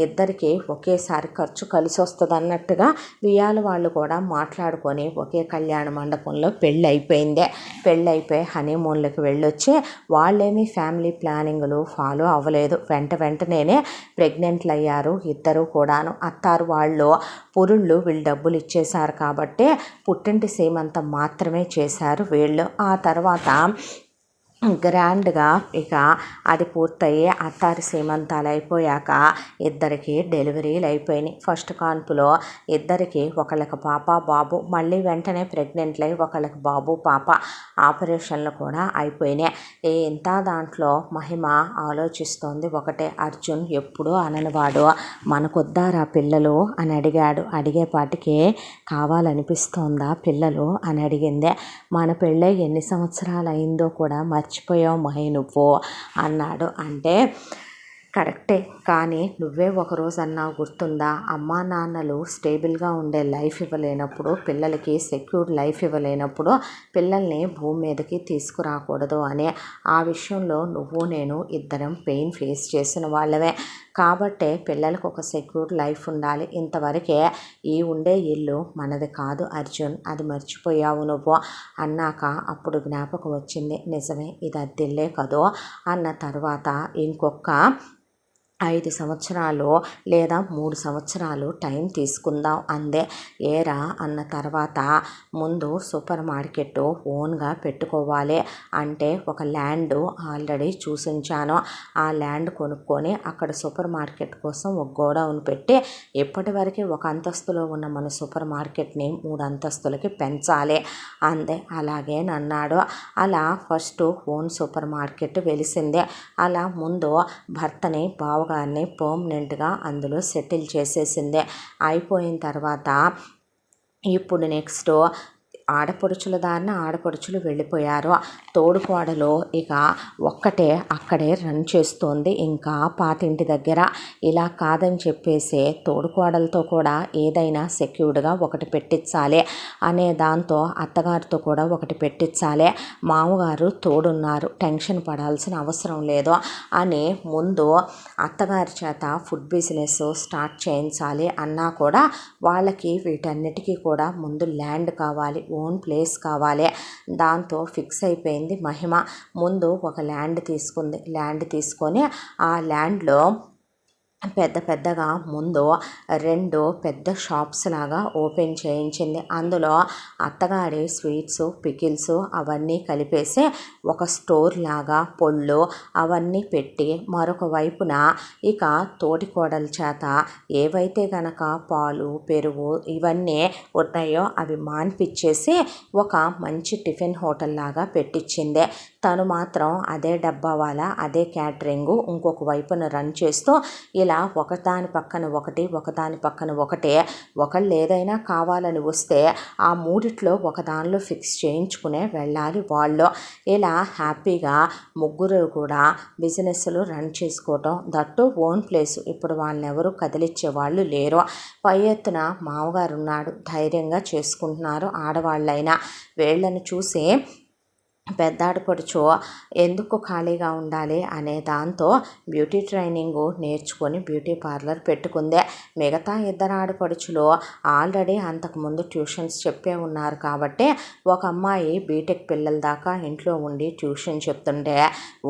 ఇద్దరికి ఒకేసారి ఖర్చు కలిసి వస్తుంది అన్నట్టుగా వియాల వాళ్ళు కూడా మాట్లాడుకొని ఒకే కళ్యాణ మండపంలో పెళ్ళి అయిపోయింది. పెళ్ళైపోయి హనీమూన్లకు వెళ్ళొచ్చి వాళ్ళేమీ ఫ్యామిలీ ప్లానింగ్లు ఫాలో అవ్వలేదు. వెంటనే ప్రెగ్నెంట్లు అయ్యారు ఇద్దరు కూడాను. అత్తారు వాళ్ళు పురుళ్ళు వీళ్ళు డబ్బులు ఇచ్చేశారు కాబట్టి పుట్టింటి సీమంతం మాత్రమే చేశారు వీళ్ళు. ఆ తర్వాత గ్రాండ్గా ఇక అది పూర్తయ్యి అత్తారి సీమంతాలు అయిపోయాక ఇద్దరికి డెలివరీలు అయిపోయినాయి. ఫస్ట్ కాన్పులో ఇద్దరికి ఒకళ్ళకి పాప బాబు, మళ్ళీ వెంటనే ప్రెగ్నెంట్లు అయ్యి ఒకళ్ళకి బాబు పాప, ఆపరేషన్లు కూడా అయిపోయినాయి. ఇంత దాంట్లో మహిమ ఆలోచిస్తోంది ఒకటే, అర్జున్ ఎప్పుడూ అననివాడు మనకొద్దారా పిల్లలు అని అడిగాడు. అడిగేపాటికి కావాలనిపిస్తోందా పిల్లలు అని అడిగిందే. మన పెళ్ళై ఎన్ని సంవత్సరాలు అయిందో కూడా మర్చిపోయావు మహి నువ్వు అన్నాడు. అంటే కరెక్టే, కానీ నువ్వే ఒకరోజు అన్నావు గుర్తుందా, అమ్మా నాన్నలు స్టేబుల్గా ఉండే లైఫ్ ఇవ్వలేనప్పుడు, పిల్లలకి సెక్యూర్ లైఫ్ ఇవ్వలేనప్పుడు పిల్లల్ని భూమి మీదకి తీసుకురాకూడదు అని. ఆ విషయంలో నువ్వు నేను ఇద్దరం పెయిన్ ఫేస్ చేసిన వాళ్ళమే కాబట్టే పిల్లలకు ఒక సెక్యూర్ లైఫ్ ఉండాలి. ఇంతవరకే ఈ ఉండే ఇల్లు మనది కాదు అర్జున్, అది మర్చిపోయావు నువ్వు అన్నాక అప్పుడు జ్ఞాపకం వచ్చింది, నిజమే ఇది అద్దిల్లే కదో అన్న తర్వాత ఇంకొక 5 సంవత్సరాలు లేదా 3 సంవత్సరాలు టైం తీసుకుందాం అందే. ఏరా అన్న తర్వాత ముందు సూపర్ మార్కెట్ ఓన్గా పెట్టుకోవాలి అంటే ఒక ల్యాండ్ ఆల్రెడీ చూసించాను. ఆ ల్యాండ్ కొనుక్కొని అక్కడ సూపర్ మార్కెట్ కోసం ఒక గోడౌన్ పెట్టి ఇప్పటివరకు ఒక అంతస్తులో ఉన్న మన సూపర్ మార్కెట్ని 3 అంతస్తులకి పెంచాలి అందే. అలాగే అన్నాడు. అలా ఫస్ట్ ఓన్ సూపర్ మార్కెట్ వెలిసిందే. అలా ముందు భర్తని బావగారిని పర్మనెంట్గా అందులో సెటిల్ చేసేసిందే. అయిపోయిన తర్వాత ఇప్పుడు నెక్స్ట్ ఆడపడుచుల దారిన ఆడపడుచులు వెళ్ళిపోయారు. తోడుకోడలు ఇక ఒక్కటే అక్కడే రన్ చేస్తోంది ఇంకా పాతింటి దగ్గర. ఇలా కాదని చెప్పేసి తోడుకోడలతో కూడా ఏదైనా సెక్యూర్డ్గా ఒకటి పెట్టించాలి అనే దాంతో అత్తగారితో కూడా ఒకటి పెట్టించాలి. మామగారు తోడున్నారు, టెన్షన్ పడాల్సిన అవసరం లేదు అని ముందు అత్తగారి చేత ఫుడ్ బిజినెస్ స్టార్ట్ చేయించాలి అన్నా కూడా వాళ్ళకి వీటన్నిటికీ కూడా ముందు ల్యాండ్ కావాలి, ఓన్ ప్లేస్ కావాలి. దాంతో ఫిక్స్ అయిపోయింది మహిమ. ముందు ఒక ల్యాండ్ తీసుకుంది. ల్యాండ్ తీసుకొని ఆ ల్యాండ్లో పెద్ద పెద్దగా ముందు 2 పెద్ద షాప్స్ లాగా ఓపెన్ చేయించింది. అందులో అత్తగారి స్వీట్స్, పికిల్స్ అవన్నీ కలిపేసి ఒక స్టోర్ లాగా పొళ్ళు అవన్నీ పెట్టి, మరొక వైపున ఇక తోటికోడల చేత ఏవైతే గనక పాలు, పెరుగు ఇవన్నీ ఉన్నాయో అవి మాన్పిచ్చేసి ఒక మంచి టిఫిన్ హోటల్ లాగా పెట్టించింది. తను మాత్రం అదే డబ్బావాలా, అదే క్యాటరింగు ఇంకొక వైపున రన్ చేస్తూ ఇలా ఒకదాని పక్కన ఒకటి, ఒకదాని పక్కన ఒకటే, ఒకళ్ళు ఏదైనా కావాలని వస్తే ఆ మూడిట్లో ఒకదానిలో ఫిక్స్ చేయించుకునే వెళ్ళాలి వాళ్ళు. ఇలా హ్యాపీగా ముగ్గురు కూడా బిజినెస్లు రన్ చేసుకోవటం, దట్టు ఓన్ ప్లేసు. ఇప్పుడు వాళ్ళని ఎవరు కదిలిచ్చే వాళ్ళు లేరు. పై ఎత్తున మామగారు ఉన్నాడు, ధైర్యంగా చేసుకుంటున్నారు ఆడవాళ్ళైనా. వీళ్ళని చూసి పెద్ద ఆడపడుచు ఎందుకు ఖాళీగా ఉండాలి అనే దాంతో బ్యూటీ ట్రైనింగు నేర్చుకొని బ్యూటీ పార్లర్ పెట్టుకుందే. మిగతా 2 ఆడపడుచులు ఆల్రెడీ అంతకుముందు ట్యూషన్స్ చెప్పే ఉన్నారు కాబట్టి ఒక అమ్మాయి బీటెక్ పిల్లల దాకా ఇంట్లో ఉండి ట్యూషన్ చెప్తుండే,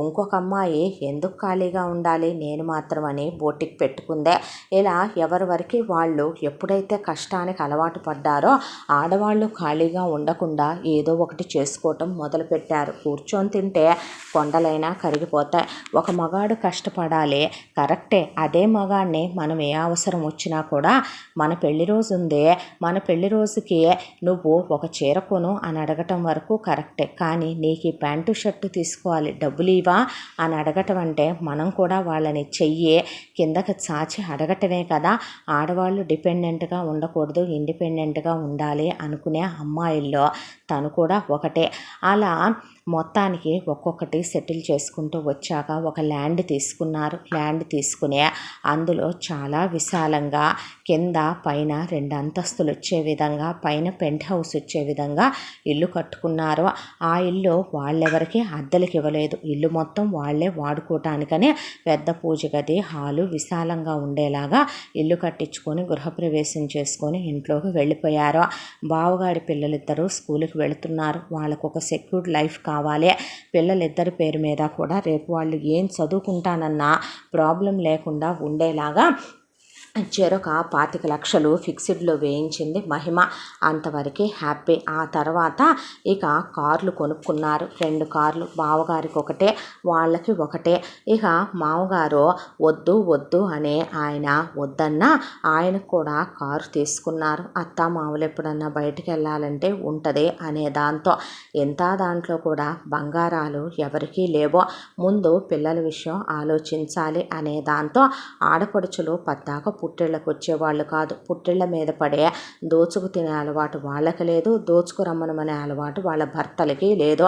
ఇంకొక అమ్మాయి ఎందుకు ఖాళీగా ఉండాలి నేను మాత్రం అని బోటిక్ పెట్టుకుందే. ఇలా ఎవరి వరకు వాళ్ళు ఎప్పుడైతే కష్టానికి అలవాటు పడ్డారో ఆడవాళ్ళు ఖాళీగా ఉండకుండా ఏదో ఒకటి చేసుకోవటం మొదలుపెట్టారు. కూర్చొని తింటే కొండలైనా కరిగిపోతాయి. ఒక మగాడు కష్టపడాలి, కరెక్టే. అదే మగాడిని మనం ఏ అవసరం వచ్చినా కూడా మన పెళ్లి రోజు ఉందే, మన పెళ్లి రోజుకి నువ్వు ఒక చీర కొను అని అడగటం వరకు కరెక్టే. కానీ నీకు ఈ ప్యాంటు షర్టు తీసుకోవాలి, డబ్బులు ఇవా అని అడగటం అంటే మనం కూడా వాళ్ళని చెయ్యి కిందకి చాచి అడగటమే కదా. ఆడవాళ్ళు డిపెండెంట్గా ఉండకూడదు, ఇండిపెండెంట్గా ఉండాలి అనుకునే అమ్మాయిల్లో తను కూడా ఒకటే. అలా మొత్తానికి ఒక్కొక్కటి సెటిల్ చేసుకుంటూ వచ్చాక ఒక ల్యాండ్ తీసుకున్నారు. ల్యాండ్ తీసుకుని అందులో చాలా విశాలంగా కింద పైన 2 అంతస్తులు వచ్చే విధంగా, పైన పెంట్ హౌస్ వచ్చే విధంగా ఇల్లు కట్టుకున్నారు. ఆ ఇల్లు వాళ్ళెవరికి అద్దెలకు ఇవ్వలేదు. ఇల్లు మొత్తం వాళ్ళే వాడుకోవటానికని పెద్ద పూజ గది, హాలు విశాలంగా ఉండేలాగా ఇల్లు కట్టించుకొని గృహప్రవేశం చేసుకొని ఇంట్లోకి వెళ్ళిపోయారు. బావగాడి పిల్లలిద్దరూ స్కూల్కి వెళుతున్నారు. వాళ్ళకు ఒక సెక్యూర్డ్ లైఫ్ కావాలి. పిల్లలిద్దరి పేరు మీద కూడా రేపు వాళ్ళు ఏం చదువుకుంటానన్నా ప్రాబ్లం లేకుండా ఉండేలాగా చెరొక 25 లక్షలు ఫిక్స్డ్లో వేయించింది మహిమ. అంతవరకు హ్యాపీ. ఆ తర్వాత ఇక కార్లు కొనుక్కున్నారు. 2 కార్లు, బావగారికి ఒకటే, వాళ్ళకి ఒకటే. ఇక మామగారు వద్దు వద్దు అని ఆయన వద్దన్నా ఆయనకు కూడా కారు తీసుకున్నారు. అత్త మామూలు ఎప్పుడన్నా బయటికి వెళ్ళాలంటే ఉంటుంది అనే దాంతో. ఎంత దాంట్లో కూడా బంగారాలు ఎవరికీ లేవో, ముందు పిల్లల విషయం ఆలోచించాలి అనే దాంతో ఆడపడుచులు పద్దాక పుట్టిళ్ళకు వచ్చేవాళ్ళు కాదు. పుట్టిళ్ళ మీద పడే దోచుకు తినే అలవాటు వాళ్ళకి లేదు, దోచుకు రమ్మనమనే అలవాటు వాళ్ళ భర్తలకి లేదు.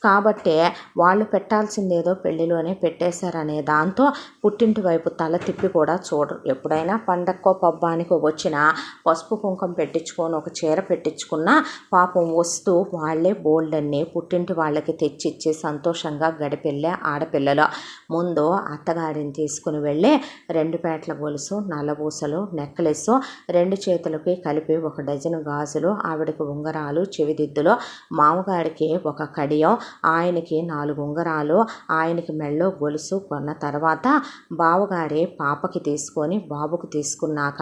కాబట్టి వాళ్ళు పెట్టాల్సిందేదో పెళ్లిలోనే పెట్టేశారనే దాంతో పుట్టింటి వైపు తల తిప్పి కూడా చూడరు. ఎప్పుడైనా పండక్కో పబ్బానికో వచ్చినా పసుపు కుంకుమ పెట్టించుకొని ఒక చీర పెట్టించుకున్నా పాపం వస్తూ వాళ్ళే బోల్డన్ని పుట్టింటి వాళ్ళకి తెచ్చిచ్చి సంతోషంగా గడిపెళ్ళే ఆడపిల్లలు. ముందు అత్తగారిని తీసుకుని వెళ్ళి 2 పేటల గొలుసు, నల్లబూసలు, నెక్లెస్, 2 చేతులకి కలిపి 1 డజను గాజులు, ఆవిడకి ఉంగరాలు, చెవిదిద్దులు, మామగారికి ఒక కడియం, ఆయనకి 4 ఉంగరాలు, ఆయనకి మెళ్ళో గొలుసు కొన్న తర్వాత బావగారి పాపకి తీసుకొని బాబుకి తీసుకున్నాక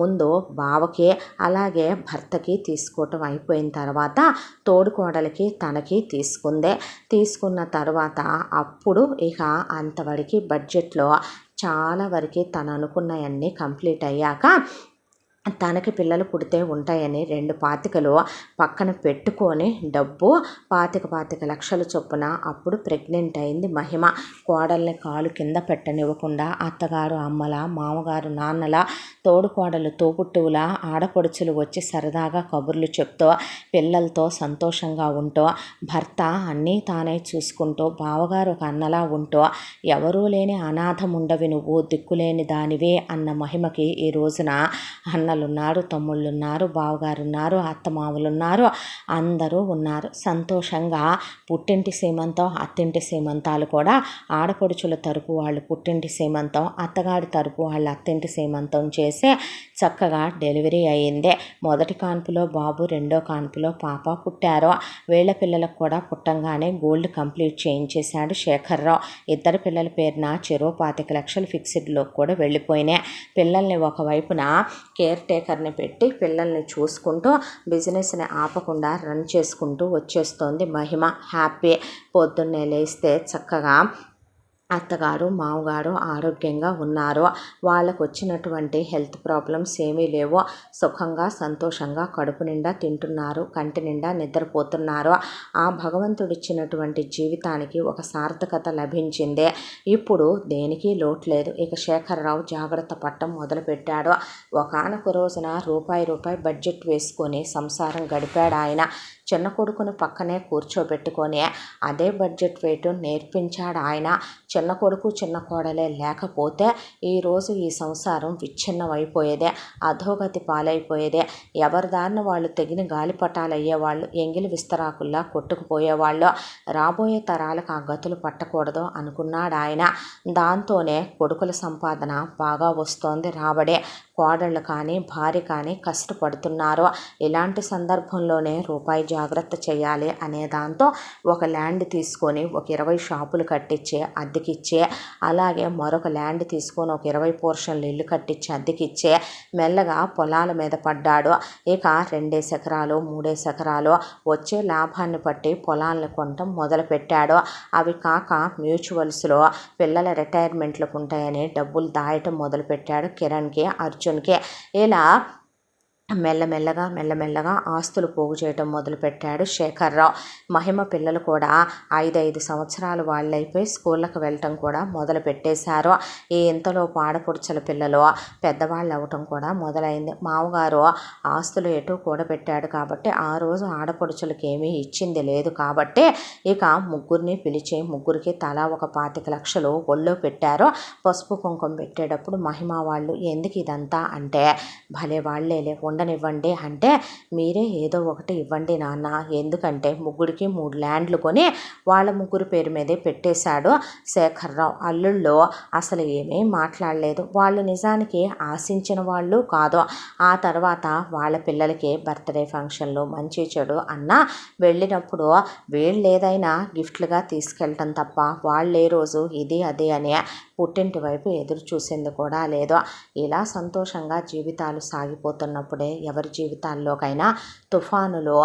ముందు బావకి అలాగే భర్తకి తీసుకోవటం అయిపోయిన తర్వాత తోడుకోడలికి తనకి తీసుకుందే. తీసుకున్న తర్వాత అప్పుడు ఇక అంతవరకు బడ్జెట్లో చాలా వరకు తను అనుకున్నవన్నీ కంప్లీట్ అయ్యాక తనకి పిల్లలు పుడితే ఉంటాయని 2 పాతికలు పక్కన పెట్టుకొని డబ్బు 25 లక్షల చొప్పున అప్పుడు ప్రెగ్నెంట్ అయింది మహిమ. కోడల్ని కాలు కింద పెట్టనివ్వకుండా అత్తగారు అమ్మల, మామగారు నాన్నల, తోడుకోడలు తోబుట్టువుల, ఆడపడుచులు వచ్చి సరదాగా కబుర్లు చెప్తూ పిల్లలతో సంతోషంగా ఉంటూ, భర్త అన్నీ తానే చూసుకుంటూ, బావగారు ఒక అన్నలా ఉంటూ, ఎవరూ లేని అనాథం ఉండవి నువ్వు, దిక్కులేని దానివే అన్న మహిమకి ఈ రోజున అన్నలున్నారు, తమ్ముళ్ళున్నారు, బావగారున్నారు, అత్తమామలున్నారు, అందరూ ఉన్నారు. సంతోషంగా పుట్టింటి సీమంతం, అత్తింటి సీమంతాలు కూడా ఆడపడుచుల తరపు వాళ్ళు పుట్టింటి సీమంతం, అత్తగారి తరపు వాళ్ళు అత్తింటి సీమంతం చేసి చక్కగా డెలివరీ అయ్యింది. మొదటి కాన్పులో బాబు, రెండో కాన్పులో పాప పుట్టారు. వీళ్ళ పిల్లలకు కూడా పుట్టంగానే గోల్డ్ కంప్లీట్ చేయించేశాడు శేఖర్రావు. ఇద్దరు పిల్లల పేరున చెరో 25 లక్షలు ఫిక్స్డ్లో కూడా వెళ్ళిపోయినాయి. పిల్లల్ని ఒకవైపున కేర్ టేకర్ని పెట్టి పిల్లల్ని చూసుకుంటూ బిజినెస్ని ఆపకుండా రన్ చేసుకుంటూ వచ్చేస్తోంది మహిమ. హ్యాపీ. పొద్దున్నే లేస్తే చక్కగా అత్తగారు, మామగారు ఆరోగ్యంగా ఉన్నారు. వాళ్ళకు వచ్చినటువంటి హెల్త్ ప్రాబ్లమ్స్ ఏమీ లేవు. సుఖంగా, సంతోషంగా కడుపు నిండా తింటున్నారు, కంటి నిండా నిద్రపోతున్నారు. ఆ భగవంతుడిచ్చినటువంటి జీవితానికి ఒక సార్థకత లభించింది. ఇప్పుడు దేనికి లోటు లేదు. ఇక శేఖర్రావు జాగ్రత్త పట్టం మొదలుపెట్టాడు. ఒకానొక రోజున రూపాయి బడ్జెట్ వేసుకొని సంసారం గడిపాడు ఆయన. చిన్న కొడుకును పక్కనే కూర్చోబెట్టుకొని అదే బడ్జెట్ వేటు నేర్పించాడు ఆయన. చిన్న కొడుకు, చిన్న కోడలే లేకపోతే ఈరోజు ఈ సంసారం విచ్ఛిన్నమైపోయేదే, అధోగతి పాలైపోయేదే. ఎవరి దారిన వాళ్ళు తెగిన గాలిపటాలు అయ్యేవాళ్ళు, ఎంగిలి విస్తరాకుల్లా కొట్టుకుపోయేవాళ్ళు. రాబోయే తరాలకు ఆ గతులు పట్టకూడదు అనుకున్నాడు ఆయన. దాంతోనే కొడుకుల సంపాదన బాగా వస్తోంది, రాబడే. కోడళ్ళు కానీ, భార్య కానీ కష్టపడుతున్నారు. ఇలాంటి సందర్భంలోనే రూపాయి జాగ్రత్త చేయాలి అనే దాంతో ఒక ల్యాండ్ తీసుకొని ఒక 20 షాపులు కట్టించి అద్దెకిచ్చే, అలాగే మరొక ల్యాండ్ తీసుకొని ఒక 20 పోర్షన్లు ఇల్లు కట్టించి అద్దెకిచ్చే మెల్లగా పొలాల మీద పడ్డాడు. ఇక 2 ఎకరాలు 3 ఎకరాలు వచ్చే లాభాన్ని బట్టి పొలాలను కొనటం మొదలుపెట్టాడు. అవి కాక మ్యూచువల్స్లో పిల్లల రిటైర్మెంట్లకు ఉంటాయని డబ్బులు దాయటం మొదలుపెట్టాడు. కిరణ్కి, అర్జున్కి. ఇలా మెల్లమెల్లగా ఆస్తులు పోగు చేయటం మొదలుపెట్టాడు శేఖర్రావు. మహిమ పిల్లలు కూడా 5 సంవత్సరాలు వాళ్ళైపోయి స్కూళ్ళకు వెళ్ళటం కూడా మొదలు పెట్టేశారు. ఈ ఇంతలో ఆడపడుచుల పిల్లలు పెద్దవాళ్ళు అవ్వటం కూడా మొదలైంది. మామగారు ఆస్తులు ఎటు కూడబెట్టాడు కాబట్టి ఆ రోజు ఆడపడుచులకి ఏమీ ఇచ్చింది లేదు కాబట్టి ఇక ముగ్గురిని పిలిచి ముగ్గురికి తలా ఒక 25 లక్షలు ఒళ్ళో పెట్టారు. పసుపు కుంకుమ పెట్టేటప్పుడు మహిమ వాళ్ళు ఎందుకు ఇదంతా అంటే, భలే వాళ్ళేలే ఉండనివ్వండి అంటే, మీరే ఏదో ఒకటి ఇవ్వండి నాన్న, ఎందుకంటే ముగ్గురికి 3 ల్యాండ్లు కొని వాళ్ళ ముగ్గురు పేరు మీదే పెట్టేశాడు శేఖర్రావు. అల్లుళ్ళు అసలు ఏమీ మాట్లాడలేదు. వాళ్ళు నిజానికి ఆశించిన వాళ్ళు కాదు. ఆ తర్వాత వాళ్ళ పిల్లలకి బర్త్డే ఫంక్షన్లు మంచి చెడు అన్నా వెళ్ళినప్పుడు వీళ్ళు ఏదైనా గిఫ్ట్లుగా తీసుకెళ్ళటం తప్ప వాళ్ళు ఏ రోజు ఇది అది అని పుట్టింటి వైపు ఎదురు చూసింది కూడా లేదు. ఇలా సంతోషంగా జీవితాలు సాగిపోతున్నప్పుడే ఎవరి జీవితాల్లోకైనా తుఫానులో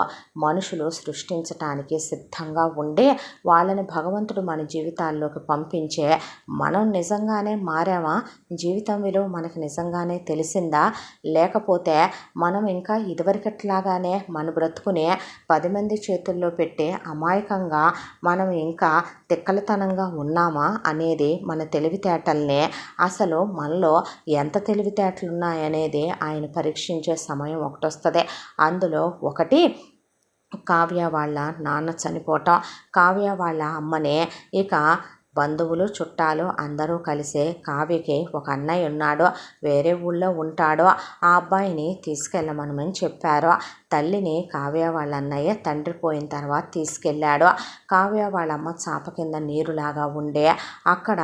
మనుషులు సృష్టించటానికి సిద్ధంగా ఉండి వాళ్ళని భగవంతుడు మన జీవితాల్లోకి పంపించే, మనం నిజంగానే మారామా, జీవితం విలువ మనకు నిజంగానే తెలిసిందా, లేకపోతే మనం ఇంకా ఇదివరకట్లాగానే మన బ్రతుకునే 10 మంది చేతుల్లో పెట్టి అమాయకంగా మనం ఇంకా తిక్కలతనంగా ఉన్నామా అనేది మన తెలివితేటల్ని, అసలు మనలో ఎంత తెలివితేటలు ఉన్నాయనేది ఆయన పరీక్షించే సమయం ఒకటి వస్తుంది. అందులో ఒకటి కావ్య వాళ్ళ నాన్న చనిపోవటం. కావ్య వాళ్ళ అమ్మనే ఇక బంధువులు, చుట్టాలు అందరూ కలిసి కావ్యకి ఒక అన్నయ్య ఉన్నాడు, వేరే ఊళ్ళో ఉంటాడు, ఆ అబ్బాయిని తీసుకెళ్ళమని చెప్పారు. తల్లిని కావ్య వాళ్ళ అన్నయ్య తండ్రి పోయిన తర్వాత తీసుకెళ్ళాడు. కావ్య వాళ్ళ అమ్మ చాప కింద నీరులాగా ఉండే అక్కడ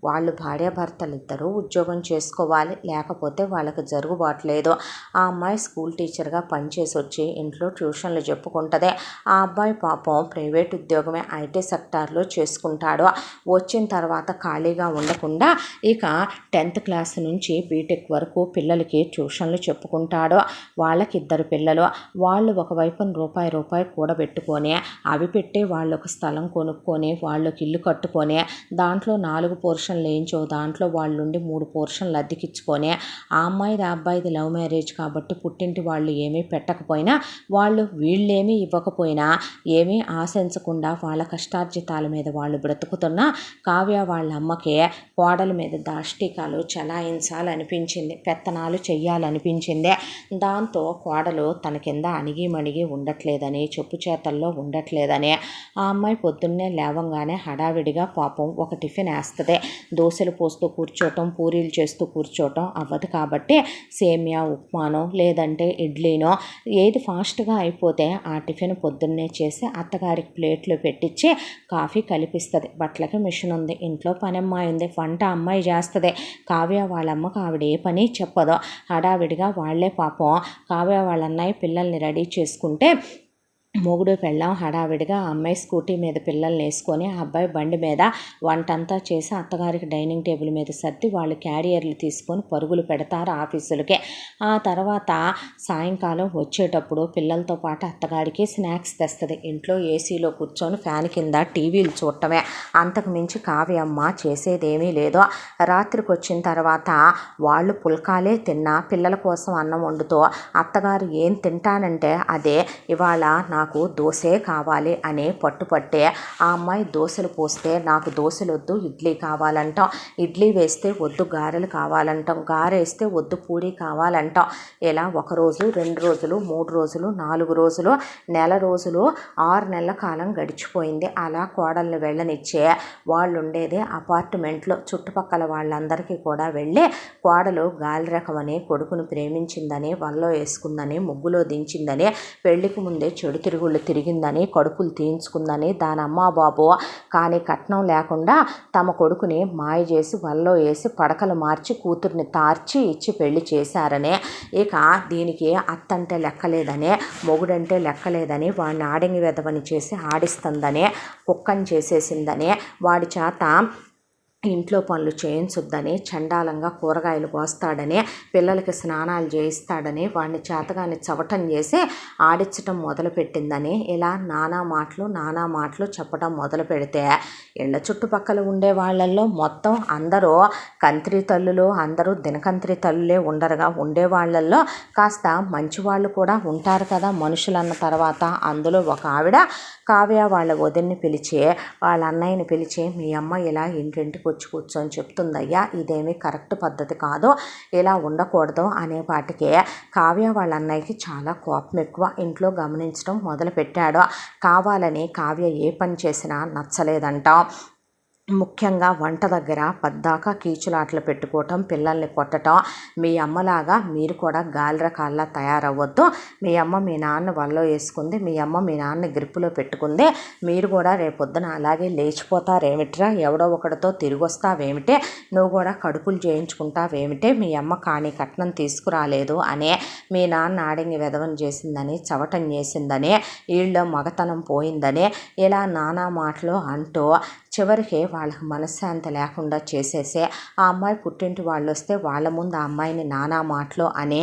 వాళ్ళు భార్యాభర్తలు ఇద్దరూ ఉద్యోగం చేసుకోవాలి, లేకపోతే వాళ్ళకి జరుగుబాట్లేదు. ఆ అమ్మాయి స్కూల్ టీచర్గా పనిచేసి వచ్చి ఇంట్లో ట్యూషన్లు చెప్పుకుంటుంది. ఆ అబ్బాయి పాపం ప్రైవేట్ ఉద్యోగమే ఐటీ సెక్టార్లో చేసుకుంటాడు. వచ్చిన తర్వాత ఖాళీగా ఉండకుండా ఇక 10th క్లాస్ నుంచి బీటెక్ వరకు పిల్లలకి ట్యూషన్లు చెప్పుకుంటాడు. వాళ్ళకి 2 పిల్లలు. వాళ్ళు ఒకవైపున రూపాయి కూడబెట్టుకొని అవి పెట్టి వాళ్ళు ఒక స్థలం కొనుక్కొని వాళ్ళకి ఇల్లు కట్టుకొని దాంట్లో 4 పోర్షన్లు వేయించో దాంట్లో వాళ్ళుండి 3 పోర్షన్లు అద్దెకిచ్చుకొని, ఆ అమ్మాయిది ఆ అబ్బాయిది లవ్ మ్యారేజ్ కాబట్టి పుట్టింటి వాళ్ళు ఏమీ పెట్టకపోయినా వాళ్ళు వీళ్ళేమీ ఇవ్వకపోయినా ఏమీ ఆశించకుండా వాళ్ళ కష్టార్జితాల మీద వాళ్ళు బ్రతుకుతున్నా కావ్య వాళ్ళ అమ్మకి కోడల మీద దాష్టికాలు చెలాయించాలనిపించింది, పెత్తనాలు చెయ్యాలనిపించింది. దాంతో కోడలు తన కింద కింద అణిగి ఉండట్లేదని, చెప్పు చేతల్లో ఉండట్లేదని ఆ అమ్మాయి పొద్దున్నే లేవంగానే హడావిడిగా పాపం ఒక టిఫిన్ వేస్తుంది. దోశలు పోస్తూ కూర్చోవటం, పూరీలు చేస్తూ కూర్చోవటం అవ్వదు కాబట్టి సేమియా ఉప్మానో లేదంటే ఇడ్లీనో ఏది ఫాస్ట్గా అయిపోతే ఆ టిఫిన్ పొద్దున్నే చేసి అత్తగారికి ప్లేట్లో పెట్టించి కాఫీ కలిపిస్తుంది. బట్టలకి మిషన్ ఉంది, ఇంట్లో పనమ్మాయి ఉంది, వంట అమ్మాయి చేస్తుంది. కావ్య వాళ్ళమ్మకి ఆవిడ ఏ పని చెప్పదు. హడావిడిగా వాళ్లే పాపం కావ్య వాళ్ళ అన్నయ్య పిల్లల్ని రెడీ చేసుకుంటే మొగుడు పెళ్ళాం హడావిడిగా ఆ అమ్మాయి స్కూటీ మీద పిల్లల్ని వేసుకొని ఆ అబ్బాయి బండి మీద వంటంతా చేసి అత్తగారికి డైనింగ్ టేబుల్ మీద సర్ది వాళ్ళు క్యారియర్లు తీసుకొని పరుగులు పెడతారు ఆఫీసులకే. ఆ తర్వాత సాయంకాలం వచ్చేటప్పుడు పిల్లలతో పాటు అత్తగారికి స్నాక్స్ తెస్తుంది. ఇంట్లో ఏసీలో కూర్చొని ఫ్యాన్ కింద టీవీలు చూడటమే, అంతకు మించి కావ్యమ్మ చేసేదేమీ లేదు. రాత్రికి వచ్చిన తర్వాత వాళ్ళు పుల్కాలే తిన్నా పిల్లల కోసం అన్నం వండుతూ అత్తగారు ఏం తింటానంటే అదే ఇవాళ నాకు దోశే కావాలి అని పట్టుపట్టే ఆ అమ్మాయి దోశలు పోస్తే నాకు దోశలు వద్దు ఇడ్లీ కావాలంటాం, ఇడ్లీ వేస్తే వద్దు గారెలు కావాలంటాం, గారె వేస్తే వద్దు పూరి కావాలంటాం. ఇలా 1 రోజు 2 రోజులు 3 రోజులు 4 రోజులు నెల రోజులు 6 నెలల కాలం గడిచిపోయింది. అలా కోడల్ని వెళ్ళనిచ్చే వాళ్ళు ఉండేది అపార్ట్మెంట్లో. చుట్టుపక్కల వాళ్ళందరికీ కూడా వెళ్ళి కోడలు గాలి రకమని కొడుకును ప్రేమించిందని, వల్లో వేసుకుందని, ముగ్గులో దించిందని, పెళ్లికి ముందే చెడు తిరుగుళ్ళు తిరిగిందని, కడుపులు తీయించుకుందని, దాని అమ్మా బాబు కానీ కట్నం లేకుండా తమ కొడుకుని మాయ చేసి వల్లో వేసి పడకలు మార్చి కూతుర్ని తార్చి ఇచ్చి పెళ్లి చేశారని, ఇక దీనికి అత్తంటే లెక్కలేదని, మొగుడంటే లెక్కలేదని, వాడిని ఆడింగి వెదవని చేసి ఆడిస్తుందని, కుక్కని చేసేసిందని, వాడి చేత ఇంట్లో పనులు చేయించొద్దని, చండాలంగా కూరగాయలు కోస్తాడని, పిల్లలకి స్నానాలు చేయిస్తాడని, వాడిని చేతగాని చవటం చేసి ఆడించటం మొదలుపెట్టిందని, ఇలా నానా మాటలు చెప్పడం మొదలు పెడితే ఇళ్ళ చుట్టుపక్కల ఉండే వాళ్ళల్లో మొత్తం అందరూ కంత్రి తల్లులు, అందరూ దినకంత్రి తల్లులే ఉండరుగా. ఉండే వాళ్ళల్లో కాస్త మంచివాళ్ళు కూడా ఉంటారు కదా మనుషులన్న తర్వాత. అందులో ఒక ఆవిడ కావ్య వాళ్ళ వదిన్ని పిలిచి వాళ్ళ అన్నయ్యని పిలిచి మీ అమ్మ ఇలా ఇంటింటికి వచ్చి కూర్చొని చెప్తుందయ్యా, ఇదేమీ కరెక్ట్ పద్ధతి కాదు, ఇలా ఉండకూడదు అనేపాటికి కావ్య వాళ్ళ అన్నయ్యకి చాలా కోపం ఎక్కువ. ఇంట్లో గమనించడం మొదలుపెట్టాడు. కావాలని కావ్య ఏ పని చేసినా నచ్చలేదంటాం. ముఖ్యంగా వంట దగ్గర పద్దాకా కీచులాటలు పెట్టుకోవటం, పిల్లల్ని కొట్టడం. మీ అమ్మలాగా మీరు కూడా గాలి రకాల్లా తయారవ్వద్దు. మీ అమ్మ మీ నాన్న వల్లో వేసుకుంది, మీ అమ్మ మీ నాన్న గ్రిప్పులో పెట్టుకుంది, మీరు కూడా రేపొద్దున అలాగే లేచిపోతారేమిట్రా, ఎవడో ఒకటితో తిరిగి వస్తావేమిటే, నువ్వు కూడా కడుపులు చేయించుకుంటావేమిటే, మీ అమ్మ కానీ కట్నం తీసుకురాలేదు అనే, మీ నాన్న ఆడింగి వెధవని చేసిందని, చవటం చేసిందని, వీళ్ళలో మగతనం పోయిందని, ఇలా నానా మాటలు అంటూ చివరికి వాళ్ళకి మనశ్శాంతి లేకుండా చేసేసి ఆ అమ్మాయి పుట్టింటి వాళ్ళు వస్తే వాళ్ళ ముందు ఆ అమ్మాయిని నానా మాటలు అని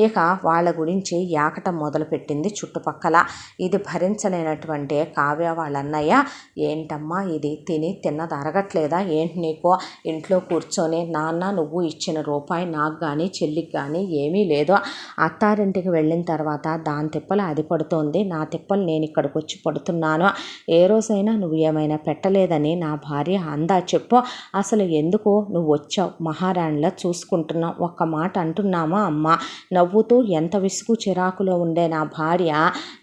ఇక వాళ్ళ గురించి యాకటం మొదలుపెట్టింది చుట్టుపక్కల. ఇది భరించలేనటువంటి కావ్య వాళ్ళ అన్నయ్య, ఏంటమ్మా ఇది తిన్నది అరగట్లేదా ఏంటి నీకు, ఇంట్లో కూర్చొని నాన్న నువ్వు ఇచ్చిన రూపాయి నాకు కానీ చెల్లికి కానీ ఏమీ లేదు, అత్తారింటికి వెళ్ళిన తర్వాత దాని తిప్పలు అది పడుతోంది, నా తిప్పలు నేను ఇక్కడికి వచ్చి పడుతున్నాను, ఏ రోజైనా నువ్వు ఏమైనా పెట్టలేదని నా భార్య అందా చెప్పు, అసలు ఎందుకు నువ్వు వచ్చావు, మహారాణిలా చూసుకుంటున్నావు, ఒక్క మాట అంటున్నామా అమ్మ, నవ్వుతూ ఎంత విసుగు చిరాకులో ఉండే నా భార్య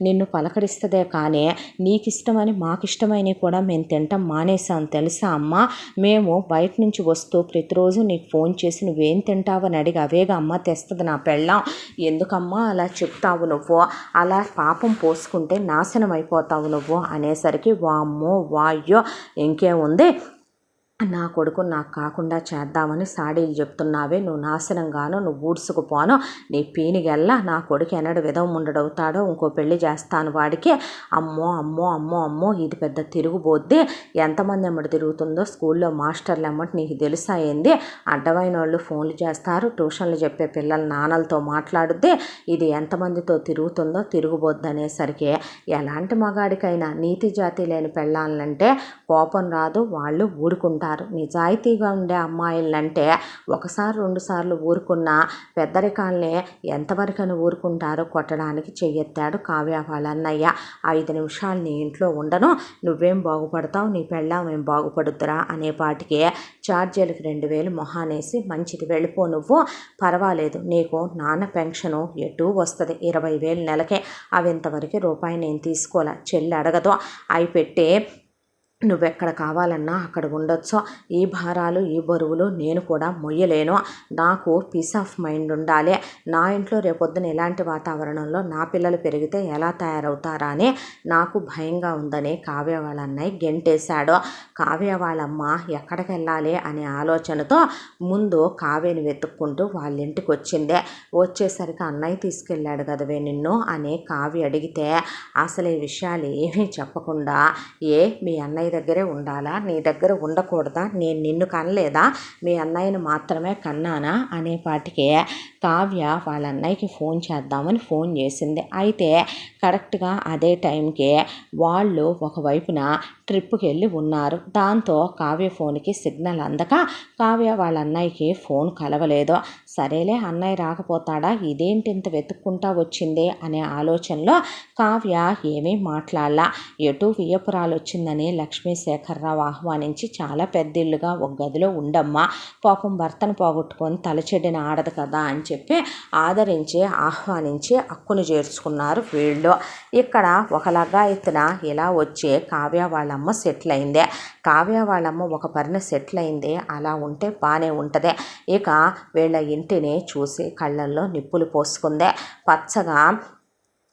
నిన్ను పలకరిస్తుందే కానీ నీకిష్టమని మాకిష్టమని కూడా మేము తింటాం మానేసాం తెలుసా అమ్మ, మేము బయట నుంచి వస్తూ ప్రతిరోజు నీకు ఫోన్ చేసి నువ్వేం తింటావని అడిగి అవేగా అమ్మ తెస్తుంది నా పెళ్ళాం, ఎందుకమ్మా అలా చెప్తావు నువ్వు, అలా పాపం పోసుకుంటే నాశనం అయిపోతావు నువ్వు అనేసరికి వామ్మో వాయ్యో ఇంకేముంది, నా కొడుకు నాకు కాకుండా చేద్దామని సాడీలు చెప్తున్నావే, నువ్వు నాశనంగాను నువ్వు ఊడ్చుకుపోను, నీ పీనిగెల్లా నా కొడుకు ఎన్నడు విధం ఉండడవుతాడో, ఇంకో పెళ్లి చేస్తాను వాడికి, అమ్మో అమ్మో అమ్మో అమ్మో ఇది పెద్ద తిరుగుబోద్ది, ఎంతమంది ఎమ్మటి తిరుగుతుందో స్కూల్లో మాస్టర్లు ఎమ్మటి నీకు తెలుసా ఏంది, అడ్డమైన వాళ్ళు ఫోన్లు చేస్తారు, ట్యూషన్లు చెప్పే పిల్లల నాన్నలతో మాట్లాడుద్ది, ఇది ఎంతమందితో తిరుగుతుందో తిరుగుబోద్ది అనేసరికి ఎలాంటి మగాడికైనా నీతి జాతి లేని పెళ్ళాలంటే కోపం రాదు, వాళ్ళు ఊరుకుంటారు. ఊరుకుంటారు. నిజాయితీగా ఉండే అమ్మాయిలంటే ఒకసారి 2 సార్లు ఊరుకున్న పెద్దరికాల్ని ఎంతవరకని ఊరుకుంటారో కొట్టడానికి చెయ్యెత్తాడు కావ్య వాళ్ళ అన్నయ్య. 5 నిమిషాలు నీ ఇంట్లో ఉండను, నువ్వేం బాగుపడతావు, నీ పెళ్ళాం ఏం బాగుపడుద్దురా అనేపాటికి ఛార్జీలకు 2000 మొహానేసి మంచిది వెళ్ళిపో, నువ్వు పర్వాలేదు, నీకు నాన్న పెన్షను ఎటూ వస్తుంది, 20,000 నెలకే, అవి ఇంతవరకు రూపాయి నేను తీసుకోలే, చెల్లి అడగదు, అవి పెట్టి నువ్వెక్కడ కావాలన్నా అక్కడ ఉండొచ్చు. ఈ భారాలు ఈ బరువులు నేను కూడా మొయ్యలేను. నాకు పీస్ ఆఫ్ మైండ్ ఉండాలి. నా ఇంట్లో రేపొద్దున ఇలాంటి వాతావరణంలో నా పిల్లలు పెరిగితే ఎలా తయారవుతారా అని నాకు భయంగా ఉందని కావ్య వాళ్ళ అన్నయ్య గెంటేశాడు. కావ్య వాళ్ళమ్మ ఎక్కడికి వెళ్ళాలి అనే ఆలోచనతో ముందు కావ్యని వెతుక్కుంటూ వాళ్ళ ఇంటికి వచ్చిందే. వచ్చేసరికి అన్నయ్య తీసుకెళ్ళాడు కదవే నిన్ను అని కావ్య అడిగితే అసలు ఈ విషయాలు ఏమీ చెప్పకుండా, మీ అన్నయ్య దగ్గరే ఉండాలా, నీ దగ్గర ఉండకూడదా, నేను నిన్ను కనలేదా, మీ అన్నయ్యను మాత్రమే కన్నానా అనేపాటికే కావ్య వాళ్ళ అన్నయ్యకి ఫోన్ చేద్దామని ఫోన్ చేసింది. అయితే కరెక్ట్గా అదే టైంకి వాళ్ళు ఒకవైపున ట్రిప్కి వెళ్ళి ఉన్నారు. దాంతో కావ్య ఫోన్కి సిగ్నల్ అందక కావ్య వాళ్ళ అన్నయ్యకి ఫోన్ కలవలేదు. సరేలే అన్నయ్య రాకపోతాడా, ఇదేంటి ఇంత వెతుక్కుంటా వచ్చిందే అనే ఆలోచనలో కావ్య ఏమీ మాట్లాడలా. ఎటు వియ్యపురాలు వచ్చిందని లక్ష్మీశేఖరరావు ఆహ్వానించి చాలా పెద్ద ఇల్లుగా ఒక గదిలో ఉండమ్మా, పాపం భర్తను పోగొట్టుకొని తలచెడ్డిన ఆడదు కదా అని చెప్పి ఆదరించి ఆహ్వానించి అక్కును చేర్చుకున్నారు వీళ్ళు. ఇక్కడ ఒక లగాయత్తున ఇలా వచ్చి కావ్య వాళ్ళమ్మ సెటిల్ అయిందే. కావ్య వాళ్ళమ్మ ఒక పరిన సెటిల్ అయింది. అలా ఉంటే బాగానే ఉంటుంది. ఇక వీళ్ళ ఇంటిని చూసి కళ్ళల్లో నిప్పులు పోసుకుందే. పచ్చగా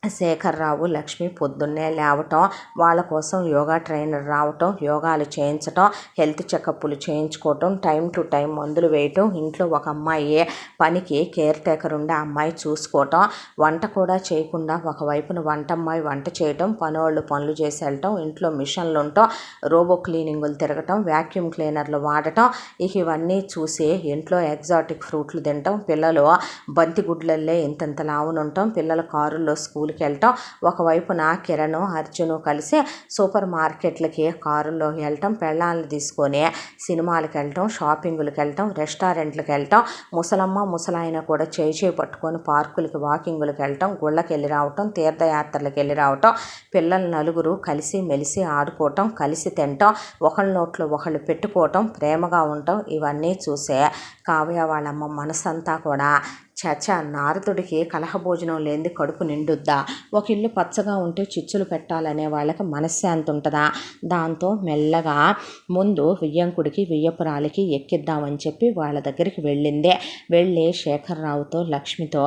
శేఖర్రావు లక్ష్మి పొద్దున్నే లేవటం, వాళ్ళ కోసం యోగా ట్రైనర్ రావటం, యోగాలు చేయించటం, హెల్త్ చెకప్లు చేయించుకోవటం, టైం టు టైం మందులు వేయటం, ఇంట్లో ఒక అమ్మాయి పనికి కేర్ టేకర్ ఉండే అమ్మాయి చూసుకోవటం, వంట కూడా చేయకుండా ఒకవైపున వంటమ్మాయి వంట చేయటం, పనోళ్ళు పనులు చేసి వెళ్ళటం, ఇంట్లో మిషన్లు ఉండటం, రోబో క్లీనింగులు తిరగటం, వ్యాక్యూమ్ క్లీనర్లు వాడటం, ఇవన్నీ చూసి ఇంట్లో ఎగ్జాటిక్ ఫ్రూట్లు తినటం, పిల్లలు బంతి గుడ్లల్లే ఇంతంత లావునుంటాం, పిల్లల కారుల్లో స్కూల్కి వెళ్ళటం, ఒకవైపున కిరణ్ అర్జును కలిసి సూపర్ మార్కెట్లకి కారుల్లో వెళ్ళటం, పెళ్ళాలను తీసుకొని సినిమాలకు వెళ్ళటం, షాపింగులకు వెళ్ళటం, రెస్టారెంట్లకు వెళ్ళటం, ముసలమ్మ ముసలాయన కూడా చేయి పట్టుకొని పార్కులకి వాకింగులకు వెళ్ళటం, గుళ్ళకి వెళ్ళి రావటం, తీర్థయాత్రలకు వెళ్ళి రావటం, పిల్లలు నలుగురు కలిసి మెలిసి ఆడుకోవటం, కలిసి తినటం, ఒకళ్ళ నోట్లో ఒకళ్ళు పెట్టుకోవటం, ప్రేమగా ఉండటం, ఇవన్నీ చూసే కావ్య వాళ్ళమ్మ మనసంతా కూడా చచా నారదుడికి కలహభోజనం లేనిది కడుపు నిండుద్దా, ఒక ఇల్లు పచ్చగా ఉంటే చిచ్చులు పెట్టాలనే వాళ్ళకి మనశ్శాంతి ఉంటుందా. దాంతో మెల్లగా ముందు వియ్యంకుడికి వియ్యపురాలకి ఎక్కిద్దామని చెప్పి వాళ్ళ దగ్గరికి వెళ్ళిందే. వెళ్ళి శేఖర్రావుతో లక్ష్మితో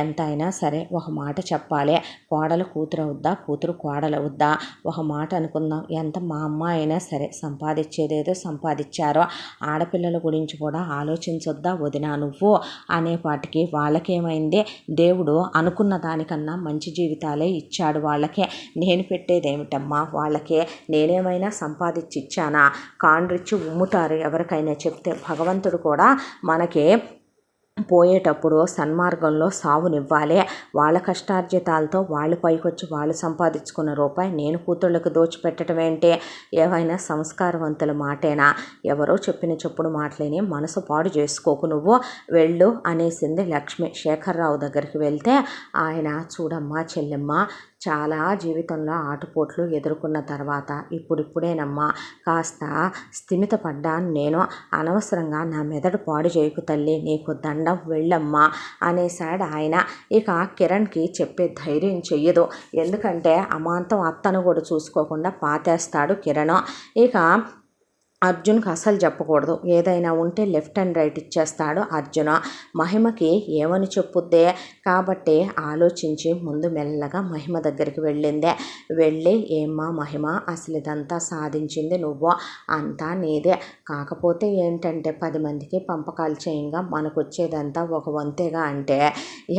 ఎంతైనా సరే ఒక మాట చెప్పాలి, కోడలు కూతురు అవుద్దా, కూతురు కోడలు అవుద్దా, ఒక మాట అనుకుందాం, ఎంత మా అమ్మ అయినా సరే సంపాదించేదేదో సంపాదించారో, ఆడపిల్లల గురించి కూడా ఆలోచించొద్దా వదినా నువ్వు అనేపాటికి వాళ్ళకేమైంది, దేవుడు అనుకున్న దానికన్నా మంచి జీవితాలే ఇచ్చాడు వాళ్ళకే, నేను పెట్టేదేమిటమ్మా వాళ్ళకే, నేనేమైనా సంపాదించి ఇచ్చానా, కాండ్రిచ్చి ఉమ్ముతారు ఎవరికైనా చెప్తే. భగవంతుడు కూడా మనకి పోయేటప్పుడు సన్మార్గంలో సావునివ్వాలి. వాళ్ళ కష్టార్జితాలతో వాళ్ళు పైకొచ్చి వాళ్ళు సంపాదించుకున్న రూపాయి నేను కూతుళ్ళకి దోచిపెట్టడం ఏంటి, ఏవైనా సంస్కారవంతుల మాటేనా, ఎవరో చెప్పిన చెప్పుడు మాటలేని మనసు పాడు చేసుకోకు, నువ్వు వెళ్ళు అనేసింది లక్ష్మి. శేఖర్రావు దగ్గరికి వెళ్తే ఆయన చూడమ్మా చెల్లెమ్మ, చాలా జీవితంలో ఆటుపోట్లు ఎదుర్కొన్న తర్వాత ఇప్పుడిప్పుడేనమ్మా కాస్త స్థిమితపడ్డాను నేను, అనవసరంగా నా మెదడు పాడు చేయకు తల్లి, నీకు దండం వెళ్ళమ్మా అనేసాడు ఆయన. ఇక కిరణ్కి చెప్పే ధైర్యం చెయ్యదు, ఎందుకంటే అమాంతం అత్తను కూడా చూసుకోకుండా పాతేస్తాడు కిరణ్. ఇక అర్జున్కి అసలు చెప్పకూడదు, ఏదైనా ఉంటే లెఫ్ట్ అండ్ రైట్ ఇచ్చేస్తాడు అర్జున. మహిమకి ఏమని చెప్పుద్దే కాబట్టి ఆలోచించి ముందు మెల్లగా మహిమ దగ్గరికి వెళ్ళిందే. వెళ్ళి ఏమ్మా మహిమ, అసలు ఇదంతా సాధించింది నువ్వు, అంతా నీదే, కాకపోతే ఏంటంటే 10 మందికి పంపకాలు చేయంగా మనకు వచ్చేదంతా ఒక వంతేగా అంటే,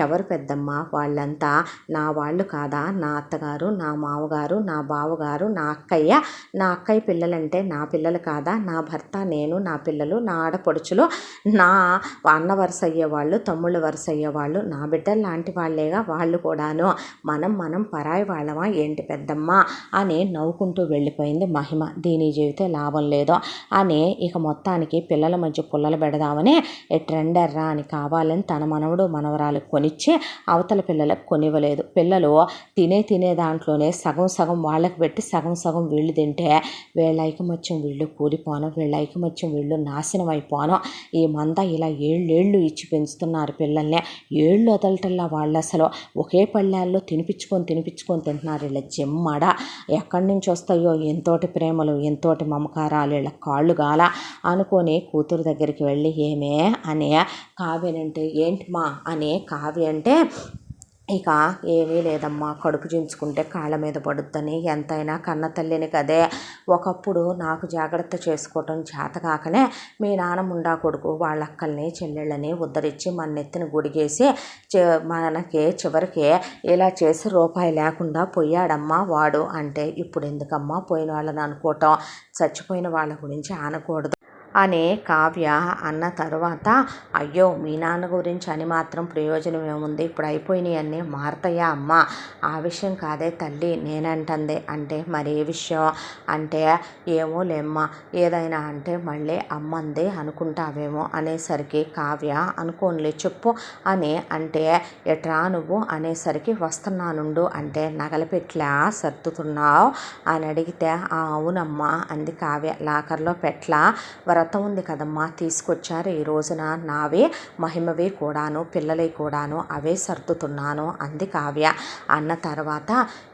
ఎవరు పెద్దమ్మ వాళ్ళంతా నా వాళ్ళు కాదా, నా అత్తగారు, నా మామగారు, నా బావగారు, నా అక్కయ్య పిల్లలంటే నా పిల్లలు కాదా, కదా, నా భర్త, నేను, నా పిల్లలు, నా ఆడపడుచులు, నా అన్న వరుస అయ్యేవాళ్ళు, తమ్ముళ్ళ వరుస అయ్యేవాళ్ళు నా బిడ్డలు లాంటి వాళ్ళేగా వాళ్ళు కూడాను. మనం పరాయి వాళ్ళమా ఏంటి పెద్దమ్మ అని నవ్వుకుంటూ వెళ్ళిపోయింది మహిమ. దీని జీవితం లాభం లేదో అని ఇక మొత్తానికి పిల్లల మధ్య పుల్లలు పెడదామని ట్రెండర్రా అని కావాలని తన మనవడు మనవరాలకు కొనిచ్చి అవతల పిల్లలకు కొనివ్వలేదు. పిల్లలు తినే దాంట్లోనే సగం సగం వాళ్ళకి పెట్టి సగం సగం వీళ్ళు తింటే వీళ్ళ ఐకమత్యం వీళ్ళు కూలిపోను, వీళ్ళ ఐకమత్యం వీళ్ళు నాశనం అయిపోను. ఈ మంద ఇలా ఏళ్ళేళ్ళు ఇచ్చి పెంచుతున్నారు పిల్లల్ని. ఏళ్ళు వదలటల్లా వాళ్ళు అసలు ఒకే పళ్ళాల్లో తినిపించుకొని తింటున్నారు. వీళ్ళ జమ్మడ ఎక్కడి నుంచి వస్తాయో ఎంతోటి ప్రేమలు, ఎంతోటి మమకారాలు, వీళ్ళ కాళ్ళు గాల అనుకొని కూతురు దగ్గరికి వెళ్ళి ఏమే అని కావ్యనంటే ఏంటి మా అని కావ్య అంటే ఇక ఏమీ లేదమ్మా, కడుపు చించుకుంటే కాళ్ళ మీద పడుద్దని ఎంతైనా కన్న తల్లిని కదే. ఒకప్పుడు నాకు జాగ్రత్త చేసుకోవటం చేతకాకనే మీ నాన్నముండా కొడుకు వాళ్ళ అక్కల్ని చెల్లెళ్ళని ఉద్ధరించి మన నెత్తిన గుడిగేసి మనకి చివరికి ఇలా చేసి రూపాయి లేకుండా పోయాడమ్మా వాడు. అంటే ఇప్పుడు ఎందుకమ్మా పోయిన వాళ్ళని అనుకోవటం, చచ్చిపోయిన వాళ్ళ గురించి అనకూడదు అని కావ్య అన్న తరువాత అయ్యో మీ నాన్న గురించి అని మాత్రం ప్రయోజనం ఏముంది, ఇప్పుడు అయిపోయినాయి అన్నీ మారతాయా అమ్మ, ఆ విషయం కాదే తల్లి నేనంటుంది. అంటే మరి ఏ విషయం అంటే ఏమో లేమ్మా, ఏదైనా అంటే మళ్ళీ అమ్మంది అనుకుంటావేమో అనేసరికి కావ్య అనుకోనిలే చెప్పు అని అంటే ఎట్రా నువ్వు అనేసరికి వస్తున్నానుండు అంటే నగలు పెట్లా సర్దుతున్నావు అని అడిగితే అవునమ్మా అంది కావ్య. లాకర్లో పెట్లా వ్రతం ఉంది కదమ్మా తీసుకొచ్చారు ఈ రోజున, నావే మహిమవే కూడాను పిల్లలే కూడాను అవే సర్దుతున్నాను అంది కావ్య. అన్న తర్వాత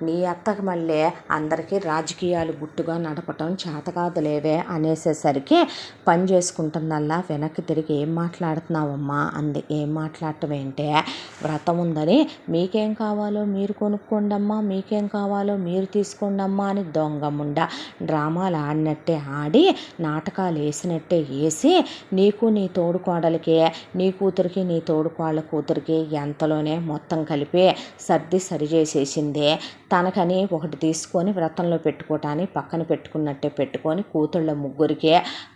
నీ అత్తకు మళ్ళీ అందరికీ రాజకీయాలు గుట్టుగా నడపటం చేతకాదులేవే అనేసేసరికి పని చేసుకుంటుందల్లా వెనక్కి తిరిగి ఏం మాట్లాడుతున్నావమ్మా అంది. ఏం మాట్లాడటం ఏంటే, వ్రతం ఉందని మీకేం కావాలో మీరు కొనుక్కోండమ్మా, మీకేం కావాలో మీరు తీసుకోండమ్మా అని దొంగముండ డ్రామాలు ఆడినట్టే ఆడి నాటకాలు వేసినట్టే వేసి నీకు నీ తోడుకోడలికి, నీ కూతురికి నీ తోడుకోళ్ళ కూతురికి ఎంతలోనే మొత్తం కలిపి సరి చేసేసింది. తనకని ఒకటి తీసుకొని వ్రతంలో పెట్టుకోవటాన్ని పక్కన పెట్టుకున్నట్టే పెట్టుకొని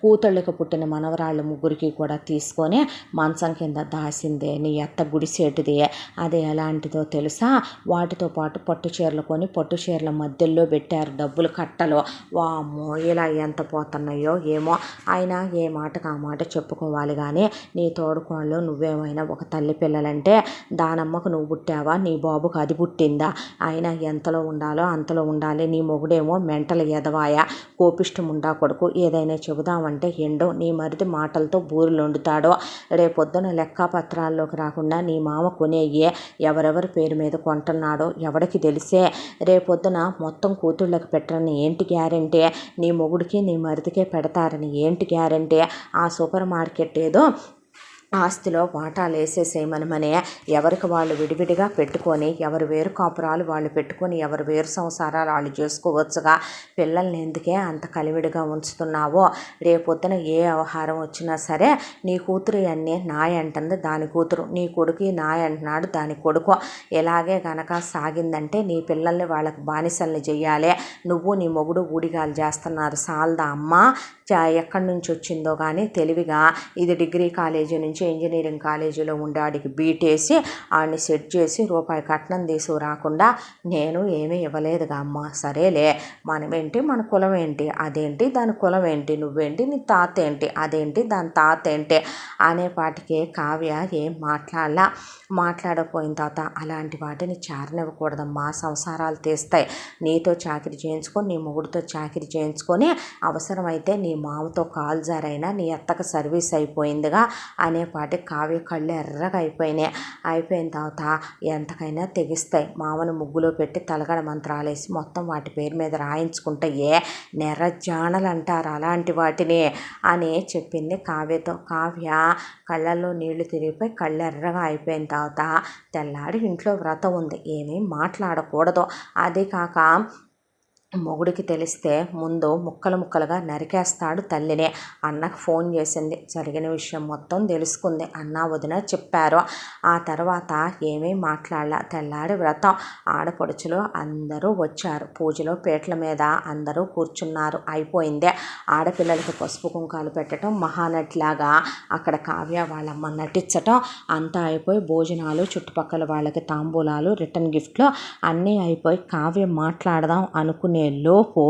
కూతుళ్ళకి పుట్టిన మనవరాళ్ళ ముగ్గురికి కూడా తీసుకొని మంచం కింద దాసిందే నీ అత్త గుడిసేటిది. అది ఎలాంటిదో తెలుసా, వాటితో పాటు పట్టు చీరలు కొని పట్టు చీరల మధ్యలో పెట్టారు డబ్బులు కట్టలు. వామ్మో ఇలా ఎంత పోతున్నాయో ఏమో. అయినా ఏ మాటకు ఆ మాట చెప్పుకోవాలి కానీ నీ తోడుకోళ్ళు నువ్వేమైనా ఒక తల్లి పిల్లలంటే దానమ్మకు నువ్వు పుట్టావా, నీ బాబుకు అది పుట్టిందా, అయినా ఎంతలో ఉండాలో అంతలో ఉండాలి. నీ మొగుడేమో మెంటల్ ఎదవాయ కోపిష్టం ఉండా కొడుకు, ఏదైనా చెబుదామంటే ఎండో నీ మరిది మాటలతో బూరులు వండుతాడో. రేపొద్దున లెక్కపత్రాల్లోకి రాకుండా నీ మామ కొనేయే ఎవరెవరి పేరు మీద కొంటున్నాడో ఎవడికి తెలిసే. రేపొద్దున మొత్తం కూతుళ్ళకి పెట్టరని ఏంటి గ్యారెంటీ, నీ మొగుడికి నీ మరిదికే పెడతారని ఏంటి గ్యారెంటీ. ఆ సూపర్ మార్కెట్ ఏదో ఆస్తిలో వాటాలు వేసేసేయమనమనే ఎవరికి వాళ్ళు విడివిడిగా పెట్టుకొని ఎవరు వేరు కాపురాలు వాళ్ళు పెట్టుకొని ఎవరు వేరు సంసారాలు వాళ్ళు చేసుకోవచ్చుగా. పిల్లల్ని ఎందుకే అంత కలివిడిగా ఉంచుతున్నావో. రేపొద్దున ఏ వ్యవహారం వచ్చినా సరే నీ కూతురు అన్నీ నాయ అంటుంది దాని కూతురు, నీ కొడుకు నాయ అంటున్నాడు దాని కొడుకు. ఇలాగే గనక సాగిందంటే నీ పిల్లల్ని వాళ్ళకి బానిసల్ని చెయ్యాలి. నువ్వు నీ మొగుడు ఊడిగాలు చేస్తున్నారు సాల్దా అమ్మ. ఎక్కడి నుంచి వచ్చిందో కానీ తెలివిగా ఇది డిగ్రీ కాలేజీ నుంచి ఇంజనీరింగ్ కాలేజీలో ఉండే ఆడికి బీటేసి ఆడిని సెట్ చేసి రూపాయి కట్నం తీసుకురాకుండా నేను ఏమీ ఇవ్వలేదుగా అమ్మ. సరేలే మనమేంటి మన కులం ఏంటి, అదేంటి దాని కులం ఏంటి, నువ్వేంటి నీ తాత ఏంటి, అదేంటి దాని తాత ఏంటి అనేపాటికి కావ్య ఏం మాట్లాడకపోయిన తర్వాత అలాంటి వాటిని చారనివ్వకూడదమ్మా, సంసారాలు తీస్తాయి. నీతో చాకిరి చేయించుకొని నీ మొగుడితో చాకిరి చేయించుకొని అవసరమైతే నీ మామతో కాలు జారైనా నీ అత్తకు సర్వీస్ అయిపోయిందిగా అనేపాటి కావ్య కళ్ళు ఎర్రగా అయిపోయిన తర్వాత ఎంతకైనా తెగిస్తాయి. మామను ముగ్గులో పెట్టి తలగడ మంత్రాలేసి మొత్తం వాటి పేరు మీద రాయించుకుంటే నెర్రజానలు అంటారు అలాంటి వాటిని అని చెప్పింది కావ్యతో. కావ్య కళ్ళల్లో నీళ్లు తిరిగిపోయి కళ్ళు ఎర్రగా అయిపోయిన తర్వాత తెల్లాడి ఇంట్లో వ్రతం ఉంది, ఏమీ మాట్లాడకూడదు. అదే కాక మొగుడికి తెలిస్తే ముందు ముక్కలు ముక్కలుగా నరికేస్తాడు తల్లిని. అన్నకు ఫోన్ చేసింది. జరిగిన విషయం మొత్తం తెలుసుకుంది. అన్న వదిన చెప్పారు. ఆ తర్వాత ఏమీ మాట్లాడలా. తెల్లారి వ్రతం. ఆడపడుచులు అందరూ వచ్చారు. పూజలో పీటల మీద అందరూ కూర్చున్నారు. అయిపోయిందే. ఆడపిల్లలకి పసుపు కుంకాలు పెట్టడం, మహానటిలాగా అక్కడ కావ్య వాళ్ళమ్మ నటించటం అంతా అయిపోయి భోజనాలు, చుట్టుపక్కల వాళ్ళకి తాంబూలాలు, రిటర్న్ గిఫ్ట్లు అన్నీ అయిపోయి కావ్య మాట్లాడదాం అనుకునే లోపు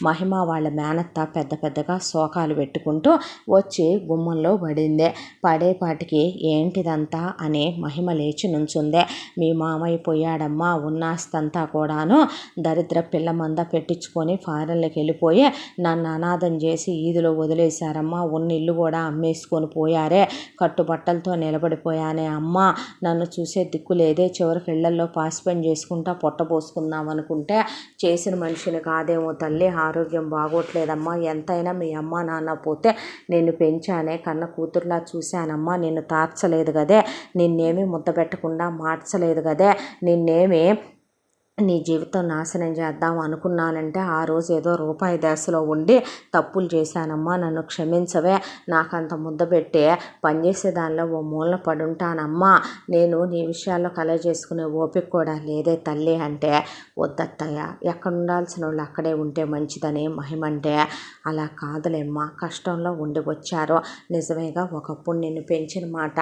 మహిమ వాళ్ళ మేనత్త పెద్ద పెద్దగా శోకాలు పెట్టుకుంటూ వచ్చి గుమ్మంలో పడింది. పడేపాటికి ఏంటిదంతా అని మహిమ లేచి నుంచుందే. మీ మామయ్య పోయాడమ్మా, ఉన్నాస్తంతా కూడాను దరిద్ర పిల్ల మంద పెట్టించుకొని ఫారెన్లకి వెళ్ళిపోయి నన్ను అనాథం చేసి ఈదులో వదిలేశారమ్మా. ఉన్న ఇల్లు కూడా అమ్మేసుకొని పోయారే. కట్టుబట్టలతో నిలబడిపోయానే అమ్మా. నన్ను చూసే దిక్కు లేదే. చివరికి ఇళ్లల్లో పాసిపని చేసుకుంటా పొట్టపోసుకుందాం అనుకుంటే చేసిన మనిషిని కాదేమో తల్లి. ఆరోగ్యం బాగోట్లేదమ్మా. ఎంతైనా మీ అమ్మ నాన్న పోతే నిన్ను పెంచానే, కన్న కూతురులా చూశానమ్మా. నిన్ను తార్చలేదు కదే. నిన్నేమీ ముద్ద పెట్టకుండా మార్చలేదు కదే. నిన్నేమి నీ జీవితం నాశనం చేద్దాం అనుకున్నానంటే ఆ రోజు ఏదో రూపాయి దశలో ఉండి తప్పులు చేశానమ్మా. నన్ను క్షమించవే. నాకంత ముద్ద పెట్టి పనిచేసే దానిలో ఓ మూలన పడుంటానమ్మా. నేను నీ విషయాల్లో కలగ చేసుకునే ఓపిక కూడా లేదే తల్లి అంటే, వద్దత్తయ్య, ఎక్కడ ఉండాల్సిన వాళ్ళు అక్కడే ఉంటే మంచిదని మహిమంటే, అలా కాదులేమ్మా, కష్టంలో ఉండి వచ్చారు. నిజమేగా, ఒకప్పుడు నిన్ను పెంచిన మాట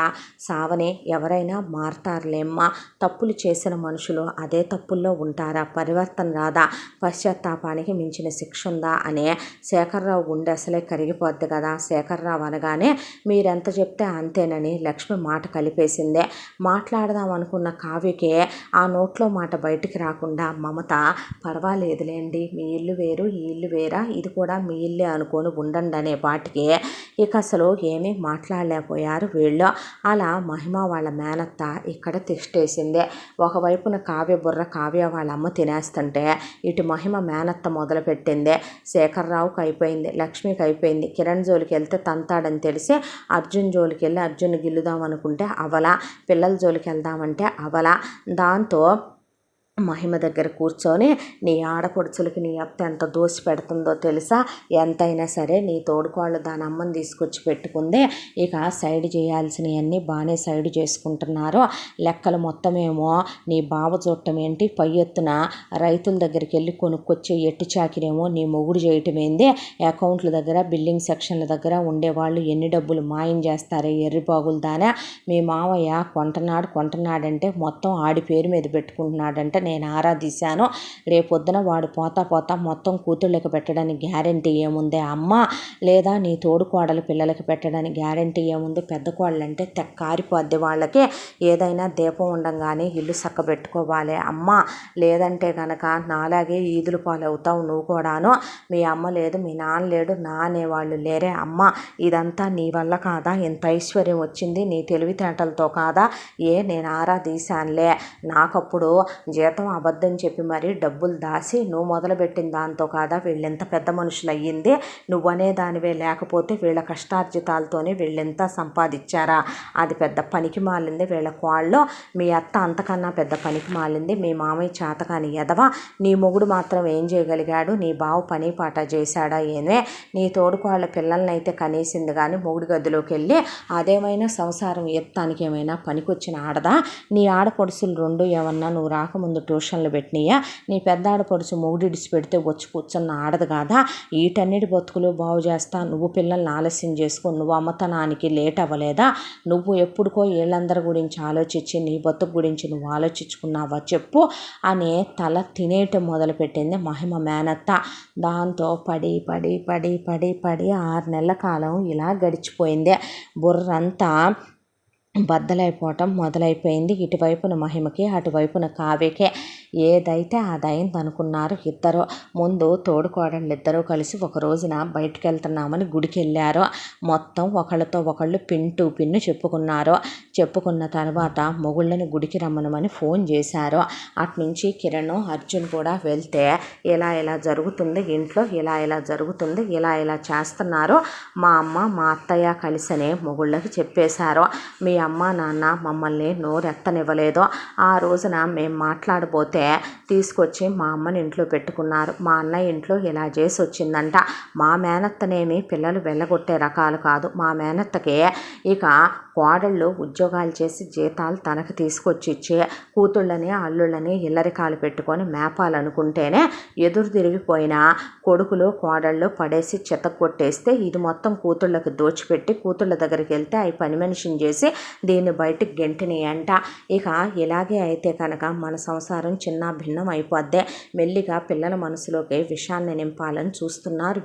సావని ఎవరైనా మారతారులేమ్మా. తప్పులు చేసిన మనుషులు అదే తప్పుల్లో ఉంటారా? పరివర్తన రాదా? పశ్చాత్తాపానికి మించిన శిక్ష ఉందా అనే శేఖర్రావు గుండె అసలే కరిగిపోద్ది కదా. శేఖర్రావు అనగానే మీరెంత చెప్తే అంతేనని లక్ష్మి మాట కలిపేసిందే. మాట్లాడదాం అనుకున్న కావ్యకే ఆ నోట్లో మాట బయటికి రాకుండా మమత, పర్వాలేదులేండి, మీ ఇల్లు వేరు ఈ ఇల్లు వేరా, ఇది కూడా మీ ఇల్లే అనుకొని ఉండండి అనే పాటికి ఇక అసలు ఏమీ మాట్లాడలేకపోయారు వీళ్ళు. అలా మహిమ వాళ్ళ మేనత్త ఇక్కడ తిష్టేసిందే. ఒకవైపున కావ్య బుర్ర కావ్య వాళ్ళ అమ్మ తినేస్తుంటే ఇటు మహిమ మేనత్త మొదలుపెట్టిందే. శేఖర్రావుకి అయిపోయింది, లక్ష్మికి అయిపోయింది. కిరణ్ జోలికి వెళ్తే తంతాడని తెలిసి అర్జున్ జోలికి వెళ్ళి అర్జున్ గిల్లుదాం అనుకుంటే అవలా, పిల్లల జోలికి వెళ్దామంటే అవలా. దాంతో మహిమ దగ్గర కూర్చొని నీ ఆడపడుచులకి నీ అత్త ఎంత దోసి పెడుతుందో తెలుసా. ఎంతైనా సరే నీ తోడుకోళ్ళు దాని అమ్మని తీసుకొచ్చి పెట్టుకుంది. ఇక సైడ్ చేయాల్సినవన్నీ బాగానే సైడ్ చేసుకుంటున్నారు. లెక్కలు మొత్తమేమో నీ బావ చూడటం ఏంటి, పై ఎత్తున రైతుల దగ్గరికి వెళ్ళి కొనుక్కొచ్చే ఎట్టి చాకిరేమో నీ మొగుడు చేయటం ఏంది. అకౌంట్ల దగ్గర, బిల్లింగ్ సెక్షన్ల దగ్గర ఉండేవాళ్ళు ఎన్ని డబ్బులు మాయం చేస్తారే ఎర్రిబాగులు దానా. మీ మావయ్య కొంటున్నాడంటే మొత్తం ఆడి పేరు మీద పెట్టుకుంటున్నాడంటే నేను ఆరాధిశాను. రేపొద్దున వాడు పోతా మొత్తం కూతుళ్ళకి పెట్టడానికి గ్యారెంటీ ఏముంది అమ్మ? లేదా నీ తోడు కోడలు పిల్లలకి పెట్టడానికి గ్యారెంటీ ఏముంది? పెద్ద కోడలంటే తెక్కారిపోద్ది వాళ్ళకి. ఏదైనా దీపం ఉండంగానే ఇల్లు చక్కబెట్టుకోవాలి అమ్మ. లేదంటే కనుక నాలాగే ఈదులు పాలవుతావు నువ్వు కూడాను. మీ అమ్మ లేదు, మీ నాన్న లేడు, నా అనేవాళ్ళు లేరే అమ్మ. ఇదంతా నీ వల్ల కాదా? ఇంత ఐశ్వర్యం వచ్చింది నీ తెలివితేటలతో కాదా? నేను ఆరాధీశానులే. నాకప్పుడు జీతం అబద్ధం చెప్పి మరి డబ్బులు దాసి నువ్వు మొదలుపెట్టిన దాంతో కాదా వీళ్ళెంత పెద్ద మనుషులు అయ్యింది. నువ్వనే దానివే, లేకపోతే వీళ్ళ కష్టార్జితాలతోనే వీళ్ళెంత సంపాదించారా? అది పెద్ద పనికి మాలింది వీళ్ళ కోళ్ళు. మీ అత్త అంతకన్నా పెద్ద పనికి మాలింది. మీ మామయ్య చేతకాని ఎదవ. నీ మొగుడు మాత్రం ఏం చేయగలిగాడు? నీ బావ పని పాట చేశాడా? ఏమే నీ తోడుకోళ్ళ పిల్లల్నైతే కనేసింది కానీ మొగుడు గదిలోకి వెళ్ళి అదేమైనా సంసారం ఎత్తానికి ఏమైనా పనికొచ్చిన ఆడదా? నీ ఆడపడుసులు రెండు ఏమన్నా నువ్వు రాకముందు ట్యూషన్లు పెట్టినాయా? నీ పెద్ద ఆడపడుచు మొగుడిడిసి పెడితే వచ్చి కూర్చున్న ఆడదు కాదా? వీటన్నిటి బతుకులు బాగు చేస్తా నువ్వు పిల్లల్ని ఆలస్యం చేసుకో. నువ్వు అమ్మతనానికి లేట్ అవ్వలేదా? నువ్వు ఎప్పుడుకో వీళ్ళందరి గురించి ఆలోచించి నీ బతుకు గురించి నువ్వు ఆలోచించుకున్నావా చెప్పు అనే తల తినేయటం మొదలుపెట్టింది మహిమ మేనత్త. దాంతో పడి 6 నెలల కాలం ఇలా గడిచిపోయింది. బుర్రంతా బద్దలైపోవటం మొదలైపోయింది. ఇటువైపున మహిమకి, అటువైపున కావ్యకే. ఏదైతే అదైంది అనుకున్నారు ఇద్దరు. ముందు తోడుకోడళ్ళు ఇద్దరూ కలిసి ఒక రోజున బయటికి వెళ్తున్నామని గుడికి వెళ్ళారు. మొత్తం ఒకళ్ళతో ఒకళ్ళు పిన్ను చెప్పుకున్నారు. చెప్పుకున్న తర్వాత మొగుళ్ళని గుడికి రమ్మనమని ఫోన్ చేశారు. అట్నుంచి కిరణ్, అర్జున్ కూడా వెళ్తే ఇలా జరుగుతుంది ఇంట్లో, ఇలా జరుగుతుంది, ఇలా చేస్తున్నారు మా అమ్మ మా అత్తయ్య కలిసనే మొగుళ్ళకి చెప్పేశారు. మీ అమ్మ నాన్న మమ్మల్ని నోరెత్తనివ్వలేదు. ఆ రోజున మేము మాట్లాడబోతే చెప్తే తీసుకొచ్చి మా అమ్మని ఇంట్లో పెట్టుకున్నారు. మా అన్నయ్య ఇంట్లో ఇలా చేసి వచ్చిందంట. మా మేనత్తనేమి పిల్లలు వెళ్ళగొట్టే రకాలు కాదు. మా మేనత్తకే ఇక కోడళ్ళు ఉద్యోగాలు చేసి జీతాలు తనకు తీసుకొచ్చి ఇచ్చే కూతుళ్ళని అల్లుళ్ళని ఇల్లరికాలు పెట్టుకొని మేపాలనుకుంటేనే ఎదురు తిరిగిపోయిన కొడుకులు కోడళ్ళు పడేసి చెత్తకొట్టేస్తే ఇది మొత్తం కూతుళ్ళకి దోచిపెట్టి కూతుళ్ళ దగ్గరికి వెళ్తే అవి పని మనిషిని చేసి దీన్ని బయటికి గెంటిని అంట. ఇక ఇలాగే అయితే కనుక మన సంసారం చిన్న భిన్నం అయిపోద్దే. మెల్లిగా పిల్లల మనసులోకి విషాన్ని నింపాలని చూస్తున్నారు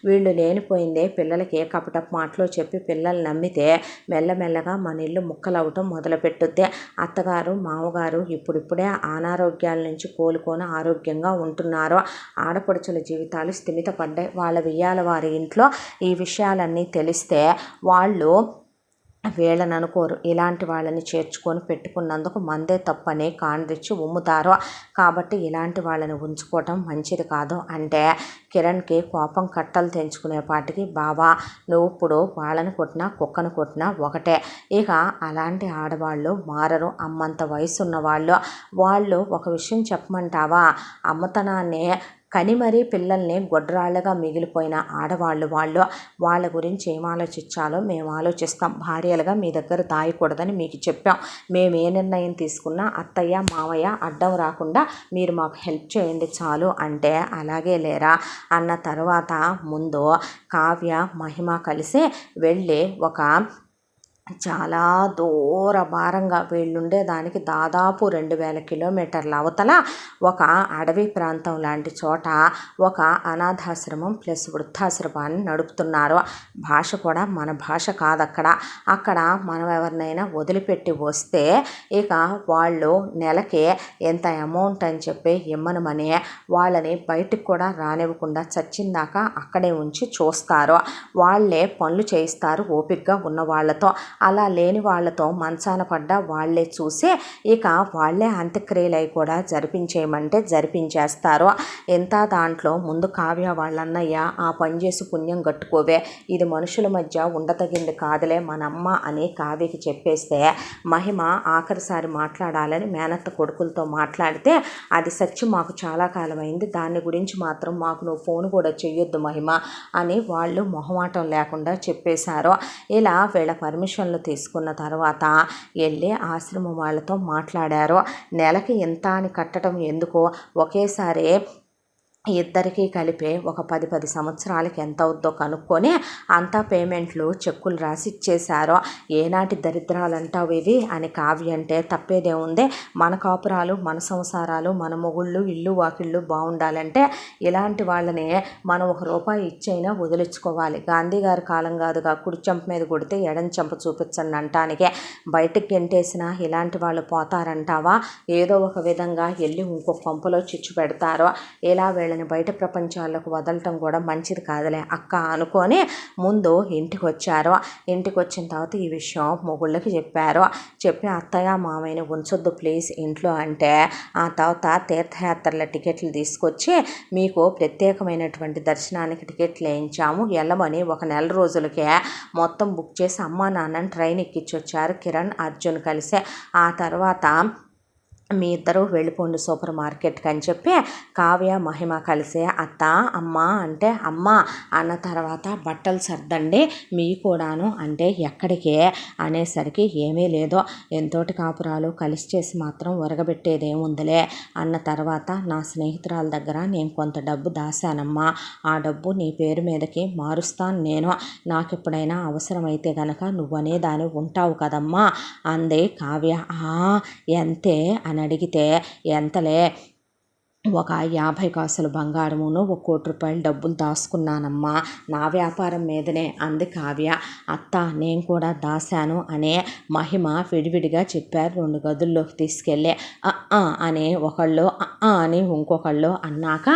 వీళ్ళు లేనిపోయిందే పిల్లలకి కపటపు మాటలో చెప్పి పిల్లలు నమ్మితే మెల్లమెల్లగా మన ఇల్లు ముక్కలవటం మొదలుపెట్టుద్ది. అత్తగారు మామగారు ఇప్పుడిప్పుడే అనారోగ్యాల నుంచి కోలుకొని ఆరోగ్యంగా ఉంటున్నారు. ఆడపడుచుల జీవితాలు స్థిమితపడ్డాయి. వాళ్ళ వెయ్యాల వారి ఇంట్లో ఈ విషయాలన్నీ తెలిస్తే వాళ్ళు వీళ్ళని అనుకోరు. ఇలాంటి వాళ్ళని చేర్చుకొని పెట్టుకున్నందుకు మందే తప్పని కాండ్రిచ్చి ఉమ్ముతారు. కాబట్టి ఇలాంటి వాళ్ళని ఉంచుకోవటం మంచిది కాదు అంటే కిరణ్కి కోపం కట్టలు తెంచుకునేపాటికి బావా నువ్వు ఇప్పుడు వాళ్ళని కొట్టినా కుక్కను కొట్టినా ఒకటే. ఇక అలాంటి ఆడవాళ్ళు మారరు. అమ్మంత వయసు ఉన్న వాళ్ళు ఒక విషయం చెప్పమంటావా, అమ్మతనాన్ని కని మరీ పిల్లల్ని గొడ్రాళ్ళగా మిగిలిపోయిన ఆడవాళ్ళు వాళ్ళ గురించి ఏం ఆలోచించాలో మేము ఆలోచిస్తాం. భార్యలుగా మీ దగ్గర దాయకూడదని మీకు చెప్పాం. మేము ఏ నిర్ణయం తీసుకున్నా అత్తయ్య మావయ్య అడ్డం రాకుండా మీరు మాకు హెల్ప్ చేయండి చాలు అంటే అలాగే లేరా అన్న తర్వాత ముందు కావ్య మహిమ కలిసి వెళ్ళి ఒక చాలా దూర భారంగా వీళ్ళుండేదానికి దాదాపు 2000 కిలోమీటర్ల అవతల ఒక అడవి ప్రాంతం లాంటి చోట ఒక అనాథాశ్రమం ప్లస్ వృద్ధాశ్రమాన్ని నడుపుతున్నారు. భాష కూడా మన భాష కాదు. అక్కడ మనం ఎవరినైనా వదిలిపెట్టి వస్తే ఇక వాళ్ళు నెలకి ఎంత అమౌంట్ అని చెప్పి ఇమ్మనమని వాళ్ళని బయటకు కూడా రానివ్వకుండా చచ్చిందాకా అక్కడే ఉంచి చూస్తారు. వాళ్ళే పనులు చేయిస్తారు ఓపికగా ఉన్న వాళ్ళతో. అలా లేని వాళ్ళతో మంచాన పడ్డ వాళ్ళే చూసి ఇక వాళ్ళే అంత్యక్రియలు అయి కూడా జరిపించేయమంటే జరిపించేస్తారు. ఎంత దాంట్లో ముందు కావ్య వాళ్ళన్నయ్య ఆ పని చేసి పుణ్యం కట్టుకోవే, ఇది మనుషుల మధ్య ఉండతగింది కాదులే మనమ్మ అని కావ్యకి చెప్పేస్తే మహిమ ఆఖరిసారి మాట్లాడాలని మేనత్త కొడుకులతో మాట్లాడితే అది సత్యం మాకు చాలా కాలమైంది, దాని గురించి మాత్రం మాకు నువ్వు ఫోన్ కూడా చెయ్యొద్దు మహిమ అని వాళ్ళు మొహమాటం లేకుండా చెప్పేశారు. ఇలా వీళ్ళ పర్మిషన్లు తీసుకున్న తర్వాత వెళ్ళి ఆశ్రమం వాళ్ళతో మాట్లాడారు. నెలకి ఇంత అని కట్టడం ఎందుకు, ఒకేసారి ఇద్దరికీ కలిపి ఒక 10 సంవత్సరాలకి ఎంత అవుద్దో కనుక్కొని అంతా పేమెంట్లు చెక్కులు రాసి ఇచ్చేశారు. ఏనాటి దరిద్రాలంటావు ఇవి అని కావ్య అంటే తప్పేదేముంది, మన కాపురాలు మన సంసారాలు మన మొగుళ్ళు ఇల్లు వాకిళ్ళు బాగుండాలంటే ఇలాంటి వాళ్ళని మనం ₹1 ఇచ్చైనా వదిలించుకోవాలి. గాంధీ గారి కాలం కాదుగా కుడి చెంప మీద కొడితే ఎడం చెంప చూపించండి అంటానికే. బయటకు గెంటేసినా ఇలాంటి వాళ్ళు పోతారంటావా, ఏదో ఒక విధంగా వెళ్ళి ఇంకో కొంపలో చిచ్చు పెడతారు. ఇలా వీళ్ళని బయట ప్రపంచాలకు వదలటం కూడా మంచిది కాదులే అక్క అనుకొని ముందు ఇంటికి వచ్చారు. ఇంటికి వచ్చిన తర్వాత ఈ విషయం మొగుళ్ళకి చెప్పి అత్తయ్య మామయ్యని ఉంచొద్దు ప్లీజ్ ఇంట్లో అంటే ఆ తర్వాత తీర్థయాత్రల టికెట్లు తీసుకొచ్చి మీకు ప్రత్యేకమైనటువంటి దర్శనానికి టికెట్లు వేయించాము వెళ్ళమని ఒక నెల రోజులకే మొత్తం బుక్ చేసి అమ్మా నాన్నని ట్రైన్ ఎక్కించొచ్చారు కిరణ్ అర్జున్ కలిసి. ఆ తర్వాత మీ ఇద్దరు వెళ్ళిపోండి సూపర్ మార్కెట్కి అని చెప్పి కావ్య మహిమ కలిసి అత్త అమ్మ అంటే అమ్మ అన్న తర్వాత బట్టలు సర్దండి మీ కూడాను అంటే ఎక్కడికి అనేసరికి ఏమీ లేదో ఎంతోటి కాపురాలు కలిసి చేసి మాత్రం ఒరగబెట్టేదేముందిలే అన్న తర్వాత నా స్నేహితురాల దగ్గర నేను కొంత డబ్బు దాశానమ్మా, ఆ డబ్బు నీ పేరు మీదకి మారుస్తాను నేను, నాకు ఎప్పుడైనా అవసరమైతే కనుక నువ్వనేదాని ఉంటావు కదమ్మా అంది కావ్య. ఎంతే అని అడిగితే ఎంతలే, ఒక 50 కాసులు బంగారమును ₹1,00,00,000 డబ్బులు దాచుకున్నానమ్మా నా వ్యాపారం మీదనే అంది కావ్య. అత్త నేను కూడా దాశాను అనే మహిమ విడివిడిగా చెప్పారు 2 గదుల్లోకి తీసుకెళ్ళి. అని ఒకళ్ళు అని ఇంకొకళ్ళు అన్నాక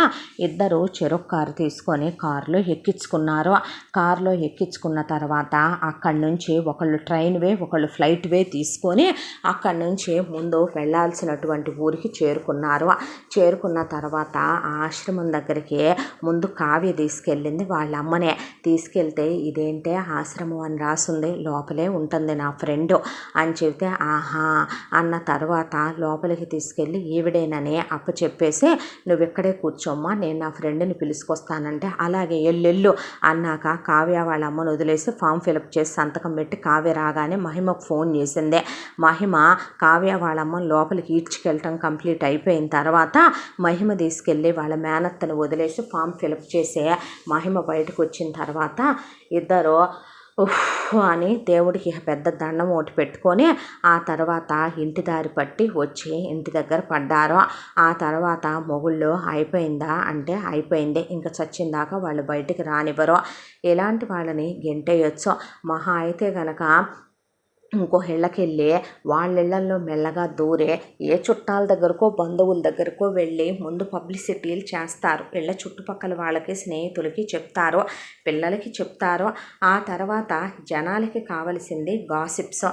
ఇద్దరు చెరొక కారు తీసుకొని కారులో ఎక్కించుకున్నారు. కారులో ఎక్కించుకున్న తర్వాత అక్కడి నుంచి ఒకళ్ళు ట్రైన్ వే ఒకళ్ళు ఫ్లైట్ వే తీసుకొని అక్కడి నుంచి ముందు వెళ్ళాల్సినటువంటి ఊరికి చేరుకున్నారు. చేరుకున్న తర్వాత ఆ ఆశ్రమం దగ్గరికి ముందు కావ్య తీసుకెళ్ళింది. వాళ్ళ అమ్మనే తీసుకెళ్తే ఇదేంటే ఆశ్రమం అని రాసుంది, లోపలే ఉంటుంది నా ఫ్రెండు అని చెబితే ఆహా అన్న తర్వాత లోపలికి తీసుకెళ్ళి ఈవిడేనని చెప్పేసి నువ్వు ఇక్కడే కూర్చోమ్మా, నేను నా ఫ్రెండ్ని పిలుచుకొస్తానంటే అలాగే ఎల్లెళ్ళు అన్నాక కావ్య వాళ్ళ అమ్మను వదిలేసి ఫామ్ ఫిలప్ చేసి సంతకం పెట్టి కావ్య రాగానే మహిమకు ఫోన్ చేసింది. మహిమ కావ్య వాళ్ళ అమ్మను లోపలికి ఈడ్చుకెళ్ళటం కంప్లీట్ అయిపోయిన తర్వాత మహిమ తీసుకెళ్ళి వాళ్ళ మేనత్తను వదిలేసి ఫామ్ ఫిలప్ చేసే మహిమ బయటకు వచ్చిన తర్వాత ఇద్దరు అని దేవుడికి పెద్ద దండం ఒకటి పెట్టుకొని ఆ తర్వాత ఇంటి దారి పట్టి వచ్చి ఇంటి దగ్గర పడ్డారు. ఆ తర్వాత మొగుళ్ళు అయిపోయిందా అంటే అయిపోయింది, ఇంకా చచ్చిందాకా వాళ్ళు బయటికి రానివ్వరు. ఇలాంటి వాళ్ళని గెంటేయచ్చు. మహా అయితే గనక ఇంకో ఇళ్ళకెళ్ళి వాళ్ళ ఇళ్ళల్లో మెల్లగా దూరే ఏ చుట్టాల దగ్గరకో బంధువుల దగ్గరకో వెళ్ళి ముందు పబ్లిసిటీలు చేస్తారు. ఇళ్ళ చుట్టుపక్కల వాళ్ళకి స్నేహితులకి చెప్తారు, పిల్లలకి చెప్తారు. ఆ తర్వాత జనాలకి కావలసింది గాసిప్స్.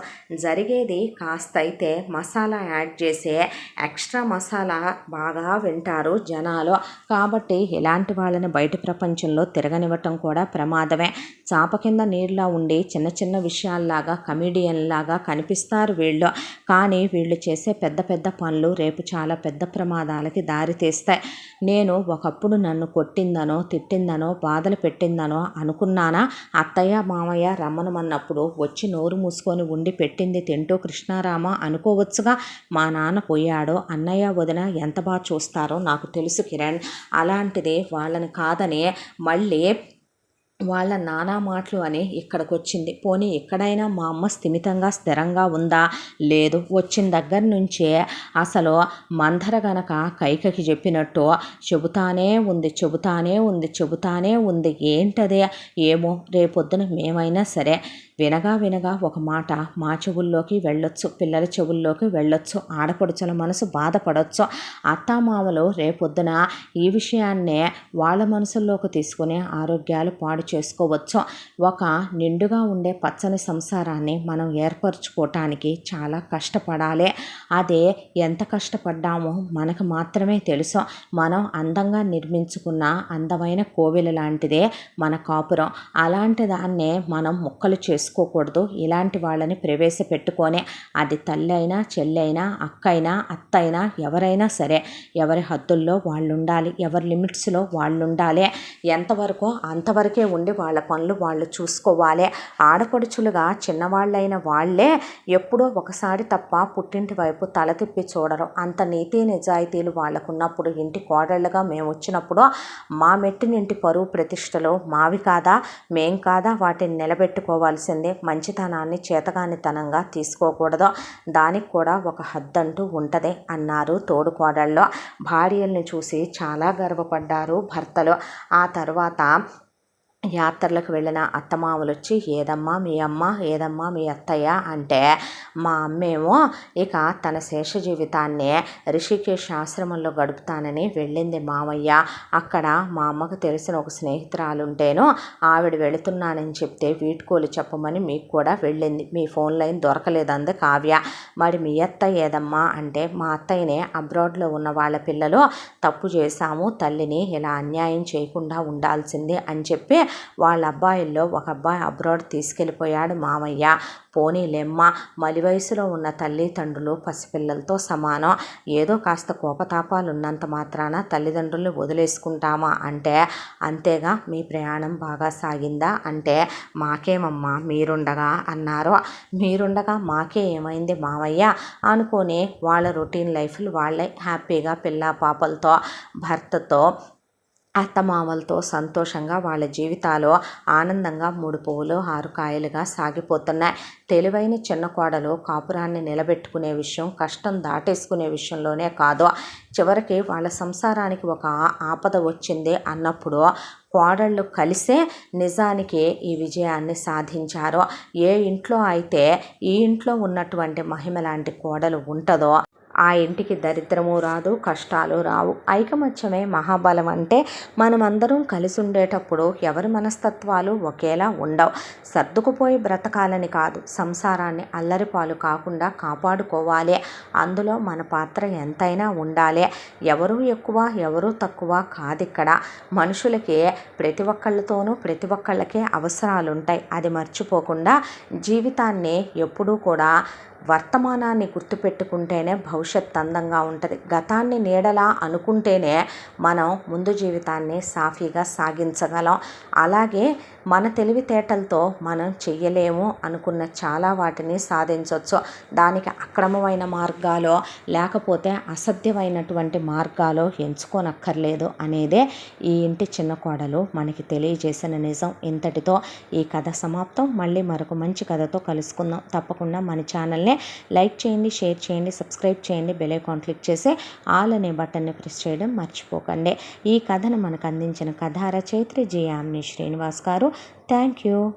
జరిగేది కాస్త అయితే మసాలా యాడ్ చేసే ఎక్స్ట్రా మసాలా బాగా వింటారు జనాలు. కాబట్టి ఇలాంటి వాళ్ళని బయట ప్రపంచంలో తిరగనివ్వటం కూడా ప్రమాదమే. చాప కింద నీరులా ఉండి చిన్న చిన్న విషయాల్లాగా కమిడియన్ లాగా కనిపిస్తారు వీళ్ళు. కానీ వీళ్ళు చేసే పెద్ద పెద్ద పనులు రేపు చాలా పెద్ద ప్రమాదాలకి దారి తీస్తాయి. నేను ఒకప్పుడు నన్ను కొట్టిందనో తిట్టిందనో బాధలు పెట్టిందనో అనుకున్నానా? అత్తయ్య మామయ్య రమ్మనమన్నప్పుడు వచ్చి నోరు మూసుకొని ఉండి పెట్టింది తింటూ కృష్ణారామ అనుకోవచ్చుగా. మా నాన్న పోయాడో అన్నయ్య వదిన ఎంత బాగా చూస్తారో నాకు తెలుసు కిరణ్. అలాంటిది వాళ్ళని కాదని మళ్ళీ వాళ్ళ నానా మాటలు అని ఇక్కడికి వచ్చింది. పోనీ ఇక్కడైనా మా అమ్మ స్థిరంగా ఉందా? లేదు. వచ్చిన దగ్గర నుంచే అసలు మందర గనక కైకకి చెప్పినట్టు చెబుతానే ఉంది. ఏంటదే ఏమో, రేపొద్దున మేమైనా సరే వినగా ఒక మాట మా చెవుల్లోకి వెళ్ళొచ్చు, పిల్లల చెవుల్లోకి వెళ్ళొచ్చు, ఆడపడుచుల మనసు బాధపడవచ్చు. అత్తామామలు రేపొద్దున ఈ విషయాన్నే వాళ్ళ మనసుల్లోకి తీసుకుని ఆరోగ్యాలు పాడు చేసుకోవచ్చు. ఒక నిండుగా ఉండే పచ్చని సంసారాన్ని మనం ఏర్పరచుకోవటానికి చాలా కష్టపడాలి. అదే ఎంత కష్టపడ్డామో మనకు మాత్రమే తెలుసు. మనం అందంగా నిర్మించుకున్న అందమైన కోవెల లాంటిదే మన కాపురం. అలాంటి దాన్నే మనం ముక్కలు చేసుకోకూడదు. ఇలాంటి వాళ్ళని ప్రవేశపెట్టుకొని అది తల్లి అయినా చెల్లైనా అక్కైనా అత్తైనా ఎవరైనా సరే ఎవరి హద్దుల్లో వాళ్ళు ఉండాలి, ఎవరి లిమిట్స్లో వాళ్ళు ఉండాలి. ఎంతవరకు అంతవరకే ఉండి వాళ్ళ పనులు వాళ్ళు చూసుకోవాలి. ఆడపడుచులుగా చిన్నవాళ్ళైన వాళ్ళే ఎప్పుడో ఒకసారి తప్ప పుట్టింటి వైపు తల తిప్పి చూడరు. అంత నీతి నిజాయితీలు వాళ్ళకున్నప్పుడు ఇంటి కోడళ్ళుగా మేము వచ్చినప్పుడు మా మెట్టినింటి పరువు ప్రతిష్టలు మావి కాదా? మేం కాదా వాటిని నిలబెట్టుకోవాల్సిందే. మంచితనాన్ని చేతగానితనంగా తీసుకోకూడదు. దానికి కూడా ఒక హద్దంటూ ఉంటుంది అన్నారు తోడుకోడళ్ళు. భార్యల్ని చూసి చాలా గర్వపడ్డారు భర్తలు. ఆ తర్వాత యాత్రలకు వెళ్ళిన అత్తమామలు వచ్చి ఏదమ్మా మీ అమ్మ, ఏదమ్మా మీ అత్తయ్య అంటే మా అమ్మేమో ఇక తన శేష జీవితాన్ని రిషికేశ్ ఆశ్రమంలో గడుపుతానని వెళ్ళింది మామయ్య. అక్కడ మా అమ్మకు తెలిసిన ఒక స్నేహితురాలు ఉంటేనో ఆవిడ వెళుతున్నానని చెప్తే వీడ్కోలు చెప్పమని మీకు కూడా వెళ్ళింది. మీ ఫోన్ లైన్ దొరకలేదంది కావ్య. మరి మీ అత్తయ్య ఏదమ్మా అంటే మా అత్తయ్యనే అబ్రాడ్లో ఉన్న వాళ్ళ పిల్లలు తప్పు చేశాము, తల్లిని ఇలా అన్యాయం చేయకుండా ఉండాల్సింది అని చెప్పి వాళ్ళ అబ్బాయిల్లో ఒక అబ్బాయి అబ్రాడ్ తీసుకెళ్ళిపోయాడు మామయ్య. పోనీలెమ్మ, మలి వయసులో ఉన్న తల్లిదండ్రులు పసిపిల్లలతో సమానం. ఏదో కాస్త కోపతాపాలు ఉన్నంత మాత్రాన తల్లిదండ్రులను వదిలేసుకుంటామా అంటే అంతేగా. మీ ప్రయాణం బాగా సాగిందా అంటే మాకేమమ్మా మీరుండగా అన్నారు. మీరుండగా మాకే ఏమైంది మామయ్య అనుకొని వాళ్ళ రొటీన్ లైఫ్లు వాళ్ళే హ్యాపీగా పిల్ల పాపలతో భర్తతో అత్తమామలతో సంతోషంగా వాళ్ళ జీవితాలు ఆనందంగా 3 పువ్వులు 6 కాయలుగా సాగిపోతున్నాయి. తెలివైన చిన్న కోడలు కాపురాన్ని నిలబెట్టుకునే విషయం, కష్టం దాటేసుకునే విషయంలోనే కాదు, చివరికి వాళ్ళ సంసారానికి ఒక ఆపద వచ్చింది అన్నప్పుడు కోడళ్ళు కలిసే నిజానికి ఈ విజయాన్ని సాధించారు. ఏ ఇంట్లో అయితే ఈ ఇంట్లో ఉన్నటువంటి మహిమ లాంటి కోడలు ఉంటుందో ఆ ఇంటికి దరిద్రము రాదు, కష్టాలు రావు. ఐకమత్యమే మహాబలం అంటే మనమందరం కలిసి ఉండేటప్పుడు ఎవరి మనస్తత్వాలు ఒకేలా ఉండవు. సర్దుకుపోయి బ్రతకాలని కాదు, సంసారాన్ని అల్లరిపాలు కాకుండా కాపాడుకోవాలి. అందులో మన పాత్ర ఎంతైనా ఉండాలి. ఎవరు ఎక్కువ ఎవరు తక్కువ కాదిక్కడ. మనుషులకి ప్రతి ఒక్కళ్ళతోనూ ప్రతి ఒక్కళ్ళకే అవసరాలు ఉంటాయి. అది మర్చిపోకుండా జీవితాన్ని ఎప్పుడూ కూడా వర్తమానాన్ని గుర్తుపెట్టుకుంటేనే భవిష్యత్ అందంగా ఉంటుంది. గతాన్ని నీడలా అనుకుంటేనే మనం ముందు జీవితాన్ని సాఫీగా సాగించగలం. అలాగే మన తెలివితేటలతో మనం చెయ్యలేము అనుకున్న చాలా వాటిని సాధించవచ్చు. దానికి అక్రమమైన మార్గాలో లేకపోతే అసత్యమైనటువంటి మార్గాలో ఎంచుకోనక్కర్లేదు అనేదే ఈ ఇంటి చిన్న కోడలు మనకి తెలియజేసిన నిజం. ఇంతటితో ఈ కథ సమాప్తం. మళ్ళీ మరొక మంచి కథతో కలుసుకుందాం. తప్పకుండా మన ఛానల్ని లైక్ చేయండి, షేర్ చేయండి, సబ్స్క్రైబ్ చేయండి, బెల్ ఐకాన్ క్లిక్ చేసి ఆల్ అనే బటన్ని ప్రెస్ చేయడం మర్చిపోకండి. ఈ కథను మనకు అందించిన కథా రచయిత్రి జి. యామిని శ్రీనివాస్ గారు. Thank you.